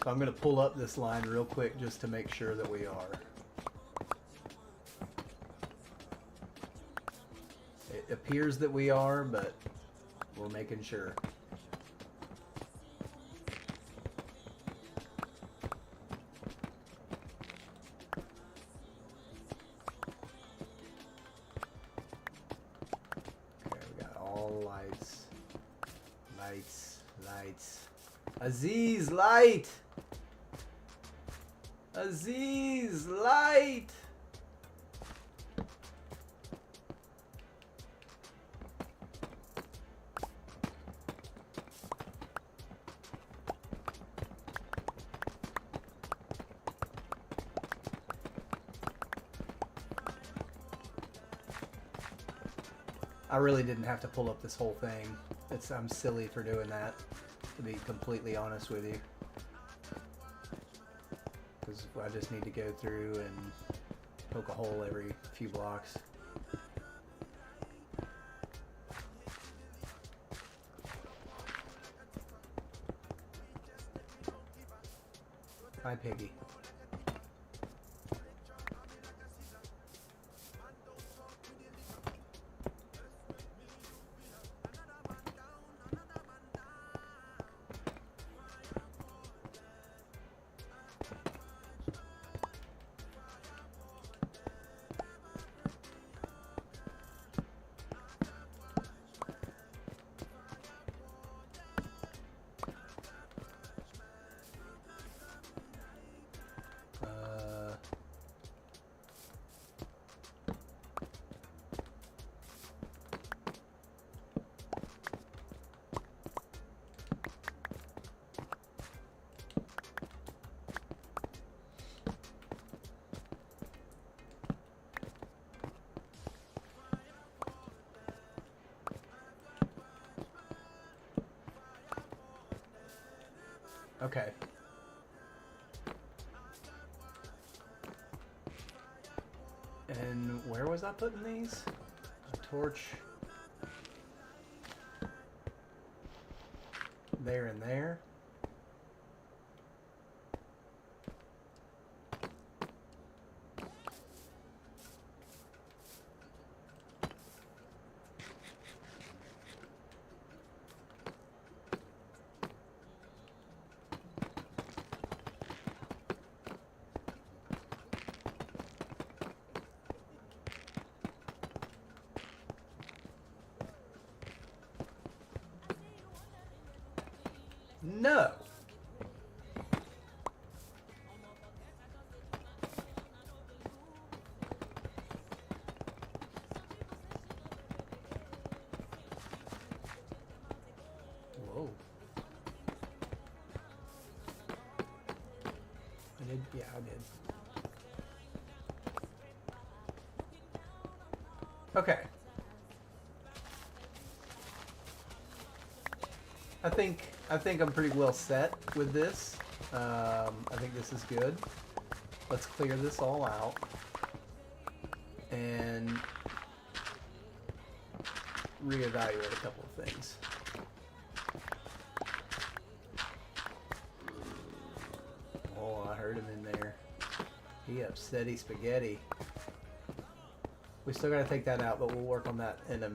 Speaker 1: So I'm going to pull up this line real quick just to make sure that we are. It appears that we are, but we're making sure. Okay, we got all lights. Lights, lights. Aziz, light! Aziz, light! I really didn't have to pull up this whole thing. I'm silly for doing that, to be completely honest with you. Because I just need to go through and poke a hole every few blocks. Hi, Piggy. Okay. And where was I putting these? A torch. There and there. No. Whoa. I did? Yeah, I did. Okay. I think I'm pretty well set with this. I think this is good. Let's clear this all out. And reevaluate a couple of things. Oh, I heard him in there. He upsetty spaghetti. We still gotta take that out, but we'll work on that in a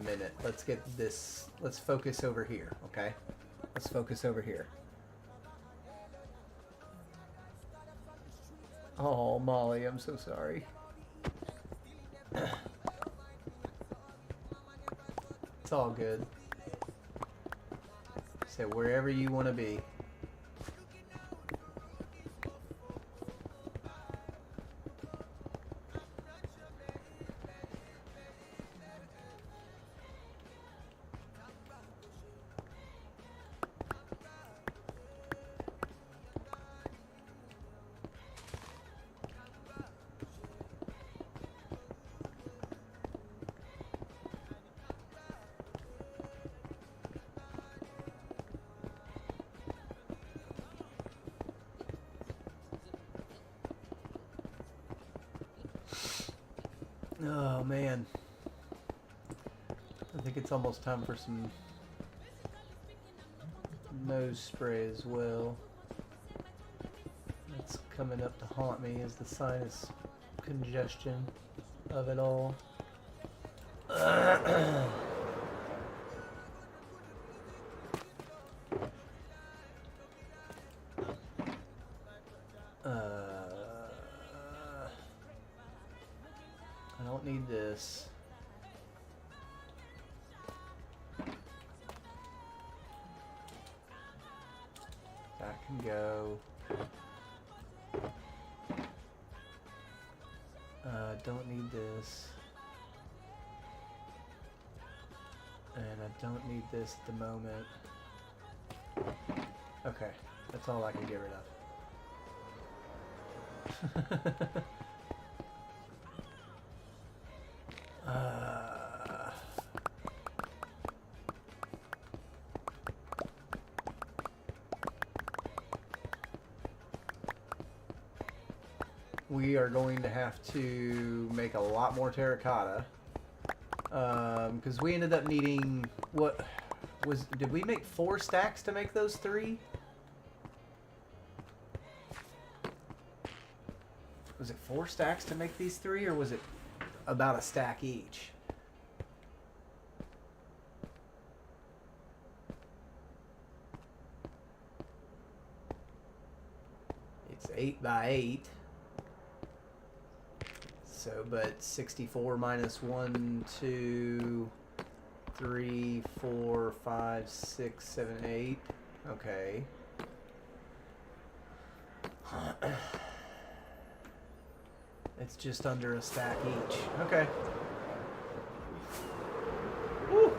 Speaker 1: minute. Let's get this, let's focus over here, okay? Let's focus over here. Oh, Molly, I'm so sorry. It's all good. So wherever you want to be. Oh man. I think it's almost time for some nose spray as well. It's coming up to haunt me as the sinus congestion of it all. I don't need this. That can go. Don't need this. And I don't need this at the moment. Okay, that's all I can get rid of. We are going to have to make a lot more terracotta. Because we ended up needing, what was, did we make 4 stacks to make those 3? Was it 4 stacks to make these 3, or was it about a stack each? It's 8 by 8. So, but 64 minus 1, 2, 3, 4, 5, 6, 7, 8. Okay. It's just under a stack each. Okay. Woo.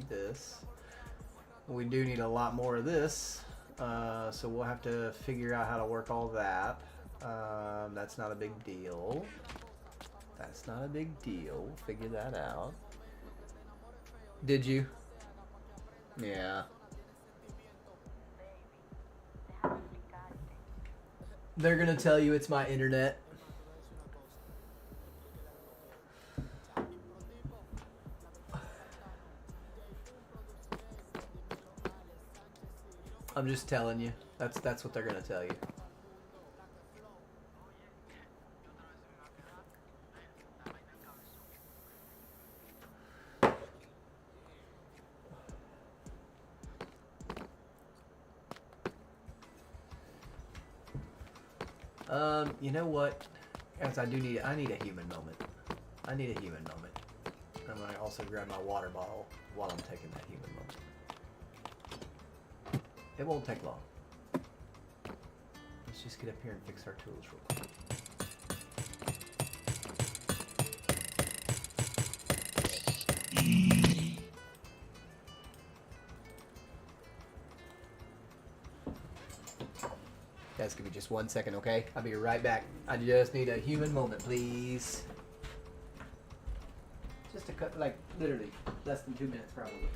Speaker 1: This. We do need a lot more of this, so we'll have to figure out how to work all that. That's not a big deal. That's not a big deal. We'll figure that out. Did you? Yeah. They're gonna tell you it's my internet. I'm just telling you. That's what they're gonna tell you. You know what? Guys, I need a human moment. I need a human moment. I'm gonna also grab my water bottle while I'm taking that human moment. It won't take long. Let's just get up here and fix our tools real quick. Guys, give me just 1 second, okay? I'll be right back. I just need a human moment, please. Just a cut, like, literally, less than 2 minutes, probably.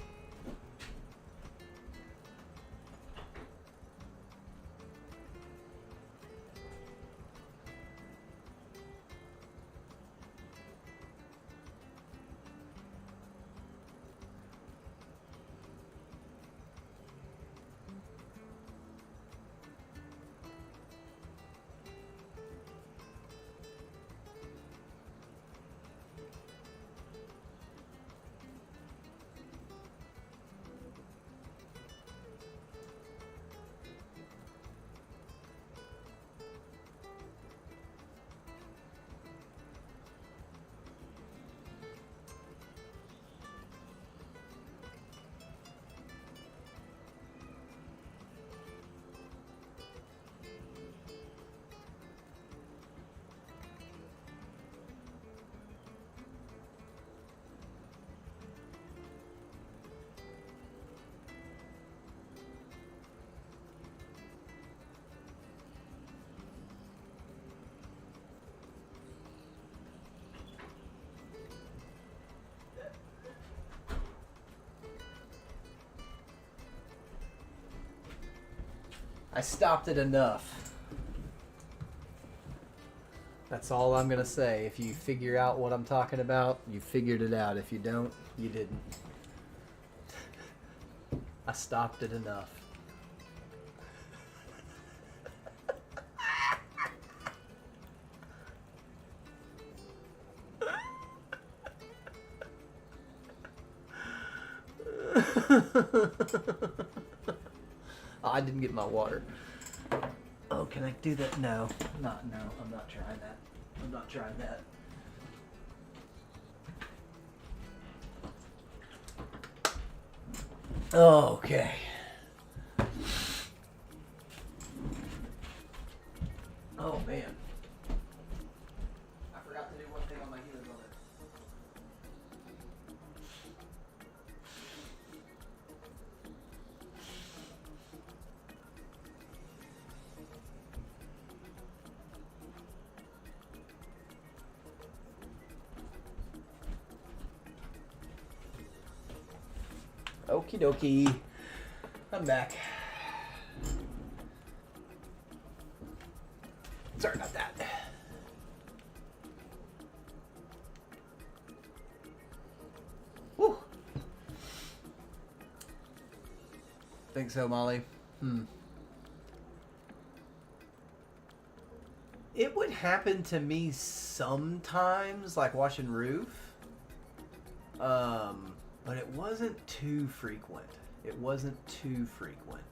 Speaker 1: I stopped it enough. That's all I'm gonna say. If you figure out what I'm talking about, you figured it out. If you don't, you didn't. I stopped it enough. Oh, I didn't get my water. Oh, can I do that? No. I'm not trying that. I'm not trying that. Okay. Oh, man. I forgot to do one thing on my healing moment. Okie dokie. I'm back. Sorry about that. Woo. Think so, Molly? It would happen to me sometimes, like washing roof. But it wasn't too frequent. It wasn't too frequent.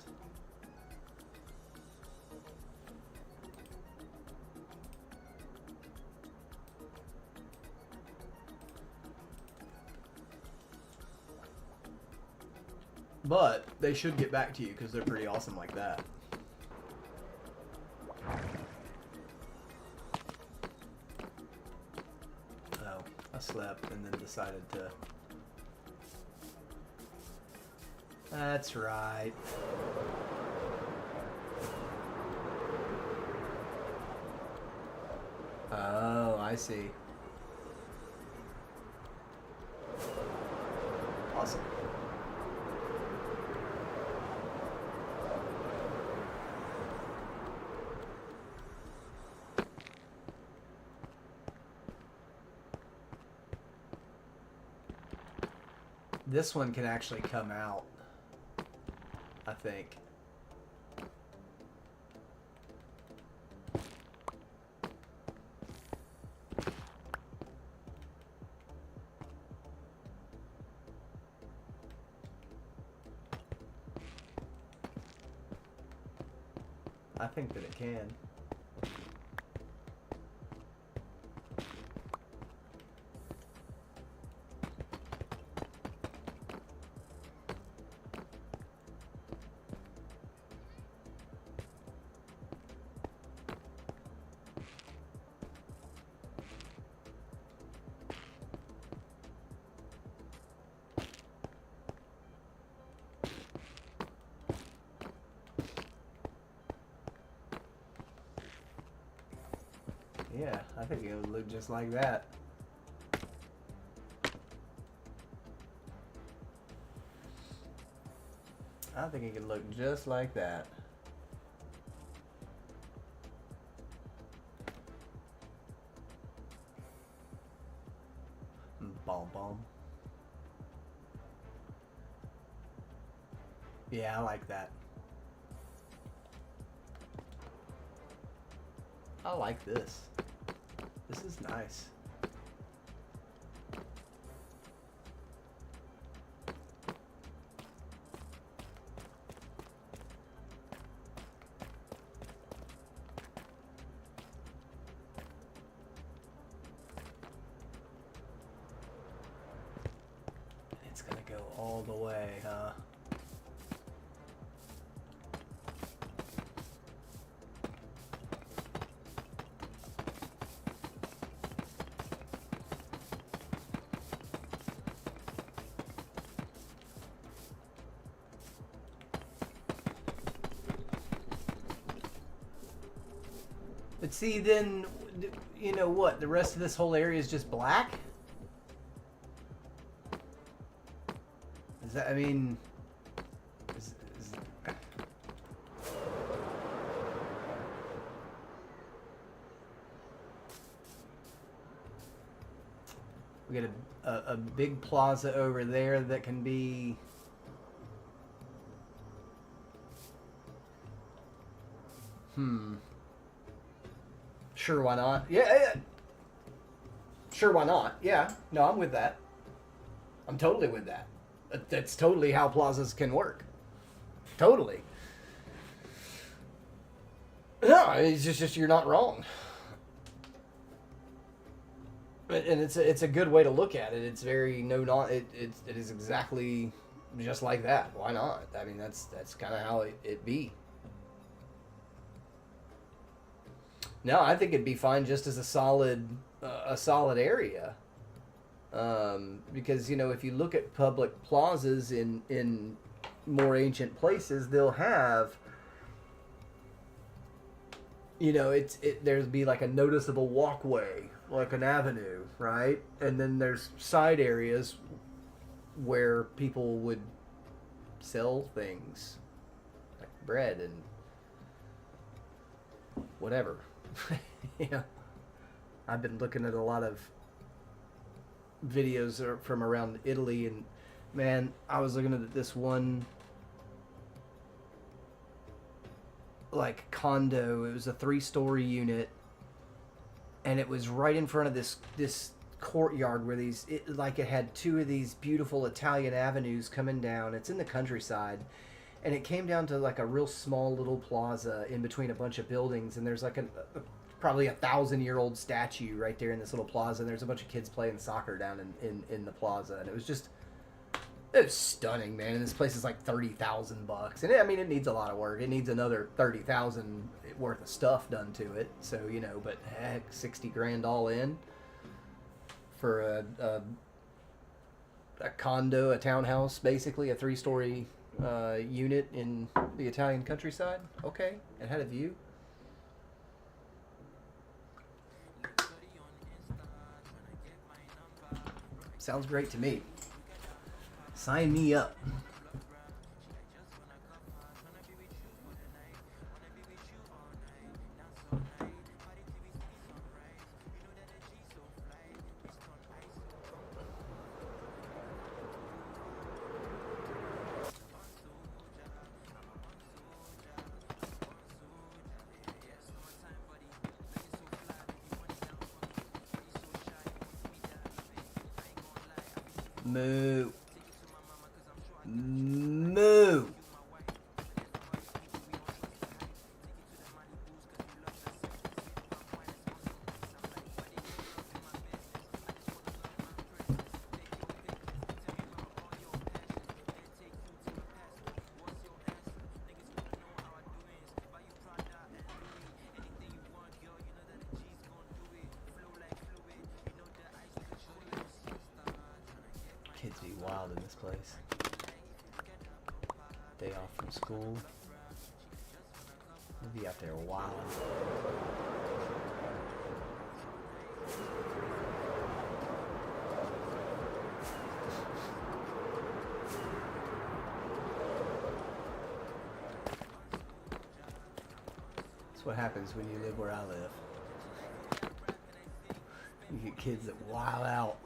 Speaker 1: But they should get back to you because they're pretty awesome like that. Oh, I slept and then decided to... That's right. Oh, I see. Awesome. This one can actually come out, I think. I think that it can. Yeah, I think it would look just like that. I think it could look just like that. Bomb bomb. Yeah, I like that. I like this. This is nice. It's gonna go all the way, huh? But see, then, you know what? The rest of this whole area is just black? Is that, I mean... We get a big plaza over there that can be... Sure, why not? Yeah. Sure, why not? Yeah. No, I'm with that. I'm totally with that. That's totally how plazas can work. Totally. No, it's just you're not wrong. And it's a good way to look at it. It's very it is exactly just like that. Why not? I mean, that's kind of how it be. No, I think it'd be fine just as a solid area. Because if you look at public plazas in more ancient places, they'll have there'd be like a noticeable walkway, like an avenue, right? And then there's side areas where people would sell things like bread and whatever. I've been looking at a lot of videos from around Italy, and man, I was looking at this one like condo. It was a 3-story unit, and it was right in front of this courtyard where it had 2 of these beautiful Italian avenues coming down. It's in the countryside, and it came down to like a real small little plaza in between a bunch of buildings, and there's like probably 1,000-year-old statue right there in this little plaza, and there's a bunch of kids playing soccer down in the plaza, and it was stunning, man. And this place is like $30,000, and it needs a lot of work. It needs another 30,000 worth of stuff done to it. So but heck, 60 grand all in for a condo, a townhouse, basically a 3-story unit in the Italian countryside. Okay, it had a view. Sounds great to me. Sign me up. Moo. Moo. Kids be wild in this place. Day off from school. We'll be out there wilding. That's what happens when you live where I live. You get kids that wild out.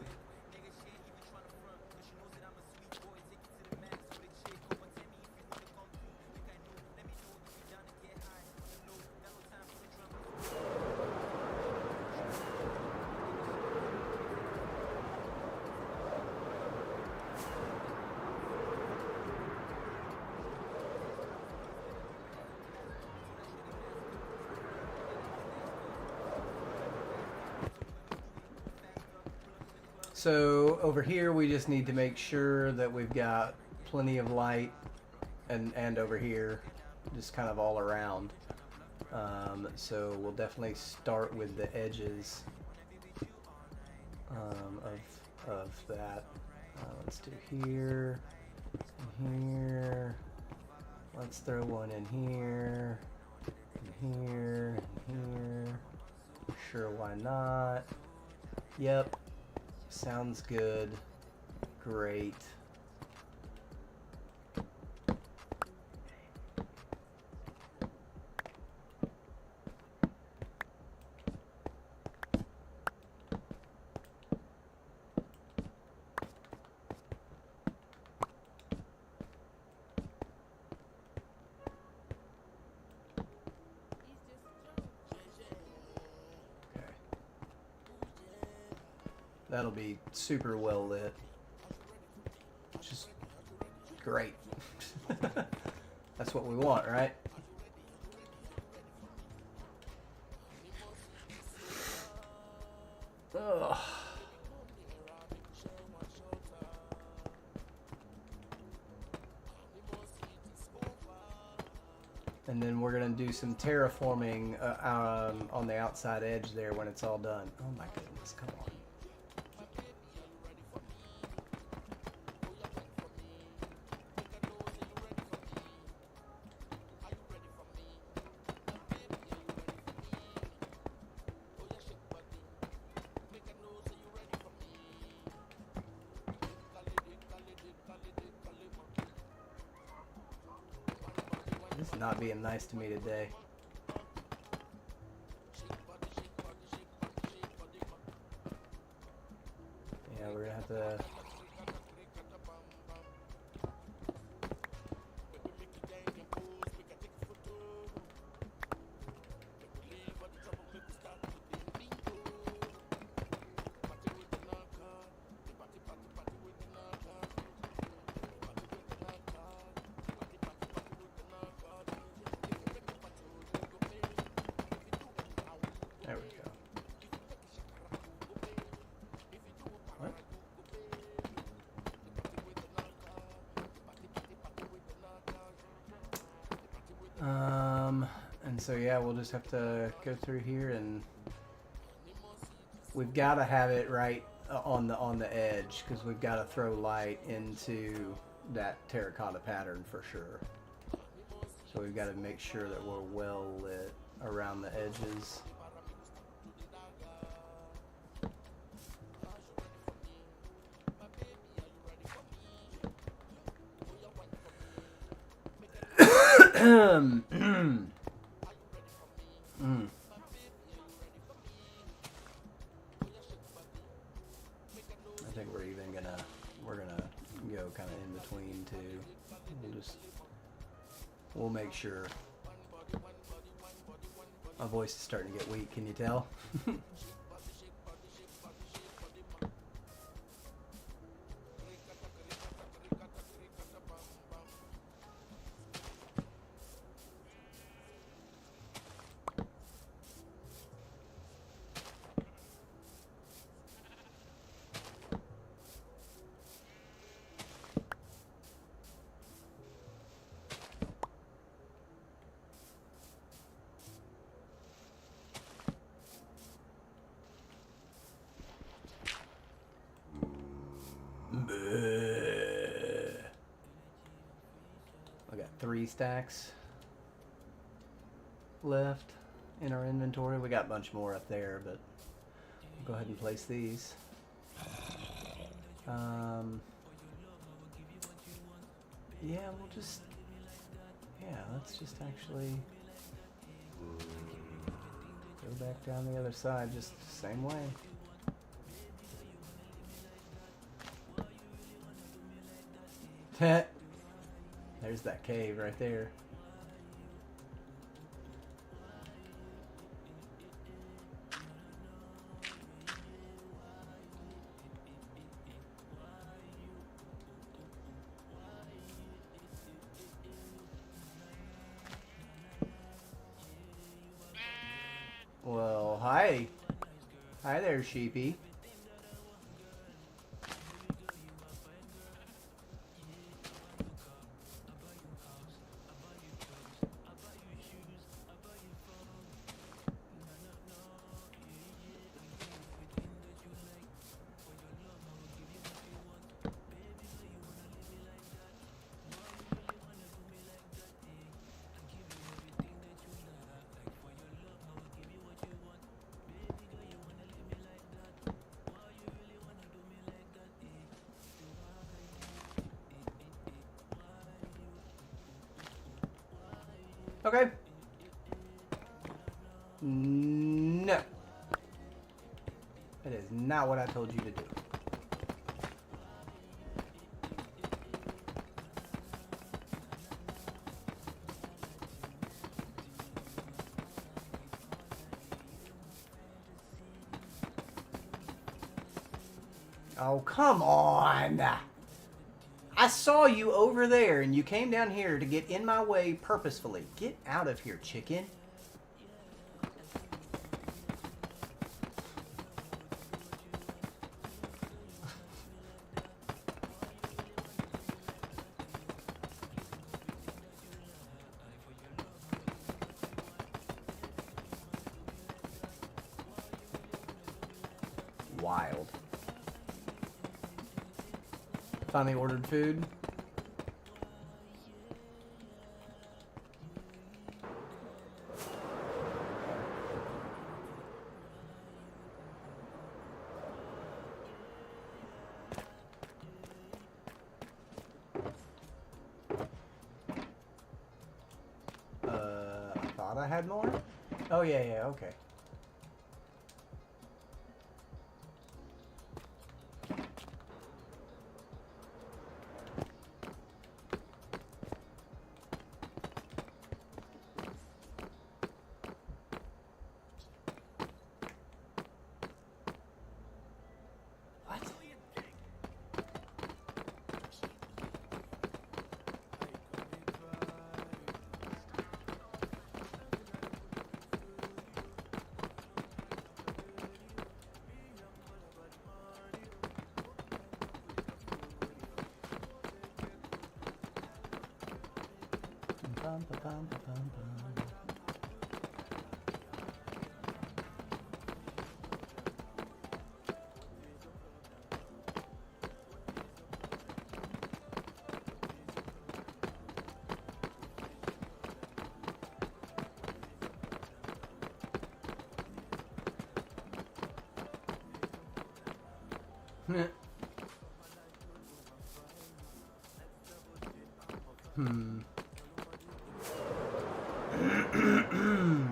Speaker 1: So over here we just need to make sure that we've got plenty of light and over here just kind of all around. So we'll definitely start with the edges of that. Let's do here, here. Let's throw one in here, and here, and here. Sure, why not? Yep. Sounds good. Great. That'll be super well lit. Just great. That's what we want, right? Ugh. And then we're gonna do some terraforming on the outside edge there when it's all done. Oh my goodness, come on. This is not being nice to me today. Yeah, we're gonna have to... There we go. What? And so yeah, we'll just have to go through here, and we've got to have it right on the edge, because we've got to throw light into that terracotta pattern for sure. So we've got to make sure that we're well lit around the edges. I think we're gonna go kind of in between too. We'll make sure. My voice is starting to get weak, can you tell? I got 3 stacks left in our inventory. We got a bunch more up there, but I'll go ahead and place these. Yeah, let's just actually go back down the other side, just the same way. There's that cave right there. Well, hi. Hi there, sheepy. Okay. No. That is not what I told you to do. Oh, come on. I saw you over there and you came down here to get in my way purposefully. Get out of here, chicken. Wild. Finally ordered food. I thought I had more. Oh yeah, okay.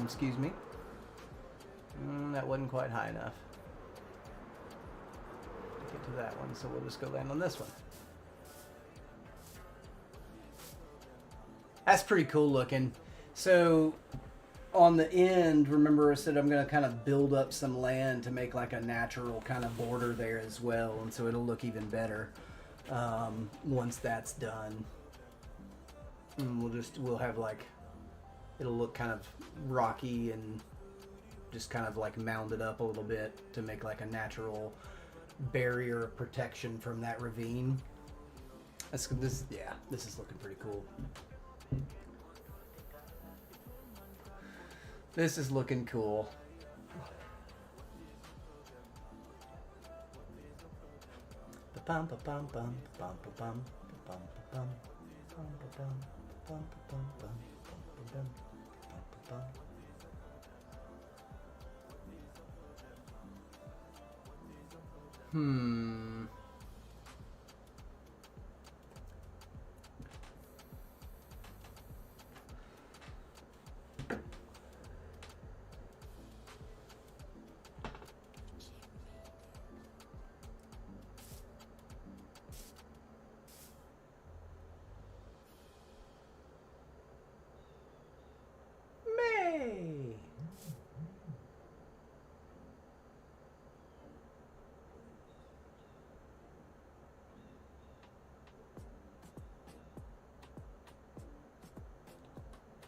Speaker 1: Excuse me. That wasn't quite high enough to get to that one, so we'll just go land on this one. That's pretty cool looking. So on the end, remember I said I'm going to kind of build up some land to make like a natural kind of border there as well, and so it'll look even better once that's done. And we'll have like, it'll look kind of rocky and just kind of like mounded up a little bit to make like a natural barrier of protection from that ravine. This is looking pretty cool. This is looking cool.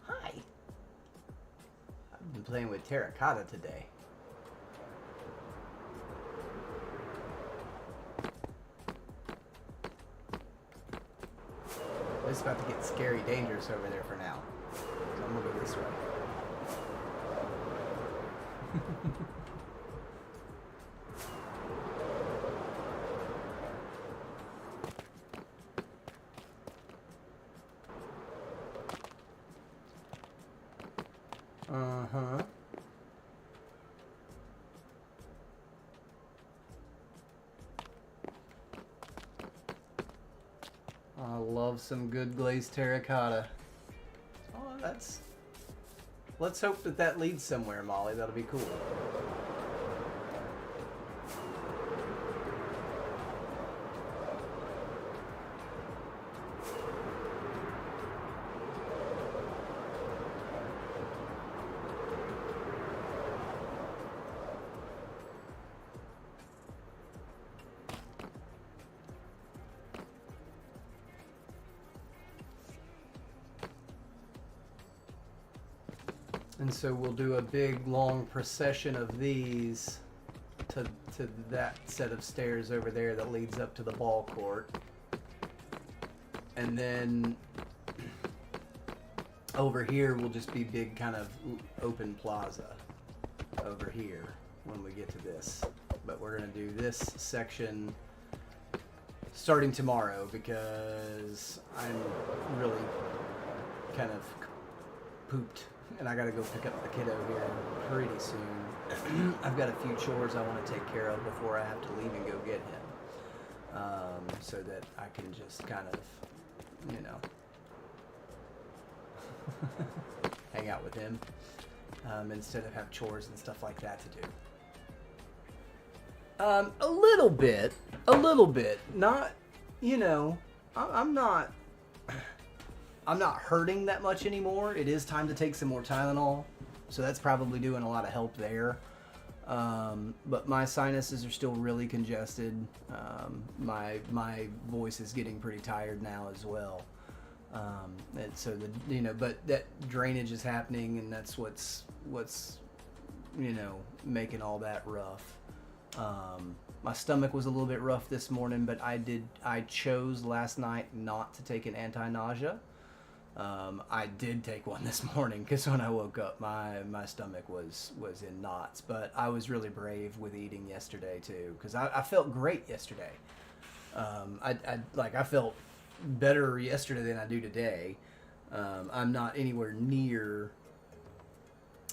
Speaker 1: Hi. I've been playing with terracotta today. It's about to get scary dangerous over there for now. So I'm gonna go this way. Uh-huh. I love some good glazed terracotta. Oh, that's... Let's hope that that leads somewhere, Molly. That'll be cool. And so we'll do a big long procession of these to that set of stairs over there that leads up to the ball court. And then over here will just be big kind of open plaza over here when we get to this. But we're going to do this section starting tomorrow because I'm really kind of pooped and I got to go pick up the kiddo here pretty soon. I've got a few chores I want to take care of before I have to leave and go get him, so that I can just kind of, you know, hang out with him instead of have chores and stuff like that to do. A little bit. Not, you know, I'm not hurting that much anymore. It is time to take some more Tylenol, so that's probably doing a lot of help there. But my sinuses are still really congested. My voice is getting pretty tired now as well. And so but that drainage is happening, and that's what's making all that rough. My stomach was a little bit rough this morning, but I chose last night not to take an anti-nausea. I did take one this morning because when I woke up, my stomach was in knots. But I was really brave with eating yesterday too, because I felt great yesterday. I felt better yesterday than I do today. I'm not anywhere near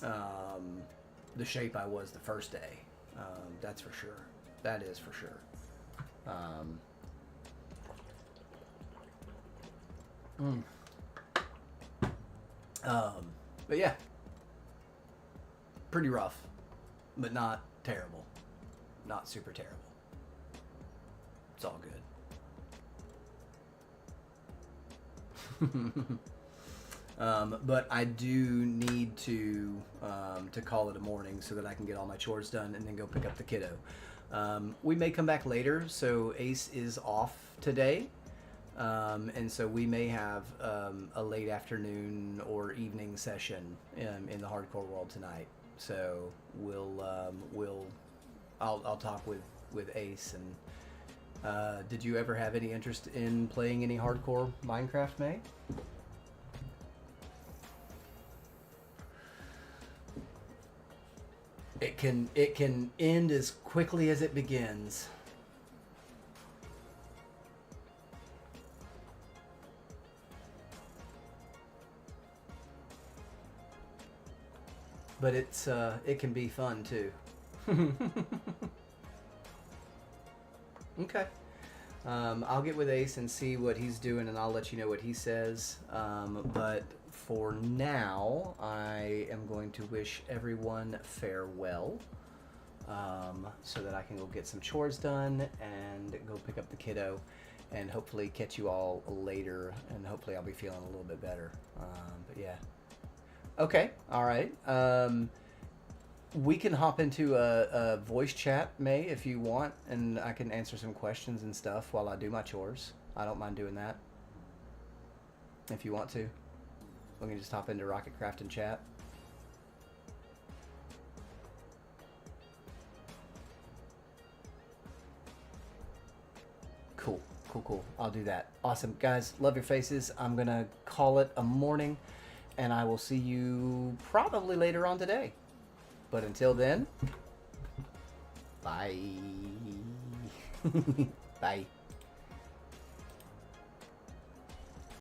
Speaker 1: the shape I was the first day. That's for sure. That is for sure. But yeah, pretty rough, but not terrible. Not super terrible. It's all good. But I do need to call it a morning so that I can get all my chores done and then go pick up the kiddo. We may come back later, so Ace is off today. And so we may have a late afternoon or evening session in the hardcore world tonight. So I'll talk with Ace. And did you ever have any interest in playing any hardcore Minecraft, May? It can end as quickly as it begins. But it can be fun too. Okay. I'll get with Ace and see what he's doing, and I'll let you know what he says. But for now, I am going to wish everyone farewell, so that I can go get some chores done and go pick up the kiddo, and hopefully catch you all later, and hopefully I'll be feeling a little bit better. But yeah. Okay, all right. We can hop into a voice chat, May, if you want, and I can answer some questions and stuff while I do my chores. I don't mind doing that. If you want to. We can just hop into Rocketcraft and chat. Cool. I'll do that. Awesome. Guys, love your faces. I'm going to call it a morning, and I will see you probably later on today. But until then, bye. Bye.